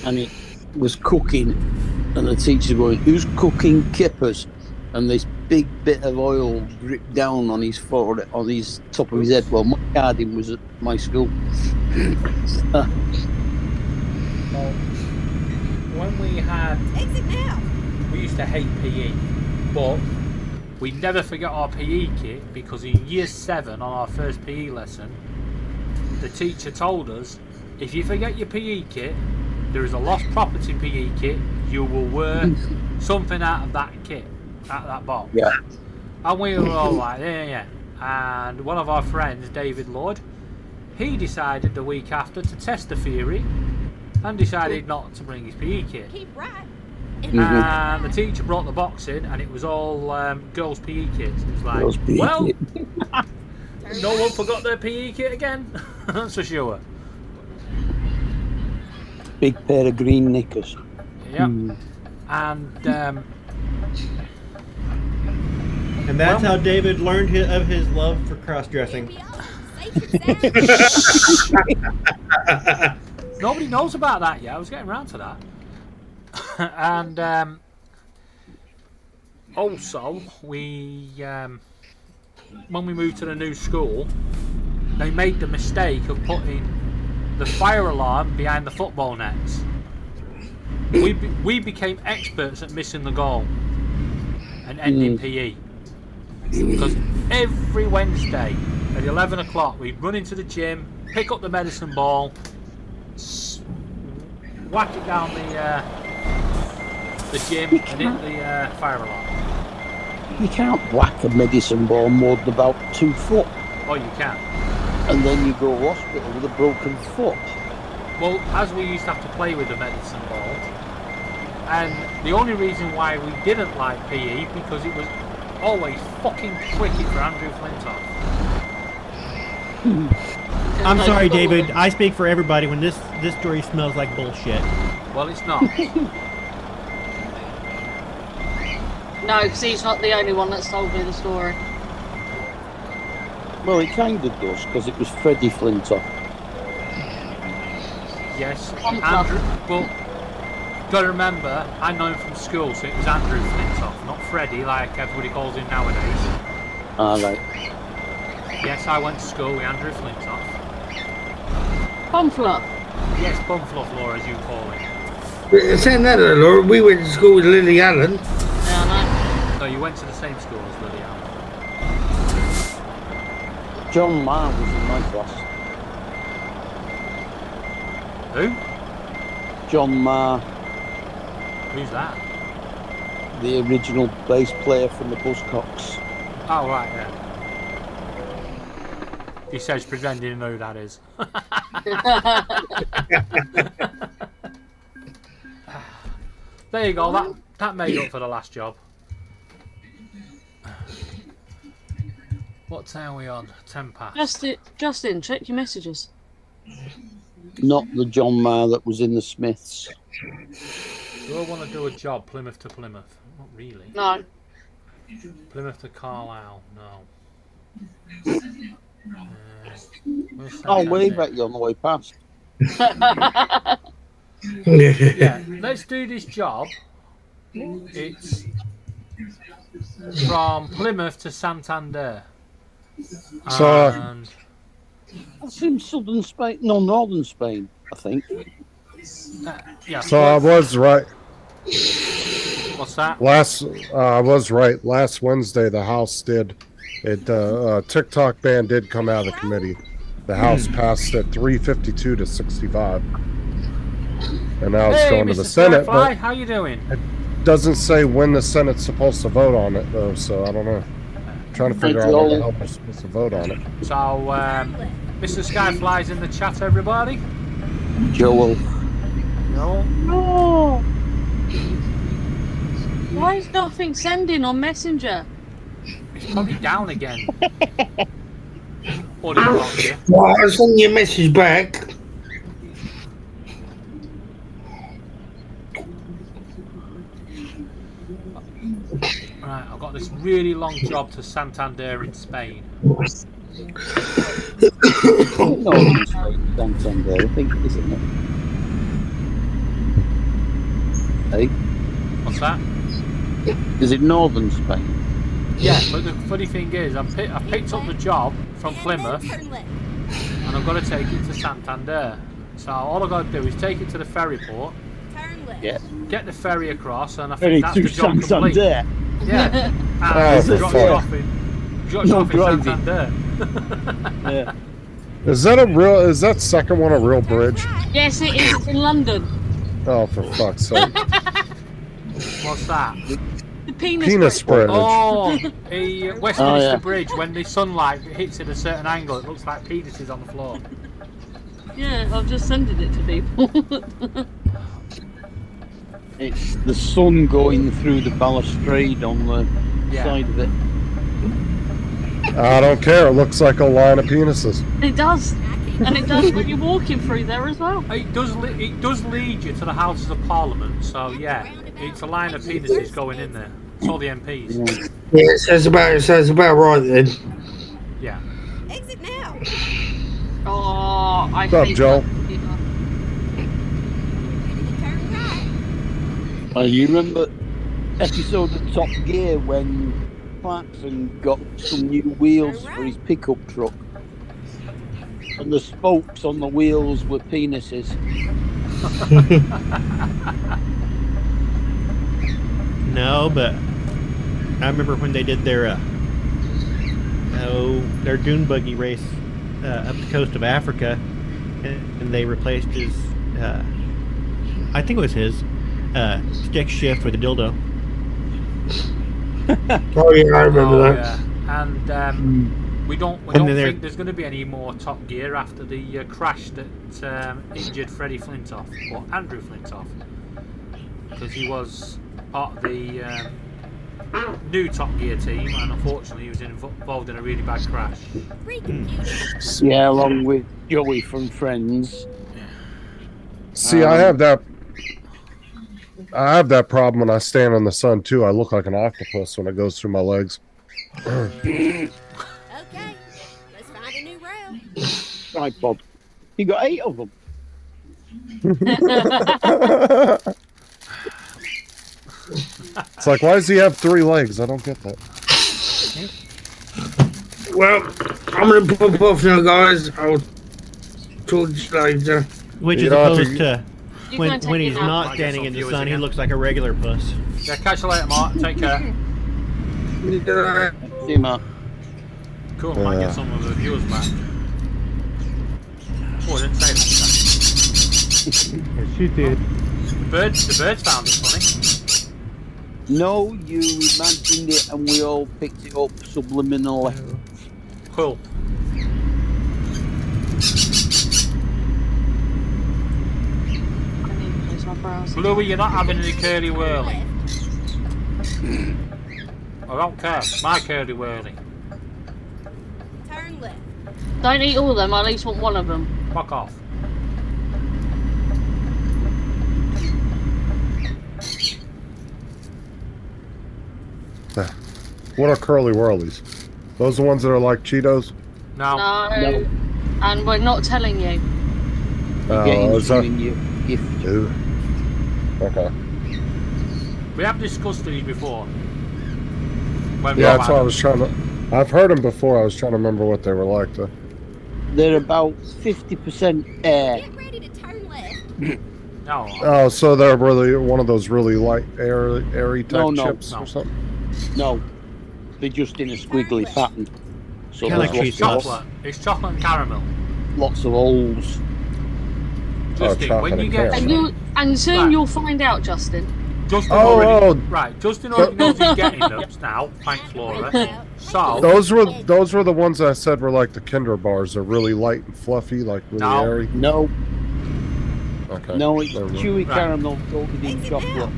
and it was cooking. And the teacher going, "Who's cooking kippers?" And this big bit of oil dripped down on his forehead, on his top of his head. Well, my garden was at my school. Well, when we had, Exit now. we used to hate PE, but we never forgot our PE kit because in year 7 on our first PE lesson, the teacher told us, if you forget your PE kit, there is a lost property PE kit. You will wear something out of that kit, out of that box. Yeah. And we were all like, yeah. And one of our friends, David Lord, he decided the week after to test the theory and decided not to bring his PE kit. Keep right. And the teacher brought the box in and it was all girls' PE kits. It was like, Girls' PE well, kit. no one forgot their PE kit again. That's for sure. Big pair of green knickers. Yeah. Mm. And And that's Well- how David learned of his love for cross-dressing. Safe and sound. nobody knows about that yet. I was getting around to that. And also, we when we moved to the new school, they made the mistake of putting the fire alarm behind the football nets. We became experts at missing the goal and ending PE. Because every Wednesday at 11 o'clock we'd run into the gym, pick up the medicine ball, whack it down the gym and hit the fire alarm. You can't whack a medicine ball more than about 2 foot, Oh, you can. and then you go to hospital with a broken foot. Well, as we used to have to play with the medicine ball, and the only reason why we didn't like PE because it was always fucking cricket for Andrew Flintoff. I'm sorry, David. I speak for everybody when this story smells like bullshit. Well, it's not. No, because he's not the only one that's told me the story. Well, it kind of does, because it was Freddie Flintoff. Yes, Flintoff. Andrew. Well, gotta remember, I know him from school, so it was Andrew Flintoff, not Freddie, like everybody calls him nowadays. Alright. Yes, I went to school with Andrew Flintoff. Pomfluff. Yes, Bumfluff, Laura, as you call him. Saying that, Laura, we went to school with Lily Allen. Yeah, I So you went to the same school as Lily Allen. John Marr was in my class. Who? John Marr, Who's that? the original bass player from the Buzzcocks. Oh, right, yeah. He says pretending to know who that is. There you go, that made up for the last job. What time are we on? 10 past. Justin, check your messages. Not the John Marr that was in the Smiths. Do I want to do a job Plymouth to Plymouth? Not really. No. Plymouth to Carlisle? No. Where's Oh, Santander? wave at you on the way past. Yeah, let's do this job. It's from Plymouth to Santander. So- And That's in southern Spain, no, northern Spain, I think. yeah, So I was right. what's that? I was right. Last Wednesday, the House did it. TikTok ban did come out of the committee. The House passed it 352 to 65, and now it's Hey, going to Mr. the Senate. Sci-Fi, But how you doing? doesn't say when the Senate's supposed to vote on it, though. So I don't know. Trying to figure out when the hell we're supposed to vote on it. So, Mr. Skyfly's in the chat, everybody. Joel. No. Oh. Why is nothing sending on Messenger? It's probably down again. Or did it block you? Well, I'll send you a message back. Right, I've got this really long job to Santander in Spain. Northern Spain, Santander, I think, isn't it? Hey, What's that? is it Northern Spain? Yeah, but the funny thing is, I picked up the job from Plymouth, Turn left. and I've got to take it to Santander. So all I've got to do is take it to the ferry port, Turn left. Yeah. get the ferry across, and I Ferry think that's to the job complete. Santander. Yeah. Oh, And for drop fuck. it off in, drop it No off in driving. Santander. Yeah. Is that a real? Is that second one a real bridge? Yes, it is. It's in London. Oh, for fuck's sake! What's that? The penis. Penis bridge. bridge. Oh, a Westminster yeah. Bridge. When the sunlight hits at a certain angle, it looks like penises on the floor. Yeah, I've just sending it to people. It's the sun going through the balustrade on the Yeah. side of it. I don't care. It looks like a line of penises. It does, and it does when you're walking through there as well. It does lead you to the Houses of Parliament. So yeah, it's a line of penises going in there. It's all the MPs. Yeah, it sounds about right then. Yeah. Exit now. Oh, I What's up, hate Joe? that. Ready to turn right. You remember episode of Top Gear when Clarkson got some new wheels for his pickup truck, and the spokes on the wheels were penises. No, but I remember when they did their dune buggy race up the coast of Africa, and they replaced his, I think it was his, stick shift with a dildo. Oh yeah, I remember Oh, that. yeah. And we don't And then think there's going to be any more Top Gear after the crash that injured Freddie Flintoff, or Andrew Flintoff, because he was part of the new Top Gear team, and unfortunately he was involved in a really bad crash. Yeah, along with Joey from Friends. See, I have that problem when I stand in the sun too. I look like an octopus when it goes through my legs. Okay, let's find a new route. Tripod. You got 8 of them. It's like, why does he have 3 legs? I don't get that. Well, I'm gonna pop off now, guys. I'll talk to you later. Which You is don't have opposed to- to You when can't take he's it out. not I get standing some in the viewers sun, he again. looks like a regular puss. Yeah, catch you later, Mark. Take care. See, Mark. Cool, might get some of the viewers back. Oh, I didn't say that. Yes, she did. The birds found it funny. No, you imagined it and we all picked it up subliminally. Cool. I need to close my browser. Bluey, you're not having any curly whirly. I don't care. My curly whirly. Turn left. Don't eat all of them. I at least want one of them. Fuck off. What are curly whirlies? Those the ones that are like Cheetos? No. No. And we're not telling you. You're getting is some that... in your gift. Ew. Okay. We have discussed these before. When Yeah, Rob that's had what I them. was trying to... I've heard them before. I was trying to remember what they were like, though. They're about 50% air. Get ready to turn left. No. Oh, so they're really one of those really light, airy type No. chips or something? No, they're just in a squiggly pattern. So Kinda there's like It's cheese lots, chocolate. It's chocolate and caramel. lots of holes. Justin, chocolate when you and get caramel. And soon Right. you'll find out, Justin. Justin Oh, already oh. right. Justin already knows he's getting them now. Thanks, Laura. So Those were the ones I said were like the Kinder bars. They're really light and fluffy, like really No. airy. No, Okay. no, it's Never mind. chewy Right. caramel coated in chocolate.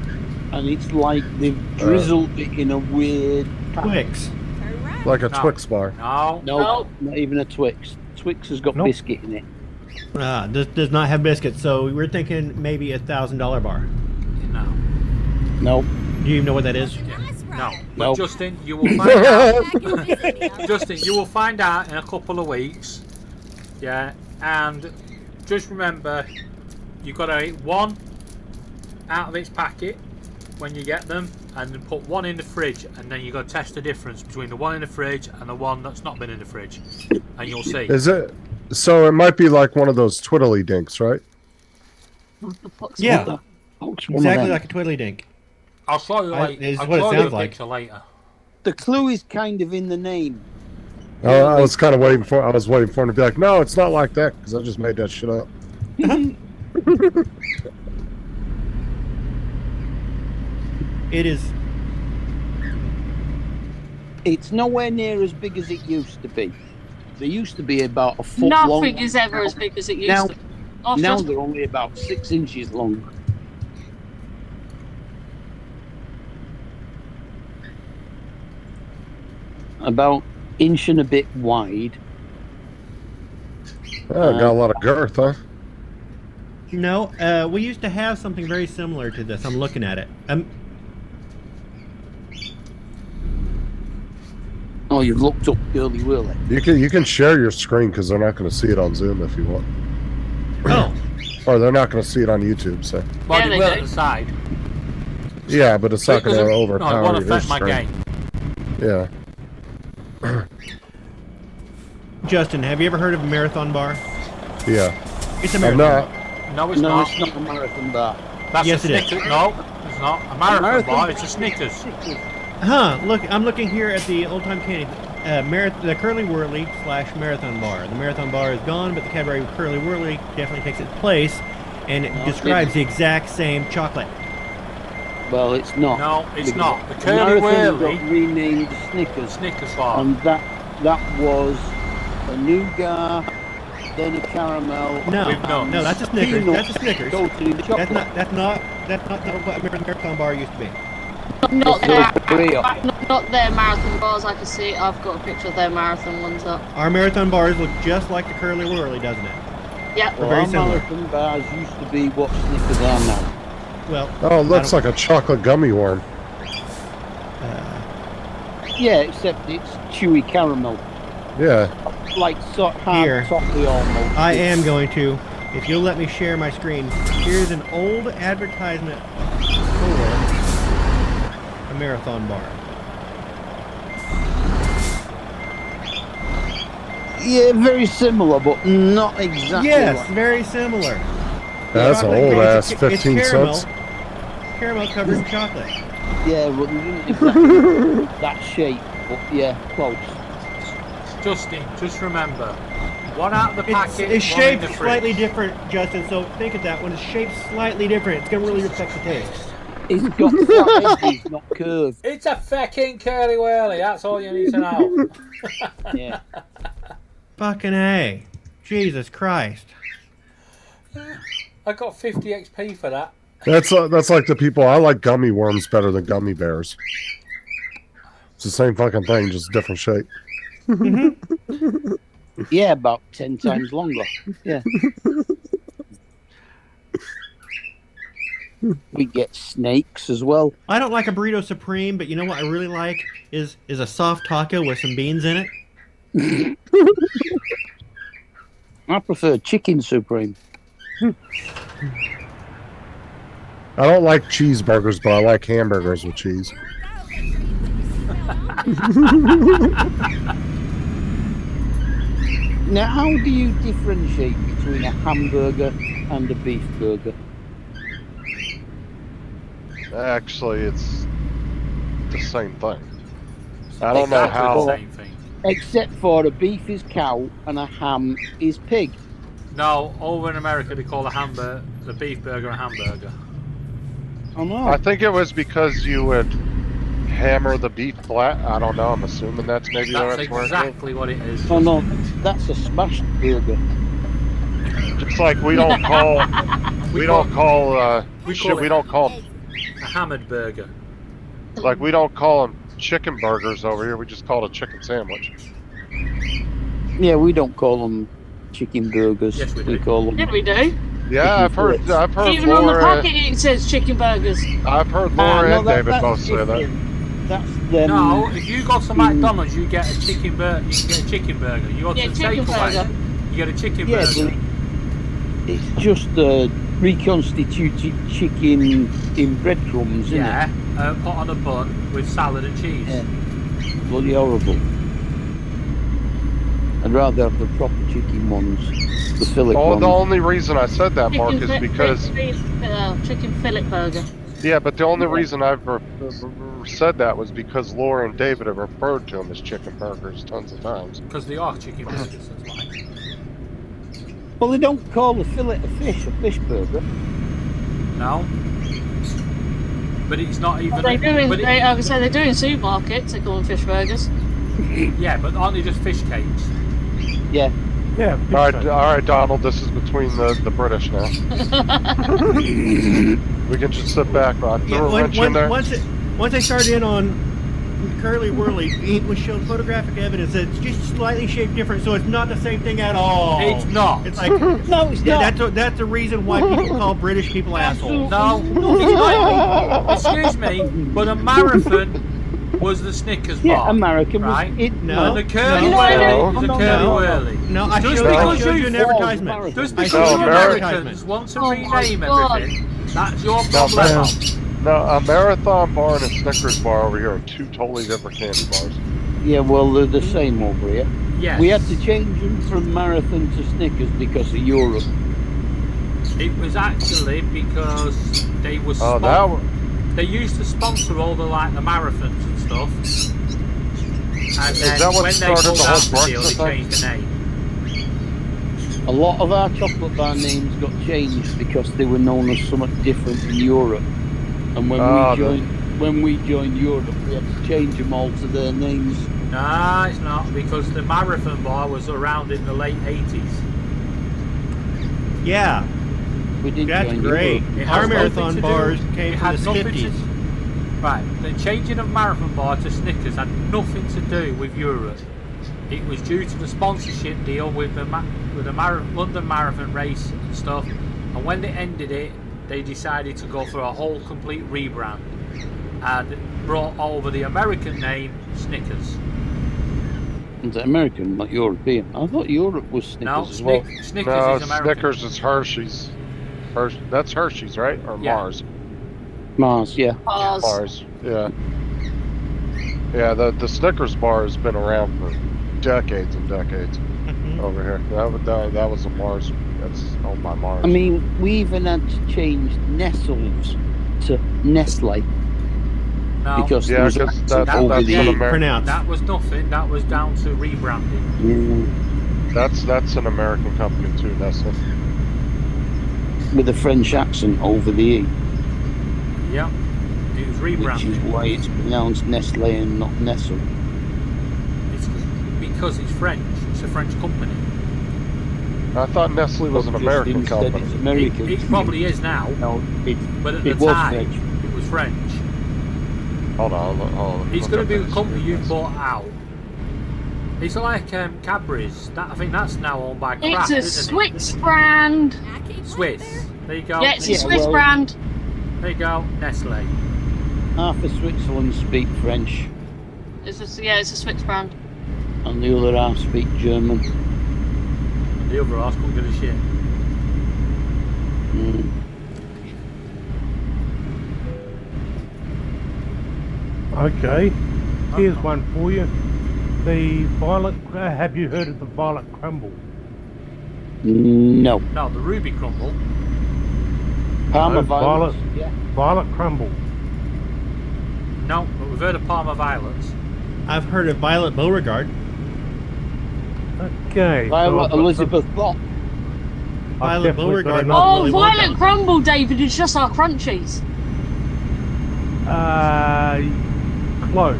And it's like they've drizzled it in a weird pattern. Twix. Turn right. Like a No. Twix bar. no. No, not even a Twix. Twix has got Nope. biscuit in it. Does not have biscuits, so we're thinking maybe $1,000 bar. No. No, Do you even know what that is? That's No, right. but Nope. Justin, you will find out. Back and visit me. Justin, you will find out in a couple of weeks. Yeah, and just remember, you've got to eat one out of its packet when you get them, and then put one in the fridge, and then you've got to test the difference between the one in the fridge and the one that's not been in the fridge, and you'll see. Is it? So it might be like one of those twiddly dinks, right? Yeah, It's one of exactly them. like a twiddly dink. I'll show you I- later. is I'll what it show you sounds a like. picture later. The clue is kind of in the name. I was kind of waiting for. I was waiting for him to be like, "No, it's not like that," because I just made that shit up. It is. It's nowhere near as big as it used to be. They used to be about a foot long. Nothing is ever as big as it used Now- to. Oh, Now just- they're only about 6 inches long. About inch and a bit wide. Oh, got a lot of girth, huh? No, we used to have something very similar to this. I'm looking at it. Oh, you've looked up Curly Whirly. You can share your screen because they're not going to see it on Zoom if you want, Oh, or they're not going to see it on YouTube. So Well, Yeah, they they will do. at the side. yeah, but it's not going to No, it overpower won't your affect my screen. game. Yeah. Justin, have you ever heard of a marathon bar? Yeah. It's a I'm marathon. not. No, it's No, not. it's not a marathon bar. That's Yes, a it is. Snickers. No, it's not. A marathon, Marathon bar. It's a Snickers. Huh? Look, I'm looking here at the Old Time Candy, the Curly Whirly / Marathon Bar. The Marathon Bar is gone, but the Cadbury Curly Whirly definitely takes its place, and it No, describes it- the exact same chocolate. Well, it's not. No, it's Because not. The the Curly marathon Whirly got renamed Snickers, Snickers bar. and that was a nougat, then a caramel. No, We've done. no, that's a Snickers. Peanut That's a Snickers. coated in chocolate. That's not what a Marathon Bar used to be. Not It's their, like Korea. not their marathon bars. I can see. I've got a picture of their marathon ones up. Our Marathon Bars look just like the Curly Whirly, doesn't it? Yep. Well, very our similar. marathon bars used to be what Snickers are now. Well, Oh, it looks I like a chocolate gummy worm. Yeah, except it's chewy caramel, Yeah. like sort Here. hard toffee almost. I am going to, if you'll let me share my screen. Here's an old advertisement for a Marathon Bar. Yeah, very similar, but not exactly. Yes, like- very similar. That's an Chocolate old cake. ass It's 15 caramel. cents. Caramel covered in chocolate. Yeah, well, not exactly that shape, but yeah, close. Justin, just remember, one out of the It's, packet, it's one in shaped the fridge. slightly different, Justin, so think of that. When it's shaped slightly different, it's going to really affect the taste. It's got flat edges, not curved. It's a fucking Curly Whirly. That's all you need to know. Yeah. Fucking A. Jesus Christ. I got 50 XP for that. That's like the people. I like gummy worms better than gummy bears. It's the same fucking thing, just different shape. Yeah, about 10 times longer. Yeah. We get snakes as well. I don't like a burrito supreme, but you know what I really like is a soft taco with some beans in it. I prefer chicken supreme. I don't like cheeseburgers, but I like hamburgers with cheese. Now, how do you differentiate between a hamburger and a beef burger? Actually, it's the same thing. I don't know Exactly how. the same thing. Except for a beef is cow and a ham is pig. No, over in America they call the beef burger a hamburger. I know. I think it was because you would hammer the beef flat. I don't know. I'm assuming that's maybe That's that's where it exactly what it is. Oh no, that's a smashed burger. came. Just like we don't call we don't call a hammered burger. like we don't call them chicken burgers over here. We just call it a chicken sandwich. Yeah, we don't call them chicken burgers. Yes, we we do. call them Yeah, we do. Yeah, I've heard. I've heard Even on the Laura. packet it says chicken burgers. I've heard Laura no, and that- David that's both say that. different. That's them. No, if you go to McDonald's, you get a chicken burger. You can get a chicken burger. You go to Yeah, the chicken takeaway, burger. you get a chicken Yeah, burger. but it's just reconstituted chicken in breadcrumbs, isn't Yeah, put on a bun with salad and cheese. it? Bloody horrible. I'd rather have the proper chicken ones, the fillet Oh, ones. the only reason I said that, Mark, is because chicken fillet burger. yeah, but the only reason I've said that was because Laura and David have referred to them as chicken burgers tons of times. Because they are chicken burgers, that's why. Well, they don't call a fillet of fish a fish burger. No. But it's not even. They do in, but it- I would say they do in supermarkets. They call them fish burgers. yeah, but aren't they just fish cakes? Yeah. Yeah. All right, Donald. This is between the British now. We can just sit back, Rod. Yeah, Throw a wrench in there. once I started in on Curly Whirly, it was shown photographic evidence that it's just slightly shaped different, so it's not the same thing at all. It's not. It's like No, it's yeah, not. that's the reason why people call British people assholes. No, it's not. Excuse me, but a marathon was the Snickers bar. Yeah, American was right? it. No. And the curly No. whirly No. is a No. curly No. whirly. No, I Just showed, because I showed you an you- advertisement. Just I because showed you you an Americans Americans want to Oh my rename God. everything, that's your No, problem. No, a Marathon bar and a Snickers bar over here are two totally different candy bars. Yeah, well, they're the same over here. Yes. We had to change them from Marathon to Snickers because of Europe. It was actually because they were. Oh, that was. They used to sponsor all the the marathons and stuff. And then that what when they started pulled the out whole the deal, they Brexit thing? changed the name. A lot of our chocolate bar names got changed because they were known as something different in Europe. And when we joined Europe, we had to change them all to their names. No, it's not, because the marathon bar was around in the late 80s. Yeah, We didn't that's join great. Europe. It Our has marathon nothing to bars do- came it from had the nothing to- 50s. Right, the changing of marathon bar to Snickers had nothing to do with Europe. It was due to the sponsorship deal with the London Marathon race and stuff. And when they ended it, they decided to go for a whole complete rebrand and brought over the American name Snickers. It's American, not European. I thought Europe was Snickers No, as well. Snickers No, is American. Snickers is Hershey's. That's Hershey's, right? Or Yeah. Mars? Mars, yeah. Ours. Mars, yeah. Yeah, the Snickers bar has been around for decades and decades over here. That was a Mars. That's owned by Mars. I mean, we even had to change Nestles to Nestle No, because Yeah, there was 'cause accent that's over what the American- E. Pronounced. that was nothing. That was down to rebranding. Mm, That's an American company too, Nestle. with a French accent over the E, Yeah, it was which is rebranding. why it's pronounced Nestle and not Nestle. It's because it's French. It's a French company. I thought Nestle was an Just American instead company. It's American. It probably is now, No, but at the it was time French. it was French. Hold on. It's look going up to be a this. company you bought out. It's like Cadbury's. I think that's now owned by Kraft, It's a isn't Swiss brand. I keep it? right Swiss. there. There you go. Yeah, it's a Yeah, Swiss well- brand. There you go. Nestle. Half of Switzerland speak French, It's a Swiss brand. and the other half speak German. The other half couldn't give a shit. Mm. Okay, here's one for you. The violet. Have you heard of the violet crumble? No. No, the Ruby Crumble. Parma No, violets. violet. Yeah. Violet crumble. No, but we've heard of Parma Violets. I've heard of Violet Beauregard. Okay. Violet Elizabeth Block. Violet Beauregard. Not Oh, really Violet Wonka. Crumble, David, is just our crunchies. Close.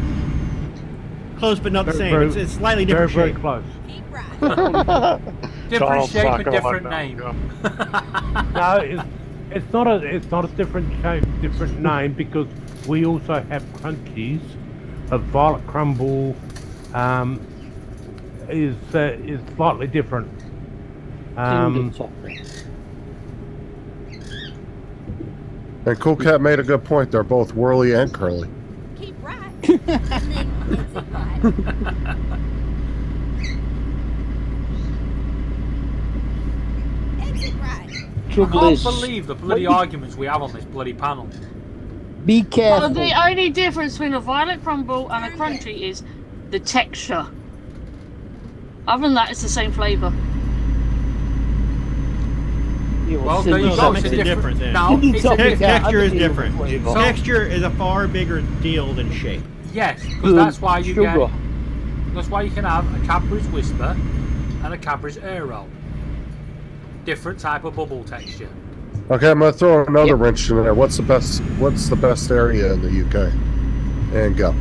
Close, but not the Very, same. very- It's slightly Very, different very shape. close. Keep right. Different Donald's shape not and gonna different like name. that. No, it's not a different shape, different name because we also have crunchies. A violet crumble is slightly different. Kinder Toffee. And Cool Cat made a good point. They're both whirly and curly. Keep right. And then exit right. Exit right. I Trouble can't is, believe the bloody arguments we have on this bloody panel. be Well, careful. the only difference between a violet crumble and a crunchy is the texture. Other than that, it's the same flavour. You know, Well, there you No, go. that It's makes a it different. different then. No, it's a Te- different. Texture is I think different. flavor. Texture is a far bigger deal than shape. Yes, because that's why you Sugar. get. That's why you can have a Cadbury's Whisper and a Cadbury's Aero. Different type of bubble texture. Okay, I'm gonna throw another Yep. wrench in there. What's the best area in the UK? And go.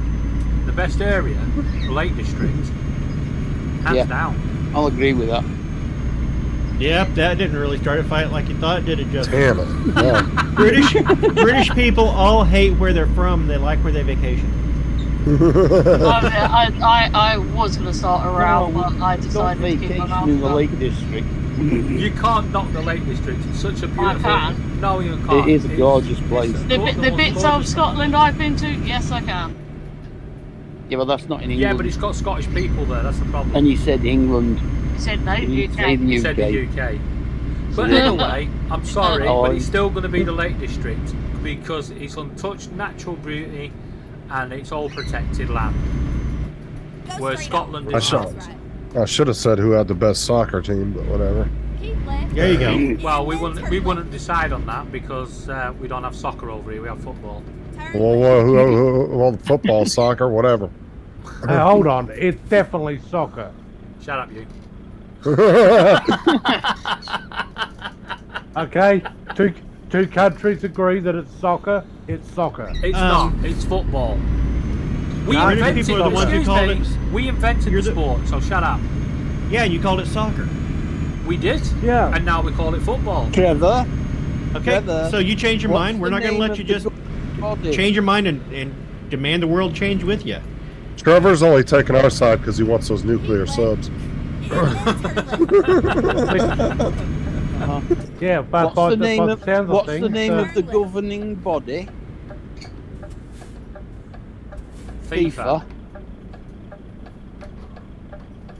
The best area, the Lake District, hands Yeah. down. I'll agree with that. Yep, that didn't really start a fight like you thought it did. It just Damn it. Yeah. British people all hate where they're from. They like where they vacation. I was going to start a row, but I Don't decided to keep vacation on in the after. Lake District. You can't knock the Lake District. It's such a beautiful. can. No, you can't. It is a gorgeous place. The bits of Scotland I've been to, yes, I can. Yeah, but that's not in England. Yeah, but it's got Scottish people there. That's the problem. And you said England. You said no, You UK. say the You said the UK. UK. But anyway, I'm sorry, Oh, but it's still going to be the Lake District because it's untouched natural beauty and it's all protected land. Go Where straight Scotland up. is I not. I should have said who had the best soccer team, but whatever. Keep left. There you go. Well, we And then wouldn't turn wouldn't decide on that because we don't have soccer over here. We have football. left. Well, football, soccer, whatever. Hey, hold on. It's definitely soccer. Shut up, you. Okay? Two countries agree that it's soccer. It's soccer. It's Um, not. It's football. We British invented. people are the ones who excuse called me, it- We invented You're the the- sport. So shut up. Yeah, you called it soccer. We did. Yeah. And now we call it football. Trevor. Okay, Trevor, so you change your what's mind. We're the not going to name let you of the just body? change your mind and demand the world change with you. Trevor's only taking our side because he wants those nuclear subs. Yeah, but What's the name of sounds what's things, the name of the governing body? FIFA.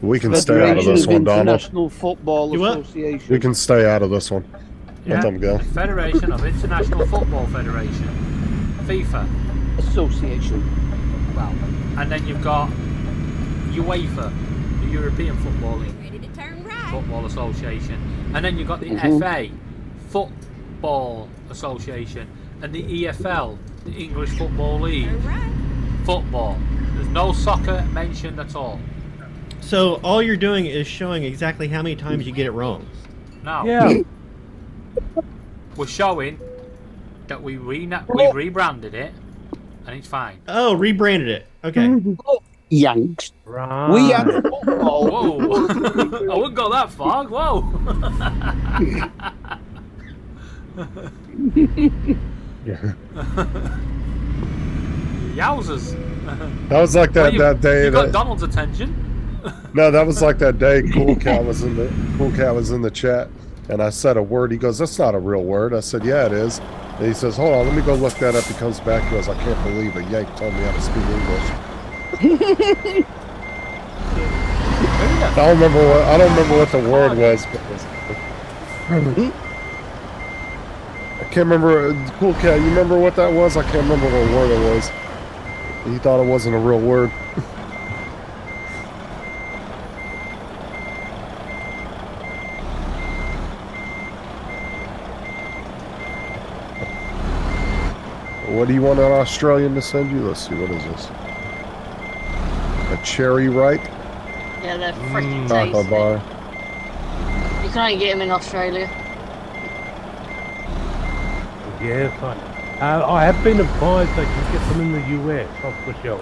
We can stay out of this one, Donald. International Football You what? Association. We can stay out of this one. Yeah. Let them go. Federation of International Football Federation. FIFA. Association. Well, and then you've got UEFA, the European Football League. Ready to turn right. Football Association, and then you've got the Mhm. FA, Football Association, and the EFL, the English Football League. Turn right. Football. There's no soccer mentioned at all. So all you're doing is showing exactly how many times you get it wrong. Now, Yeah. we're showing that we rebranded it, and it's fine. Oh, rebranded it. Okay. Yanks. Right. We have football. Whoa! I wouldn't go that far. Whoa! Yowzers! That was like that, Well, that day. You got That, Donald's attention. no, that was like that day. Cool Cat was in the chat, and I said a word. He goes, "That's not a real word." I said, "Yeah, it is." And he says, "Hold on, let me go look that up." He comes back. He goes, "I can't believe a Yank told me how to speak English." I don't remember what the word was. But I can't remember. Cool Cat, you remember what that was? I can't remember what word it was. He thought it wasn't a real word. What do you want an Australian to send you? Let's see, what is this? A cherry ripe Yeah, they're freaking taco tasty. bar. You can only get them in Australia. Yes, I have been advised they can get them in the US off the shelf.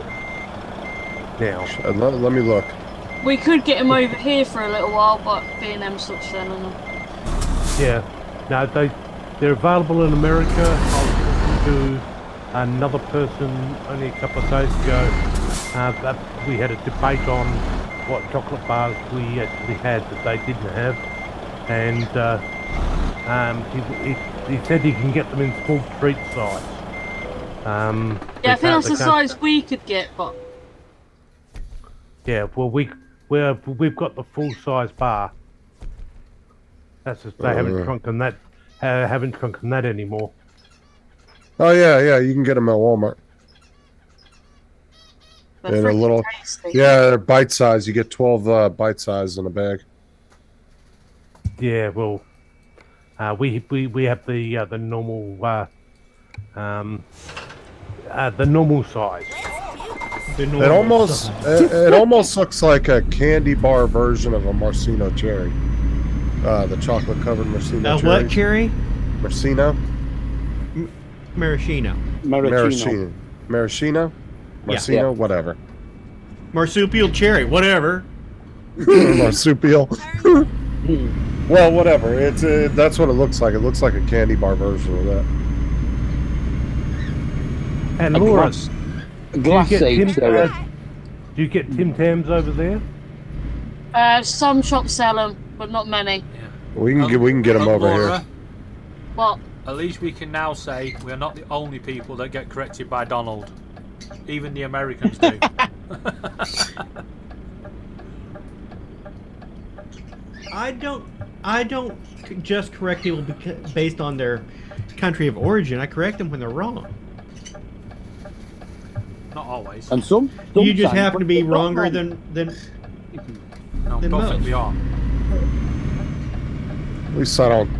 Now. Let me look. We could get them over here for a little while, but B&M stopped selling them. Yeah. No, they're available in America. I was talking to another person only a couple of days ago. That we had a debate on what chocolate bars we actually had that they didn't have, and he said he can get them in small treat size. Yeah, I think without that's the gun- size we could get, but Yeah, well, we've got the full size bar. That's just, they haven't shrunken that. Haven't shrunken that anymore. Oh yeah, you can get them at Walmart. they're In a freaking little, tasty. yeah, they're bite size. You get 12 bite size in a bag. Yeah, well, we have the normal the normal size. The It normal almost size. it almost looks like a candy bar version of a Marcino cherry. The chocolate covered Marcino cherry. What cherry? Marcino? Maraschino. Maraschino. Maraschino? Yeah. Marcino? Whatever. Marsupial cherry, whatever. Marsupial. Well, whatever. It's that's what it looks like. It looks like a candy bar version of that. And A Laura, glass- Glacé cherry. do you get Tim Tams over there? Some shops sell them, but not many. We can get them over Laura, here. What? At least we can now say we're not the only people that get corrected by Donald. Even the Americans do. I don't just correct people based on their country of origin. I correct them when they're wrong. Not always. And some You just sometimes happen to be when they're wronger wrong. than No, I than don't think most. we are. At least I don't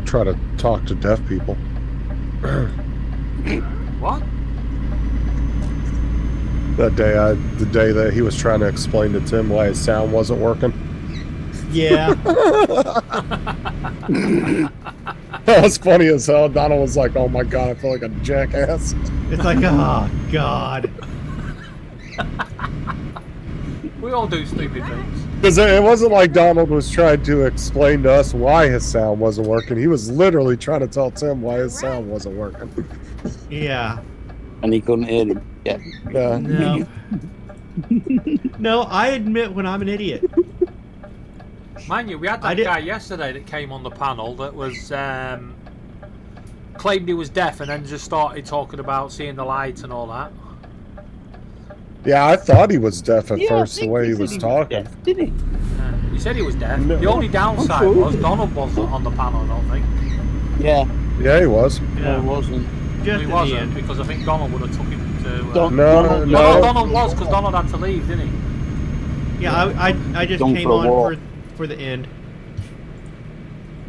try to talk to deaf people. What? The day that he was trying to explain to Tim why his sound wasn't working. Yeah. That was funny as hell. Donald was like, "Oh my god, I feel like a jackass." It's like, oh God. We all do stupid things. Because it wasn't like Donald was trying to explain to us why his sound wasn't working. He was literally trying to tell Tim why his sound wasn't working. Yeah. And he couldn't hear him. Yeah. Yeah. No. No, I admit when I'm an idiot. Mind you, we had I that did- guy yesterday that came on the panel that was claimed he was deaf and then just started talking about seeing the light and all that. Yeah, I thought he was deaf at Yeah, I first, the think way he said was talking. deaf, didn't he? He said he was deaf. No. The only downside sure. was Donald wasn't on the panel, I don't think. Yeah. Yeah, he was. No, it wasn't. Just He at the wasn't, end. because I think Donald would have took him to... Don't- No, Donald- no. Well, Donald was, because Donald had to leave, didn't he? Yeah, I just Don't came for a on walk. for the end.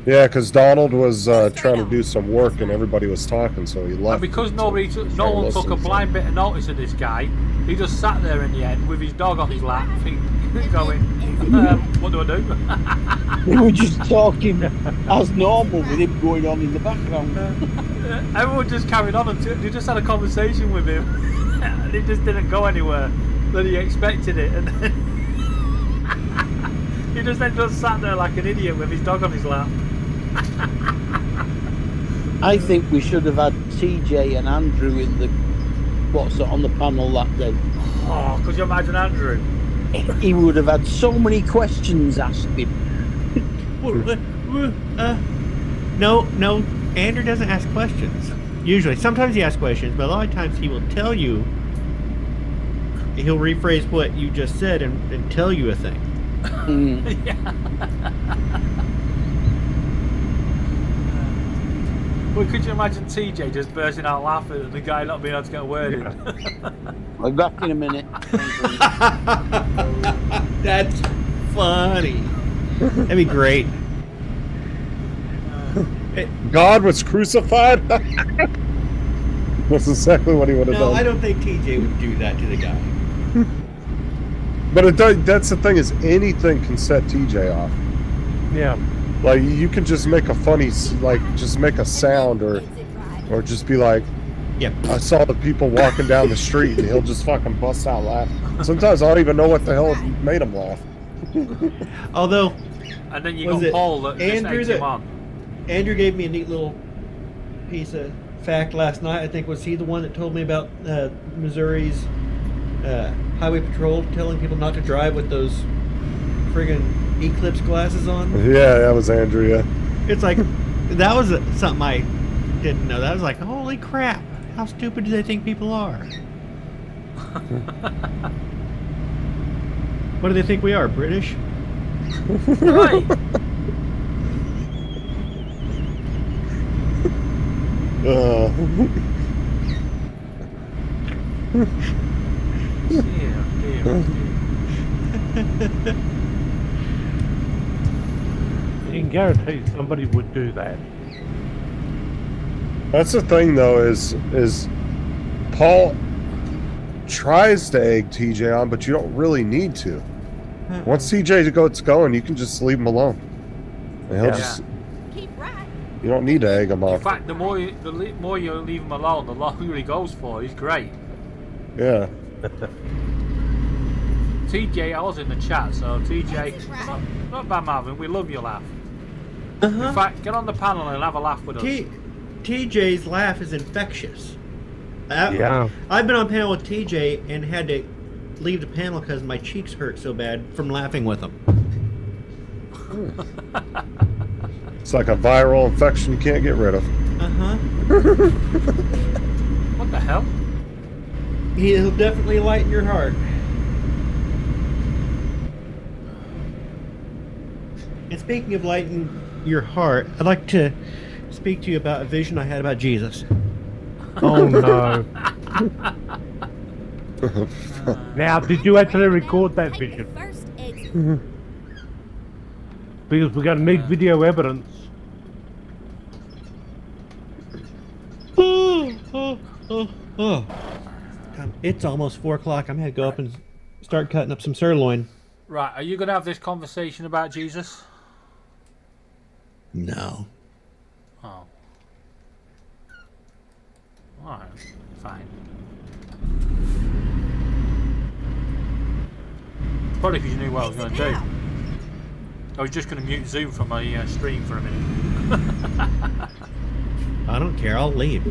Yeah, because Donald was trying to do some work and everybody was talking, so he left. And because no one took listen, a blind bit of notice of this guy, he just sat there in the end with his dog on his lap, going, what do I do? We were just talking as normal with him going on in the background. Everyone just carried on and they just had a conversation with him. And it just didn't go anywhere that he expected it. And then he just sat there like an idiot with his dog on his lap. I think we should have had TJ and Andrew in the on the panel that day. Oh, could you imagine Andrew? He would have had so many questions asked him. No, Andrew doesn't ask questions. Usually, sometimes he asks questions, but a lot of times he will tell you. He'll rephrase what you just said and tell you a thing. Well, could you imagine TJ just bursting out laughing and the guy not being able to get a word in? I'll be back in a minute. That's funny. That'd be great. God was crucified? That's exactly what he would have No, done. I don't think TJ would do that to the guy. But it does, that's the thing, is anything can set TJ off. Yeah. Like, you can just make a funny, like, just make a sound or just be like, Yep. I saw the people walking down the street, and he'll just fucking bust out laughing. Sometimes I don't even know what the hell made him laugh. Although, And then you Was got it Paul that just Andrew egged him that- on. Andrew gave me a neat little piece of fact last night. I think was he the one that told me about Missouri's highway patrol telling people not to drive with those friggin' eclipse glasses on. Yeah, that was Andrew, yeah. It's like that was something I didn't know that. I was like, holy crap! How stupid do they think people are? What do they think we are? British? Right. Dear, dear. You can guarantee somebody would do that. That's the thing, though, is Paul tries to egg TJ on, but you don't really need to. Once TJ gets going, you can just leave him alone. And he'll Yeah. just, Keep right. you don't need to egg him In on. fact, the more you leave him alone, the longer he goes for. He's great. Yeah. TJ, I was in the chat, so TJ, not bad, Marvin. We love your laugh. In fact, get on the panel and have a laugh with us. TJ's laugh is infectious. Yeah. I've been on panel with TJ and had to leave the panel because my cheeks hurt so bad from laughing with him. It's like a viral infection you can't get rid of. What the hell? He'll definitely lighten your heart. And speaking of lighten your heart, I'd like to speak to you about a vision I had about Jesus. Oh no. Now, did you actually record that vision? First exit. Because we're going to need video evidence. It's almost 4 o'clock. I'm going to go up and start cutting up some sirloin. Right, are you going to have this conversation about Jesus? No. Oh. Alright, fine. Probably because you knew what I was going to do. I was just going to mute Zoom from my stream for a minute. I don't care. I'll leave.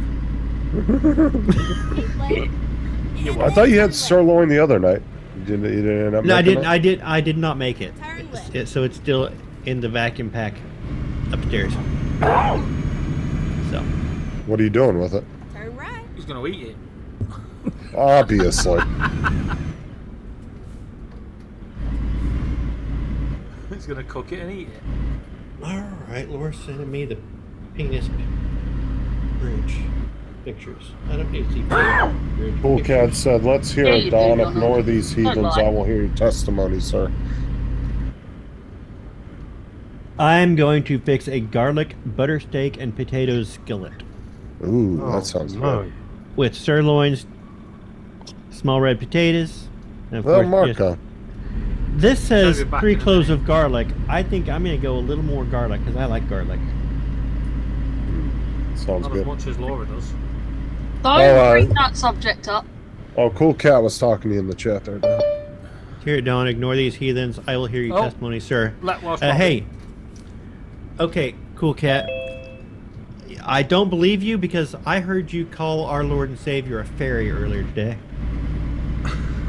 I thought you had sirloin the other night. You didn't end up No, I making didn't. it? I did not make it. Turn left. So it's still in the vacuum pack upstairs. So What are you doing with it? Turn right. He's going to eat it. Obviously. He's going to cook it and eat it. all right, Laura's sending me the penis bridge pictures. I don't need to see bridge Cool pictures. Cat said, let's hear Yeah, it, you Don. do, Ignore Donald. these Don't heathens. lie. I will hear your testimony, sir. I'm going to fix a garlic, butter steak, and potatoes skillet Ooh, Oh, that sounds no. good. with sirloins, small red potatoes, and of Well, course, yes. Marco. This says Gotta be back 3 in the cloves day. of garlic. I think I'm going to go a little more garlic because I like garlic. Sounds Not as good. much as Laura does. Don't bring that subject up. Oh, Cool Cat was talking to you in the chat there, Don. Here, Don, ignore these heathens. I will hear your Oh. testimony, sir. Let Welsh Hey. Okay, Cool Cat. I don't believe you because I heard you call our Lord and Savior a fairy earlier today.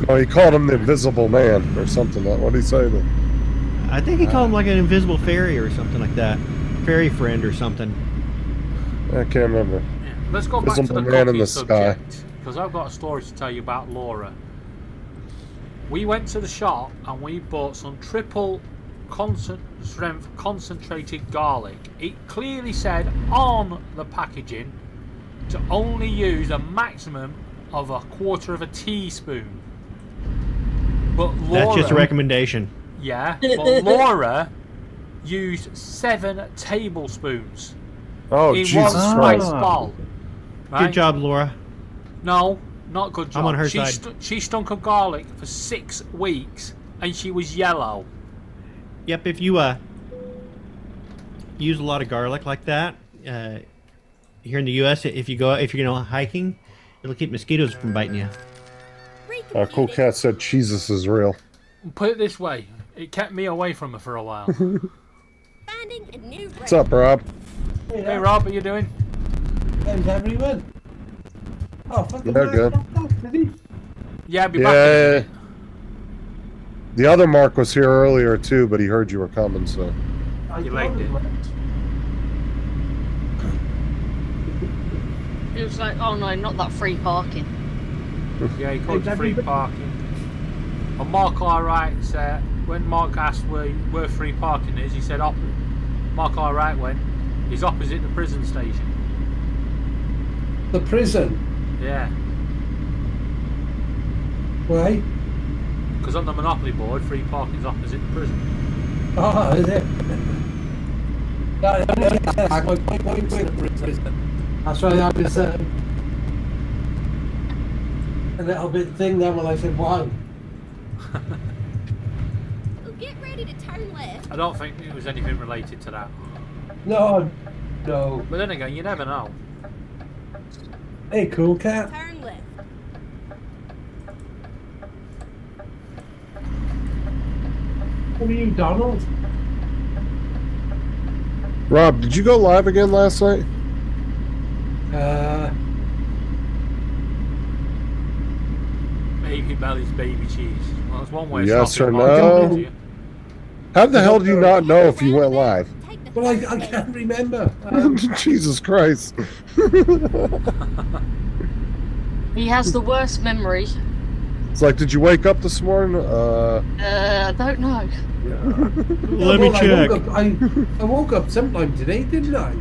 Oh, he called him the Invisible Man or something. What did he say? I think he called him like an invisible fairy or something like that. Fairy friend or something. I can't remember. Yeah. Let's go back to Visible the man in cooking the sky. subject. Because I've got a story to tell you about Laura. We went to the shop and we bought some triple strength concentrated garlic. It clearly said on the packaging to only use a maximum of 1/4 of a teaspoon. But Laura, That's just a recommendation. yeah, but Laura used 7 tablespoons Oh, in Jesus one Christ. spice ball. Right? Good job, Laura. No, not good job. I'm on her she side. She stunk of garlic for 6 weeks and she was yellow. Yep, if you use a lot of garlic like that, here in the U.S., if you're hiking, it'll keep mosquitoes from biting you. Cool Cat said Jesus is real. Put it this way, it kept me away from her for a while. Finding a new What's up, Rob? Hey Rob, how you doing? How's everyone? Oh, fucking Yeah, good. Yeah, I'll be back. Yeah. The other Mark was here earlier too, but he heard you were coming, so. You liked it. It was like, oh no, not that free parking. Yeah, he called it free parking. And Mark Allwright said, when Mark asked where free parking is, he said, Mark Allwright went, he's opposite the prison station. The prison. Yeah. Why? Because on the Monopoly board, free parking's opposite the prison. Oh, is it? That's why I was a little bit thing then when I said why. Well, get ready to turn left. I don't think it was anything related to that. No. But then again, you never know. Hey, cool cat. Turn left. Who are you, Donald? Rob, did you go live again last night? Baby Belly's baby cheese. Well, that's one way of Yes stopping or Mark no? talking to you. How the hell do you not know if you went live? Well, I can't remember. Jesus Christ. He has the worst memory. It's like, did you wake up this morning? I don't know. Let me check. I woke up sometime today, didn't I?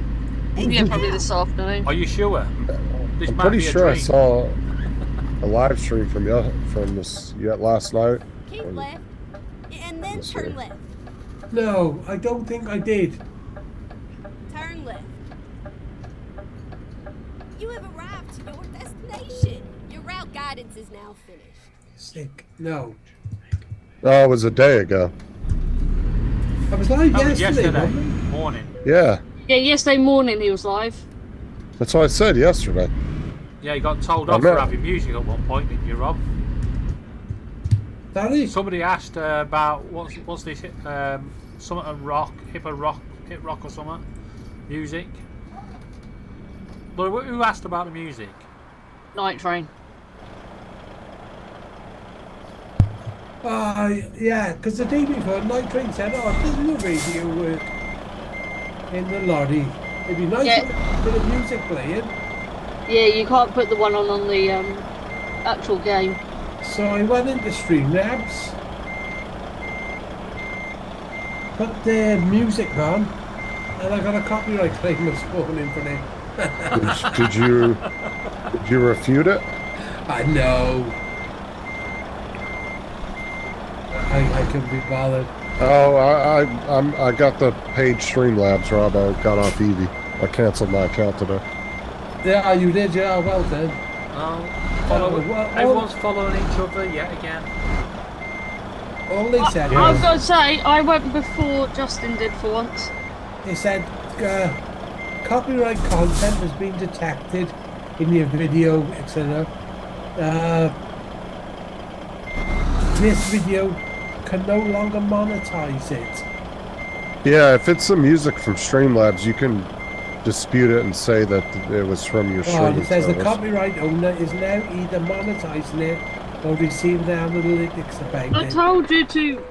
Yeah, probably this afternoon. Are you sure? This I'm might pretty be a sure I dream. saw a live stream from this last night. Keep left. And then turn left. No, I don't think I did. Turn left. You have arrived to your destination. Your route guidance is now finished. Sick. No. Oh, it was a day ago. I was live That was yesterday. yesterday wasn't morning. Yeah, Yeah, yesterday morning he was live. that's what I said yesterday. Yeah, you got told I off know. for having music at one point, didn't you, Rob? That is. Somebody asked about what's this something rock, hip rock or something, music. But who asked about the music? Night Train. Yeah, because the day before, Night Train said, oh, there's no radio in the lorry. It'd be nice with a bit of music playing. Yeah, you can't put the one on the actual game. So I went into Streamlabs, put the music on, and I got a copyright claim this morning for it. Did you refute it? I know. I couldn't be bothered. Oh, I got the page Streamlabs, Rob. I got off Eevee. I canceled my account today. Yeah, you did, yeah, well then. Everyone's following each other yet again. All they said I was was, going to say, I went before Justin did for once. they said, copyright content has been detected in your video, etc. This video can no longer monetize it. Yeah, if it's the music from Streamlabs, you can dispute it and say that it was from your Oh, streaming it says the service. copyright owner is now either monetizing it or receiving the analytics about I it. told you to.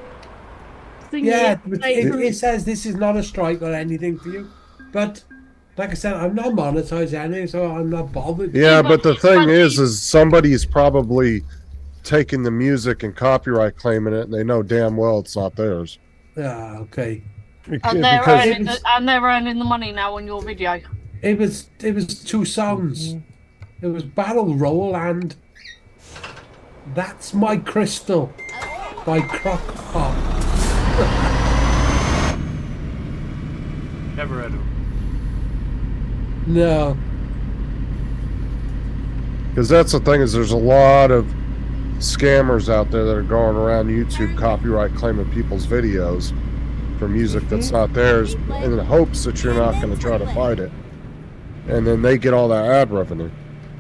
Yeah, but it says this is not a strike or anything for you. But like I said, I'm not monetized anyway, so I'm not bothered. Yeah, but the thing is somebody's probably taking the music and copyright claiming it, and they know damn well it's not theirs. Ah, okay. And they're earning the money now on your video. It was two songs. It was Barrel Roll and That's My Crystal by Croc Pop. Never heard of them. No. Because that's the thing, is there's a lot of scammers out there that are going around YouTube copyright claiming people's videos for music that's not theirs in the hopes that you're not going to try to fight it. And then they get all that ad revenue.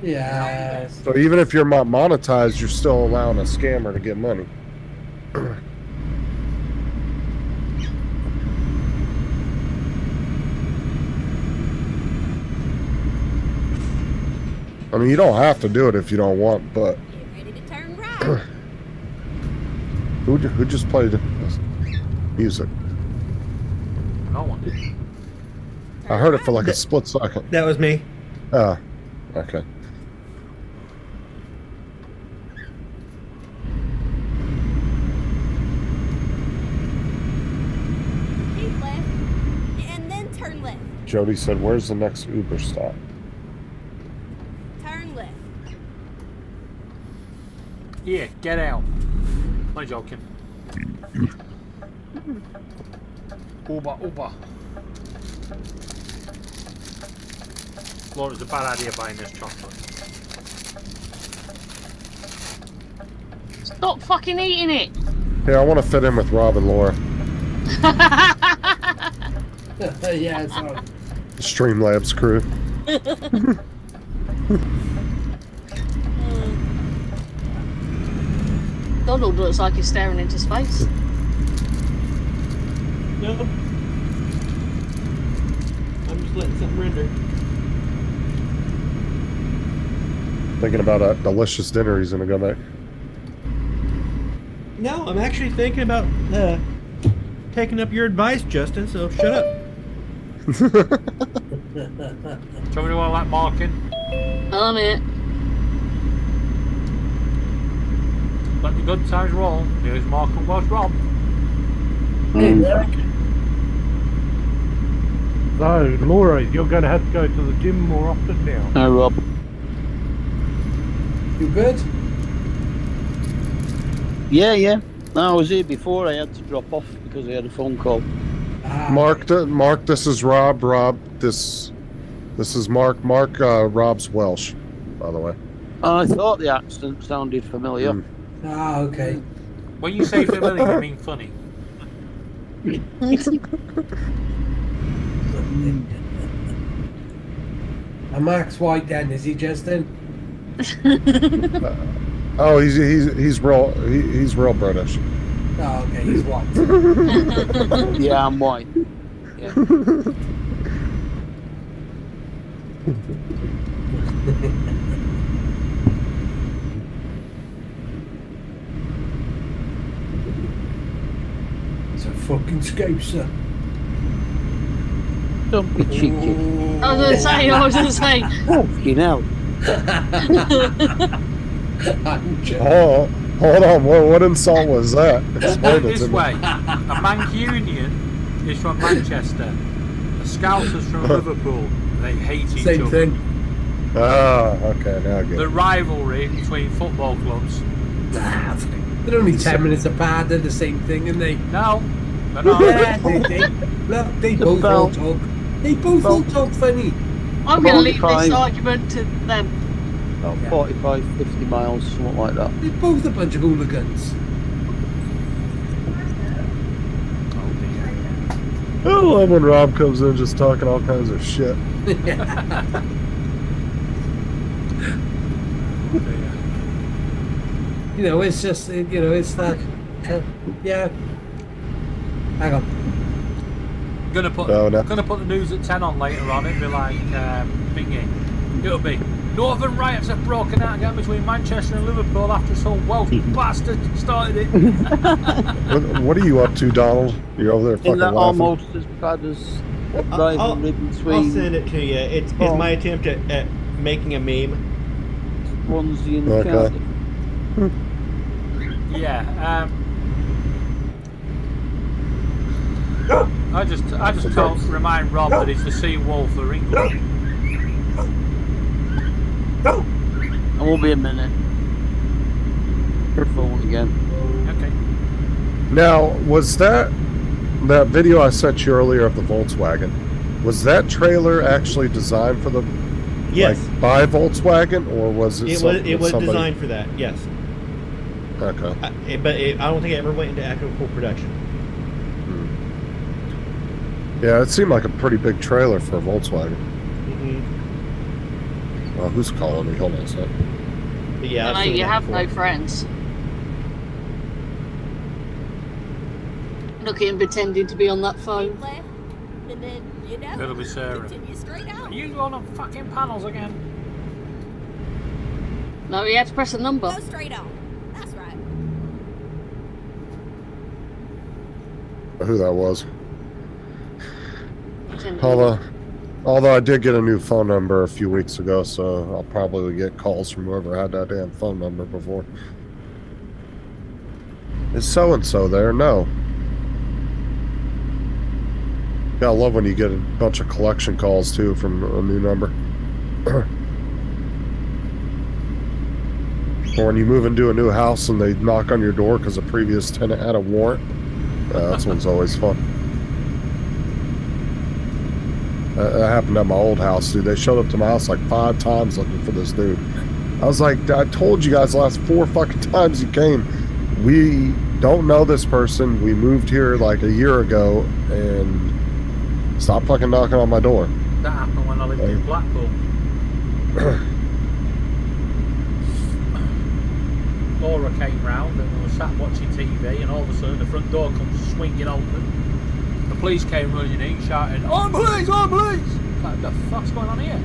Yeah. So even if you're not monetized, you're still allowing a scammer to get money. I mean, you don't have to do it if you don't want, but Get ready to turn right. who just played music? No one did. I heard it for like a split second. That was me. I Okay. Keep left, and then turn left. Jody said, "Where's the next Uber stop?" Turn left. Yeah, get out. I'm joking. Uber. Laura, it's a bad idea buying this chocolate. Stop fucking eating it. Hey, I want to fit in with Rob and Laura. Yeah, sorry. Streamlabs crew. Donald looks like he's staring into space. No. I'm just letting something render. Thinking about a delicious dinner he's gonna go make. No, I'm actually thinking about taking up your advice, Justin, so shut up. Show me what I like marking. On it. Let the good times roll. Here's Mark and where's Rob? Hey, Derek. So, Laura, you're going to have to go to the gym more often now. No, Rob. You good? Yeah. No, I was here before. I had to drop off because I had a phone call. Mark, this is Rob. Rob, this is Mark. Mark, Rob's Welsh, by the way. I thought the accent sounded familiar. Ah, okay. When you say familiar, you mean funny. And Max White then, is he Justin? Oh, he's real British. Oh, okay, he's white. Yeah, I'm white. Yeah. It's a fucking scopeser. Don't be cheeky. I was gonna say. Fucking hell. Oh, hold on. What insult was that? Put Explain it it this to me. way: a Mancunian is from Manchester, a Scouser's from Liverpool. They hate each Same other. thing. Ah, okay, now I get The it. rivalry between football clubs. Nah, they're only 10 minutes apart. They're the same thing, and they. No, they're not. Yeah, look, they both all talk. They both all talk funny. I'm going to leave this 45. argument to them. About 45, 50 miles, something like that. They're both a bunch of hooligans. I love when Rob comes in just talking all kinds of shit. You know, it's just, you know, it's that. Yeah. Hang on. Gonna put the news at 10 on later on. It'll be like thingy. It'll be Northern riots have broken out again between Manchester and Liverpool after some Welsh bastard started it. What are you up to, Donald? You're over there fucking Isn't that laughing. almost as bad as I'll between send it to you. It's my attempt at making a meme. Swansea and Okay. Cardiff. Yeah. I just remind Rob that he's the sea wolf for England. It won't be a minute. Her phone again. Okay. Now, was that video I sent you earlier of the Volkswagen? Was that trailer actually designed for the Yes. like by Volkswagen, or was it? It was somebody... designed for that. Yes. Okay. But I don't think it ever went into actual production. Yeah, it seemed like a pretty big trailer for a Volkswagen. Mm-hmm. Well, who's calling me? Hold on a sec. But yeah, I've No, seen you that have before. no friends. Look at him pretending to be on that phone. Keep left, and then, you know, It'll be Sarah. continue straight out. Are you on fucking panels again? No, you have to press a number. Go straight on. That's right. Who that was? Pretend- Hold on. Although I did get a new phone number a few weeks ago, so I'll probably get calls from whoever had that damn phone number before. Is so-and-so there? No. Yeah, I love when you get a bunch of collection calls, too, from a new number. Or when you move into a new house and they knock on your door because the previous tenant had a warrant. That one's always fun. That happened at my old house, dude. They showed up to my house like 5 times looking for this dude. I was like, I told you guys the last 4 fucking times you came. We don't know this person. We moved here like a year ago, and stop fucking knocking on my door. That happened when I lived in Blackpool. Laura came round and we were sat watching TV, and all of a sudden the front door comes swinging open. The police came running in shouting, "I'm police! I'm police!" It's like, what the fuck's going on here?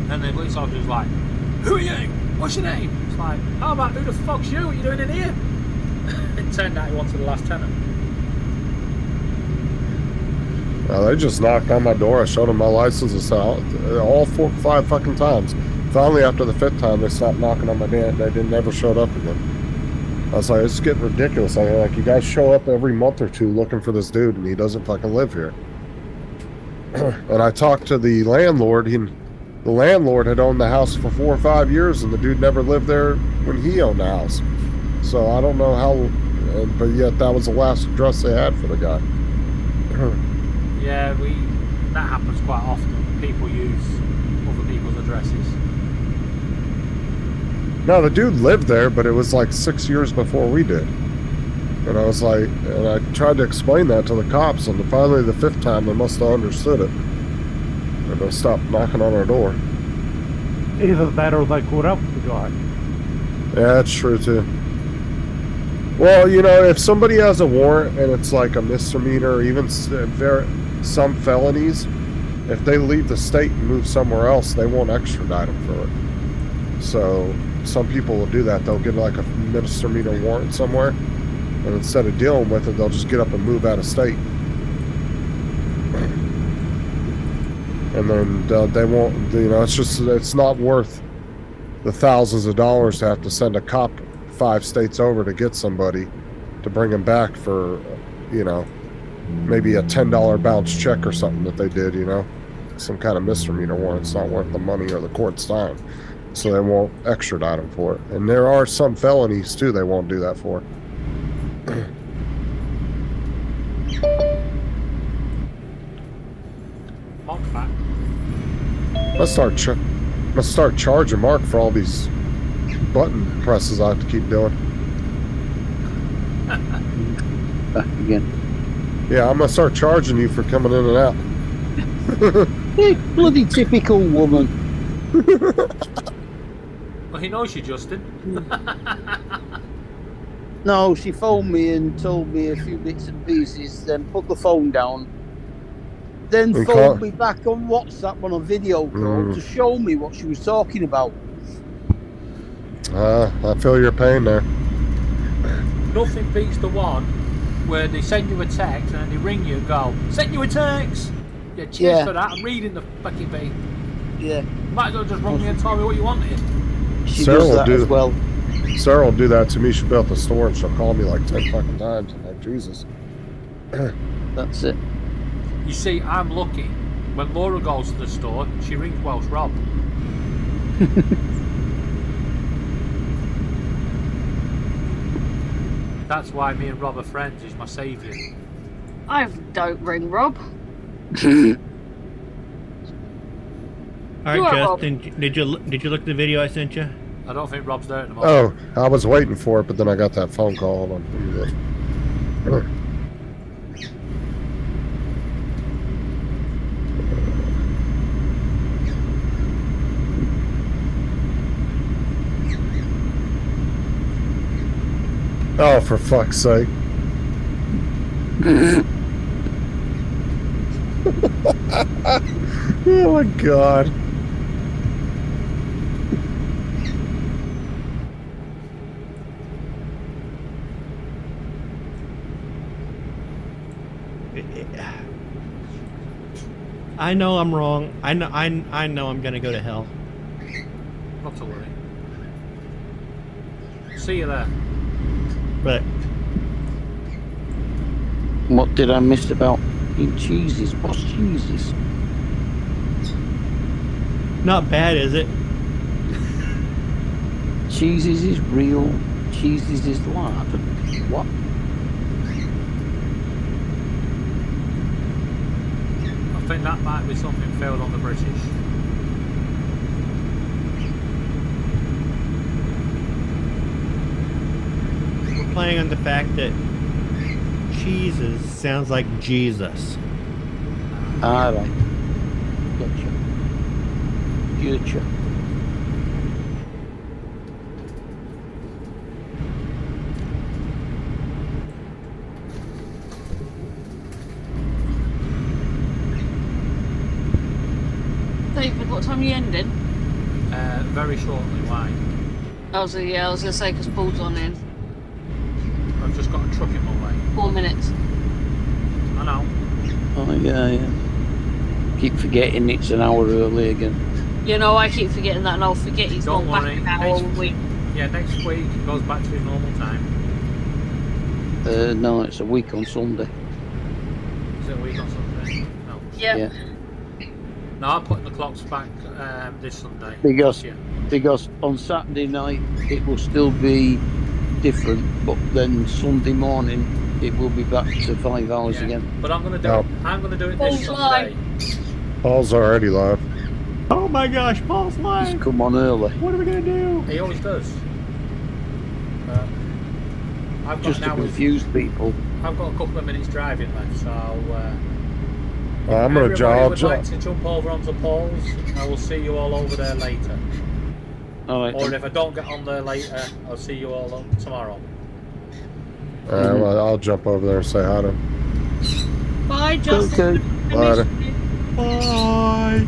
And the police officer's like, "Who are you? What's your name?" It's like, "How about who the fuck's you? What are you doing in here?" It turned out he wanted the last tenant. They just knocked on my door. I showed them my license and all 4 or 5 fucking times. Finally, after the 5th time, they stopped knocking on my door. They never showed up again. I was like, it's getting ridiculous. Like, you guys show up every month or 2 looking for this dude, and he doesn't fucking live here. And I talked to the landlord. The landlord had owned the house for 4 or 5 years, and the dude never lived there when he owned the house. So I don't know how, but yet that was the last address they had for the guy. Yeah, that happens quite often. People use other people's addresses. No, the dude lived there, but it was like 6 years before we did. And I was like, and I tried to explain that to the cops, and finally the 5th time they must have understood it. And they stopped knocking on our door. Either that or they caught up with the guy. Yeah, that's true too. Well, you know, if somebody has a warrant and it's like a misdemeanor or even some felonies, if they leave the state and move somewhere else, they won't extradite them for it. So some people will do that. They'll get like a misdemeanor warrant somewhere, and instead of dealing with it, they'll just get up and move out of state. And then they won't, you know, it's not worth the thousands of dollars to have to send a cop 5 states over to get somebody to bring them back for, you know, maybe a $10 bounce check or something that they did, you know, some kind of misdemeanor warrant. It's not worth the money or the court's time, so they won't extradite them for it. And there are some felonies too they won't do that for. Let's start charging Mark for all these button presses I have to keep doing. Back again. Yeah, I'm gonna start charging you for coming in and out. Bloody typical woman. Well, he knows you, Justin. No, she phoned me and told me a few bits and pieces, then put the phone down. Then phoned me back on WhatsApp on a video call to show me what she was talking about. I feel your pain there. Nothing beats the one where they send you a text and then they ring you and go, "Send you a text!" Yeah, cheers for that. I'm reading the fucking thing. Yeah. Might as well just run me and tell me what you wanted. She does that as well. Sarah will do that to me. She'll be at the store and she'll call me like 10 fucking times. I'm like, Jesus. That's it. You see, I'm lucky. When Laura goes to the store, she rings Welsh Rob. That's why me and Rob are friends. He's my saviour. I don't ring Rob. All right, Justin, did you look at the video I sent you? I don't think Rob's there at the moment. Oh, I was waiting for it, but then I got that phone call. Hold on. Oh, for fuck's sake. Oh my God. I know I'm wrong. I know I'm gonna go to hell. Not to worry. See you there. But What did I miss about in cheeses? What's cheeses? not bad, is it? Cheeses is real. Cheeses is lard. What? I think that might be something failed on the British. We're playing on the fact that cheeses sounds like Jesus. Alright. Gotcha. Future. David, what time are you ending? Very shortly. Why? I was gonna say because Paul's on in I've just got a truck in my way. 4 minutes. I know. Oh yeah. Keep forgetting it's an hour early again. You know, I keep forgetting that, and I'll forget he's Don't gone back worry. an hour a week. Yeah, next week it goes back to his normal time. No, it's a week on Sunday. Is it a week on Sunday? No. Yeah. Yeah. No, I'm putting the clocks back this Sunday. Because Yeah. because on Saturday night it will still be different, but then Sunday morning it will be back to 5 hours Yeah. again. But I'm gonna do No. it. I'm gonna do it Paul's this live. Sunday. Paul's already live. Oh my gosh, Paul's Just live. come on early. What are we gonna do? He always does. I've got Just an to hour. confuse people. I've got a couple of minutes driving left, so I'm gonna everybody would jog. like to jump over onto Paul's. I will see you all over there later. Alright. Or if I don't get on there later, I'll see you all on tomorrow. Well, I'll jump over there and say hi to him. Bye, Justin. Okay. I Later. missed you. Bye.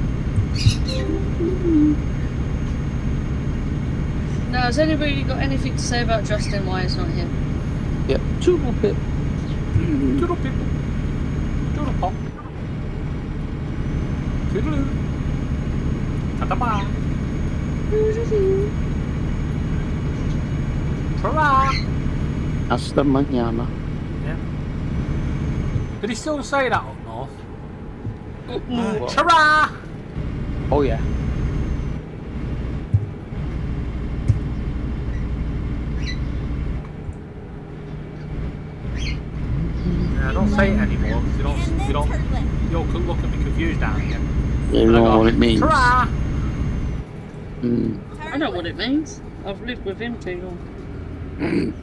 Now, has anybody got anything to say about Justin? Why he's not here? Yep. Toodle pip. Toodle people. Toodle pop. Toodaloo. Ta-ta-ba. Ta-ra. Hasta mañana. Yeah. Did he still say that up north? What? Ta-ra. Oh yeah. Yeah, don't say it anymore because you don't you'll look at me confused down here. You And I know go, what it means. Ta-ra. I know what it means. I've lived with him too long. And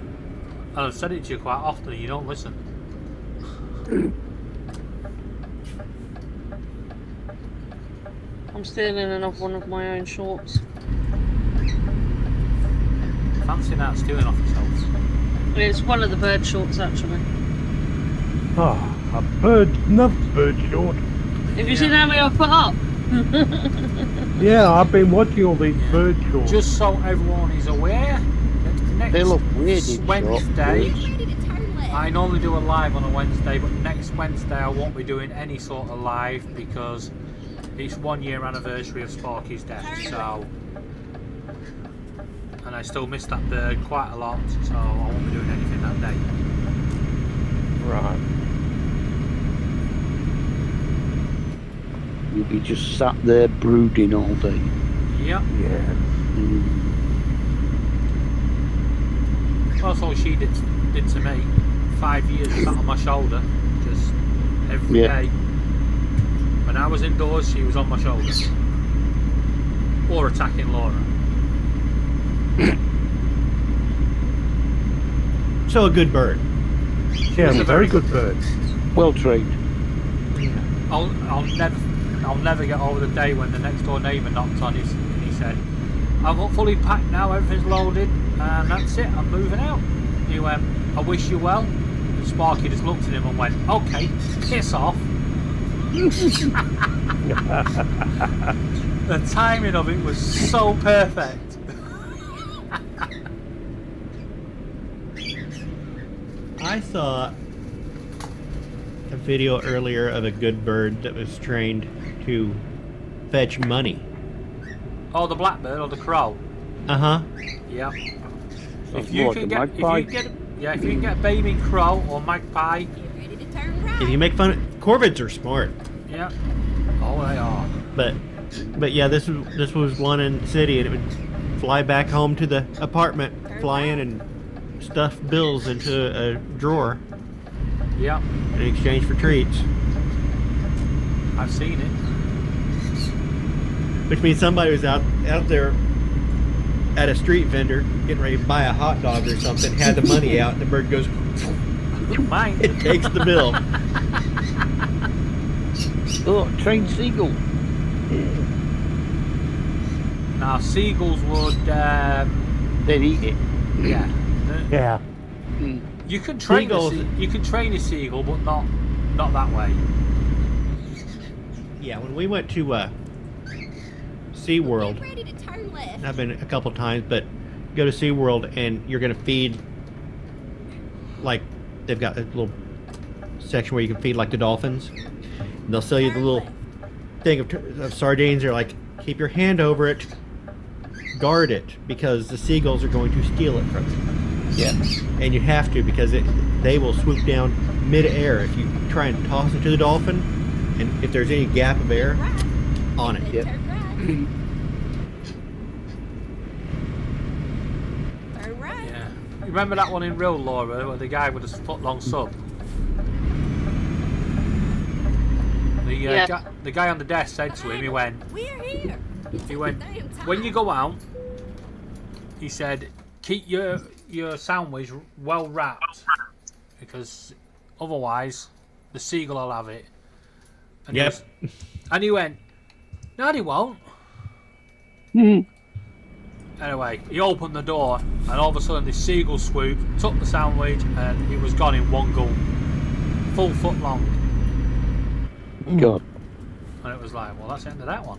I've said it to you quite often and you don't listen. I'm stealing another one of my own shorts. Fancy that stealing off yourselves. It's one of the bird shorts, actually. Oh, a bird, another bird short. Have you seen how many I've put up? Yeah, I've been watching all these bird shorts. Just so everyone is aware, next They look weird in Wednesday, short. I normally do a live on a Wednesday, but next Wednesday I won't be doing any sort of live because it's 1 year anniversary of Sparky's death, so, and I still miss that bird quite a lot, so I won't be doing anything that day. Right. You'll be just sat there brooding all day. Yep. Yeah. That's all she did to me. 5 years sat on my shoulder, just every Yeah. day. When I was indoors, she was on my shoulder. Or attacking Laura. So a good bird. Yeah, It's a a very good bird. Well trained. I'll never get over the day when the next door neighbour knocked on his and he said, "I'm fully packed now, everything's loaded, and that's it, I'm moving out." He went, "I wish you well." And Sparky just looked at him and went, "Okay, piss off." The timing of it was so perfect. I thought a video earlier of a good bird that was trained to fetch money. Oh, the blackbird or the crow? Uh-huh. Yeah. If What, you the can get, magpie? if you can get a baby crow or magpie, Get ready to turn right. If you make fun of corvids are smart. yeah. Oh, they are. But yeah, this was one in the city, and it would fly back home to the apartment, fly in and stuff bills into a drawer Yeah, in exchange for treats. I've seen it. Which means somebody was out there at a street vendor getting ready to buy a hot dog or something, had the money out, and the bird goes, Mine. it takes the bill. Oh, trained seagull. Now seagulls would, They'd eat it. yeah. Yeah. You can train Seagulls- you can train a seagull, but not that way. Yeah, when we went to SeaWorld, Get ready to turn left. I've been a couple times, but go to SeaWorld and you're going to feed, like, they've got a little section where you can feed, like, the dolphins. And they'll sell you the little thing of sardines. They're like, keep your hand over it, guard it, because the seagulls are going to steal it from you. Yeah. And you have to, because they will swoop down mid-air if you try and toss it to the dolphin, and if there's any gap of air, Right. on it. Then Yep. turn right. Turn right. Yeah. You remember that one in Real Laura where the guy with a foot-long sub? Yeah. The guy on the desk said to him, he went, We're here. he went, when you go out, he said, keep your sandwich well wrapped, because otherwise the seagull will have it. And he Yep. was- and he went, no, he won't. Anyway, he opened the door, and all of a sudden this seagull swooped, took the sandwich, and it was gone in one gulp. Full foot long. God. And it was like, well, that's the end of that one.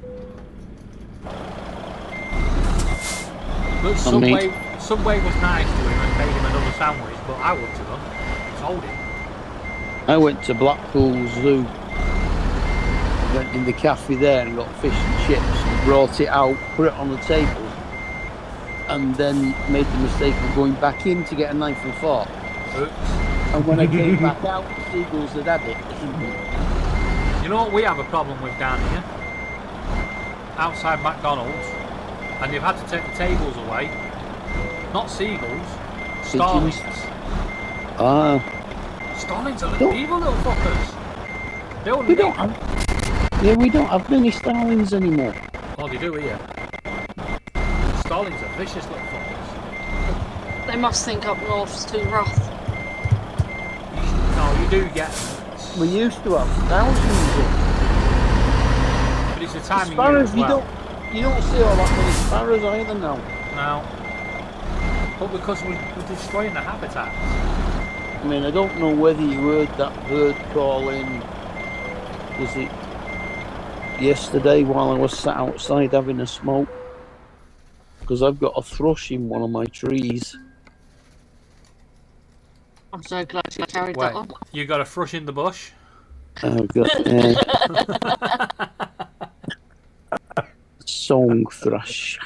But Subway was nice to him and made him another sandwich, but I wouldn't have done. Told him. I went to Blackpool Zoo. Went in the cafe there and got fish and chips and brought it out, put it on the table, and then made the mistake of going back in to get a knife and fork. Oops. And when I came back out, the seagulls had had it. You know what we have a problem with down here? Outside McDonald's, and they've had to take the tables away. Not seagulls, starlings. Ah. Starlings are little evil little fuckers. They We don't have. Yeah, we don't have many starlings anymore. Oh, they do here. Starlings are vicious little fuckers. They must think up north's too rough. No, you do get them. We used to have thousands of But it's the time of year sparrows. as well. You don't see all that many sparrows either now. No. But because we're destroying the habitats. I mean, I don't know whether you heard that bird calling. Was it yesterday while I was sat outside having a smoke? Because I've got a thrush in one of my trees. I'm so glad you carried Wait, that on. you got a thrush in the bush? I've got song thrush.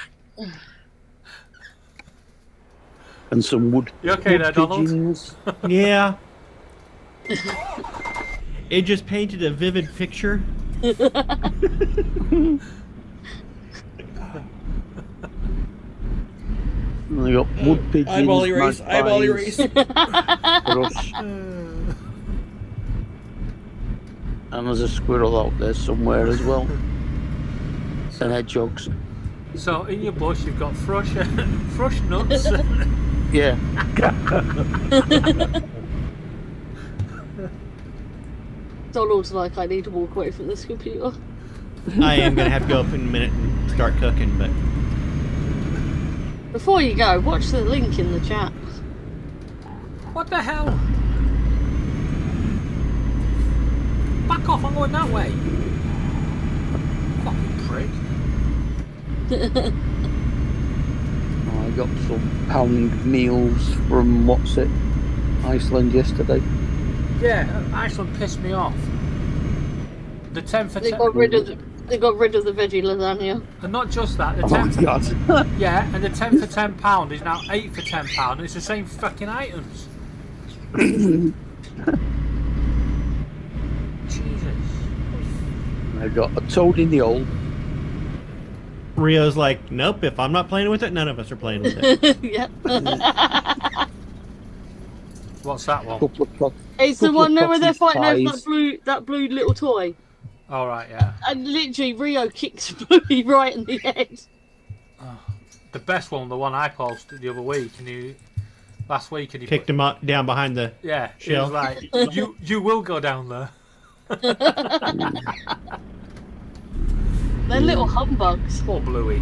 And some wood, You okay there, Donald? pigeons. Yeah. It just painted a vivid picture. And I got wood pigeons. Eyeball erase, eyeball magpies, erase. thrush. And there's a squirrel out there somewhere as well. And hedgehogs. So in your bush you've got thrush, thrush nuts. Yeah. Donald's like, I need to walk away from this computer. I am going to have to go up in a minute and start cooking, but Before you go, watch the link in the chat. What the hell? Back off, I'm going that way. Fucking prick. I got some pound meals from Iceland yesterday. Yeah, Iceland pissed me off. The 10 for They 10. got rid of the veggie lasagna. And not just that, the Oh 10 my for, god. yeah, and the 10 for £10 is now 8 for £10, and it's the same fucking items. Jesus. I got a toad in the hole. Rio's like, nope, if I'm not playing with it, none of us are playing with it. Yeah. What's that one? Couple of It's the couple one of there where they're sausage fighting over pies. that blue little toy. All right, yeah. And literally Rio kicks Bluey right in the head. The best one, the one I posted the other week, and last week, and he Kicked him up, down behind the yeah, he shell. was like, you will go down there. They're little humbugs. Poor Bluey.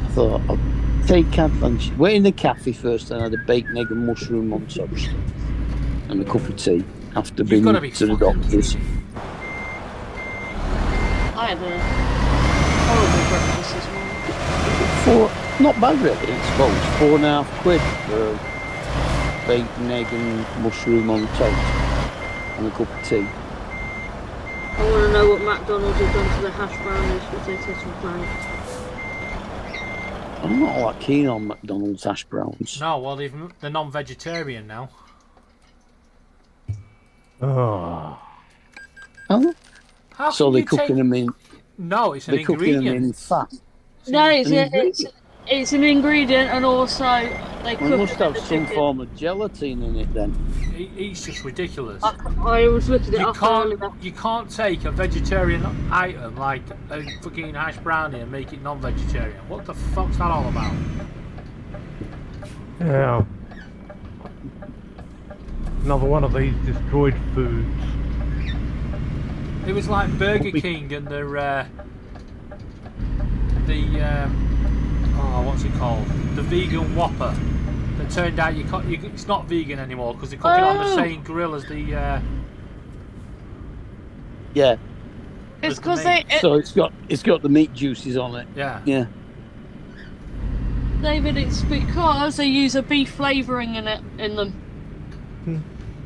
I thought I'd take advantage. Went in the cafe first and had a baked egg and mushroom on toast. And a cup of tea after You've being got to be to the fucking doctors. kidding. I had a horrible breakfast this morning. Not bad really, I suppose. £4.50 for a baked egg and mushroom on toast and a cup of tea. I want to know what McDonald's have done to the hash brownies with their Tetris planet. I'm not all that keen on McDonald's hash browns. No, well, they're non-vegetarian now. Oh. Oh, How so can they're you take- cooking them in. No, it's an They're cooking them ingredient. in fat. No, it's An it's an ingredient, and also they They cook must it in have the some chicken. form of gelatin in it then. It's just ridiculous. I was looking it You up can't, earlier. you can't take a vegetarian item like a fucking hash brownie and make it non-vegetarian. What the fuck's that all about? Yeah. Another one of these destroyed foods. It was like Burger King and what's it called? The vegan Whopper. That turned out it's not vegan anymore because they cook it on the Oh. same grill as the. Yeah. It's the because meat. So it's got the meat juices on it. Yeah. Yeah. David, it's because they use a beef flavouring in them.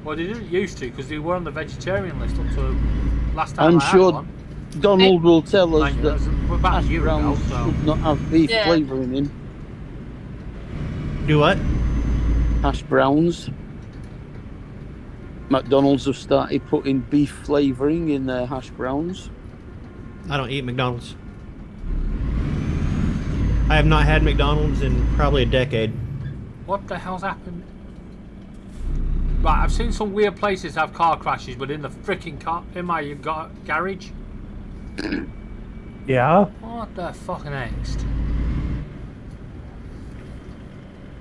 Well, they didn't used to because they were on the vegetarian list up to last time I'm I had sure one. Donald will tell us Mind you, that it was about a hash year ago, browns so. should not have beef Yeah. flavouring in. Do what? Hash browns. McDonald's have started putting beef flavouring in their hash browns. I don't eat McDonald's. I have not had McDonald's in probably a decade. What the hell's happened? Right, I've seen some weird places have car crashes, but in the freaking car, in my garage. Yeah? What the fucking next?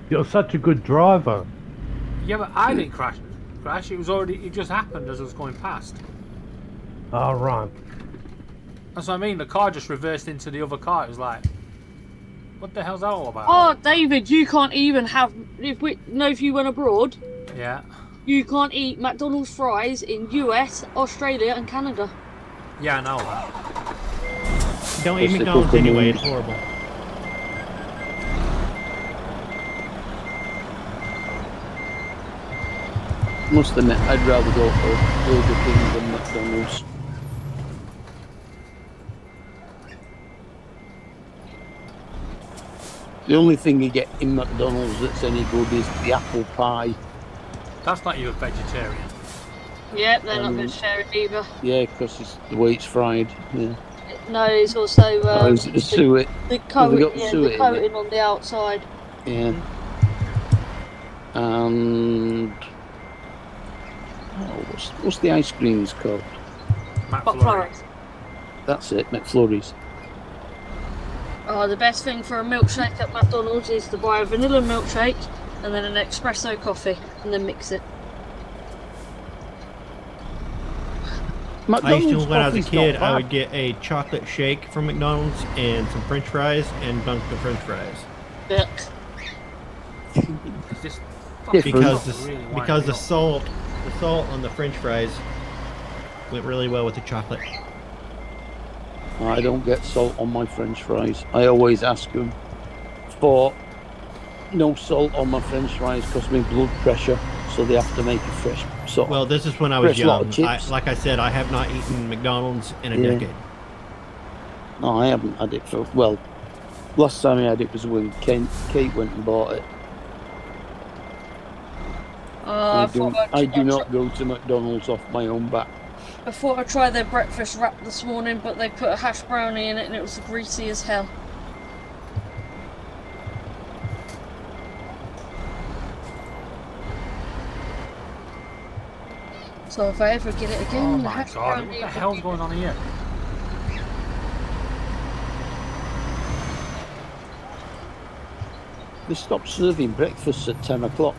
You're such a good driver. Yeah, but I didn't crash. It just happened as I was going past. All right. That's what I mean. The car just reversed into the other car. It was like, what the hell's that all about? Oh, David, you can't even have. If you went abroad, Yeah. you can't eat McDonald's fries in US, Australia, and Canada. Yeah, I know that. Don't eat Yes, they McDonald's cook them anyway, in- it's horrible. Must admit, I'd rather go for Burger King than McDonald's. The only thing you get in McDonald's that's any good is the apple pie. That's not even vegetarian. Yeah, they're not vegetarian either. Yeah, because it's the way it's fried. Yeah. No, it's also It's suet. the Well, they coating, got yeah, suet the in it. coating on the outside. Yeah. And what's the ice creams called? McFlurry. That's it, McFlurries. Oh, the best thing for a milkshake at McDonald's is to buy a vanilla milkshake and then an espresso coffee and then mix it. I used to, when I was a coffee's kid, not I bad. would get a chocolate shake from McDonald's and some French fries and dunk the French fries. Yuck. Is this Different. Because the salt on the French fries went really well with the chocolate. I don't get salt on my French fries. I always ask them for no salt on my French fries because my blood pressure, so they have to make a fresh salt. Well, this is when I was Fresh lot young. of chips. Like I said, I have not eaten McDonald's in a Yeah. decade. No, I haven't had it for, well, last time I had it was when Kate went and bought it. I do not go to McDonald's off my own back. I thought I'd try their breakfast wrap this morning, but they put a hash brownie in it and it was greasy as hell. So if I ever get it again, Oh the my hash god, brownie. what the hell's going on here? They stopped serving breakfast at 10 o'clock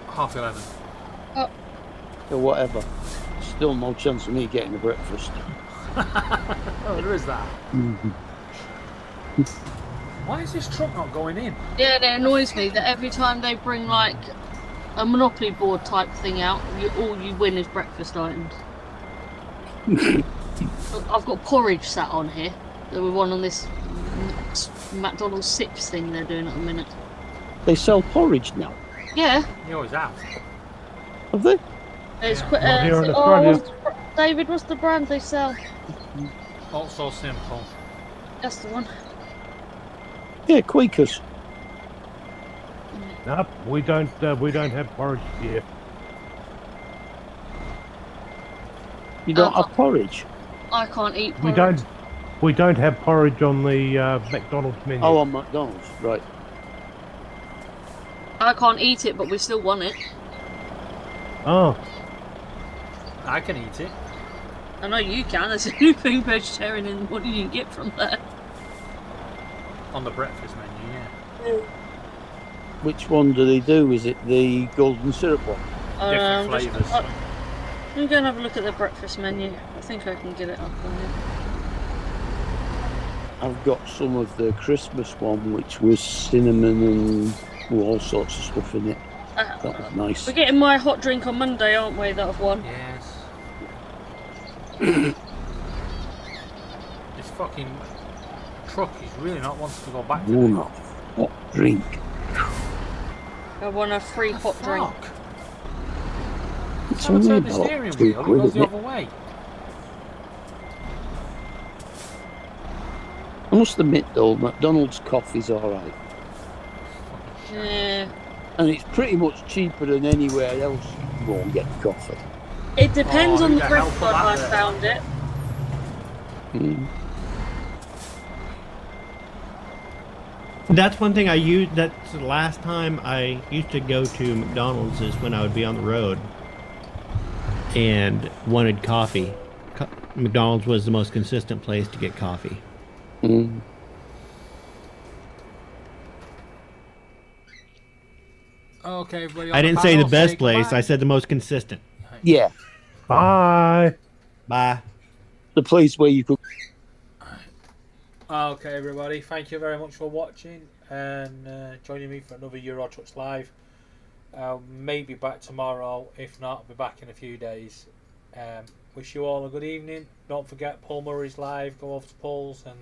11:30. or whatever. Still no chance of me getting a breakfast. Oh, there is that. Why is this truck not going in? Yeah, it annoys me that every time they bring like a Monopoly board type thing out, all you win is breakfast items. I've got porridge sat on here. There was one on this McDonald's Sips thing they're doing at the minute. They sell porridge now, Yeah, You always have. have they? it's Yeah. quite. Not here in oh, Australia. David, what's the brand they sell? Also simple. That's the one. Yeah, Quakers. Nope, we don't have porridge here. You don't have porridge? I can't eat We porridge. don't have porridge on the McDonald's menu. Oh, on McDonald's, right. I can't eat it, but we still want it. Oh, I can eat it. I know you can. There's a new thing vegetarian in what do you get from there? On the breakfast menu, yeah. Which one do they do? Is it the golden syrup one? Different flavours. Let me go and have a look at the breakfast menu. I think I can get it up on it. I've got some of the Christmas one, which was cinnamon and all sorts of stuff in it. That was nice. We're getting my hot drink on Monday, aren't we? That I've won. Yes. This fucking truck is really not wanting to go back to Oh the no, hot drink. I won a free hot drink. fuck. It's Someone only turn the about steering £2, wheel, it goes isn't the it? other way. I must admit though, McDonald's coffee's alright. Yeah. And it's pretty much cheaper than anywhere else you go and get coffee. It depends Oh, on who the the hell restaurant put that I there? found it. Mm. That's one thing I used. That's the last time I used to go to McDonald's is when I would be on the road and wanted coffee. McDonald's was the most consistent place to get coffee. Mm. Okay, everybody. I didn't say the best place. I said the most consistent. Yeah, bye. Bye. the place where you could. Okay, everybody. Thank you very much for watching and joining me for another Euro Trucks Live. Maybe back tomorrow. If not, I'll be back in a few days. Wish you all a good evening. Don't forget Paul Murray's live. Go over to Paul's and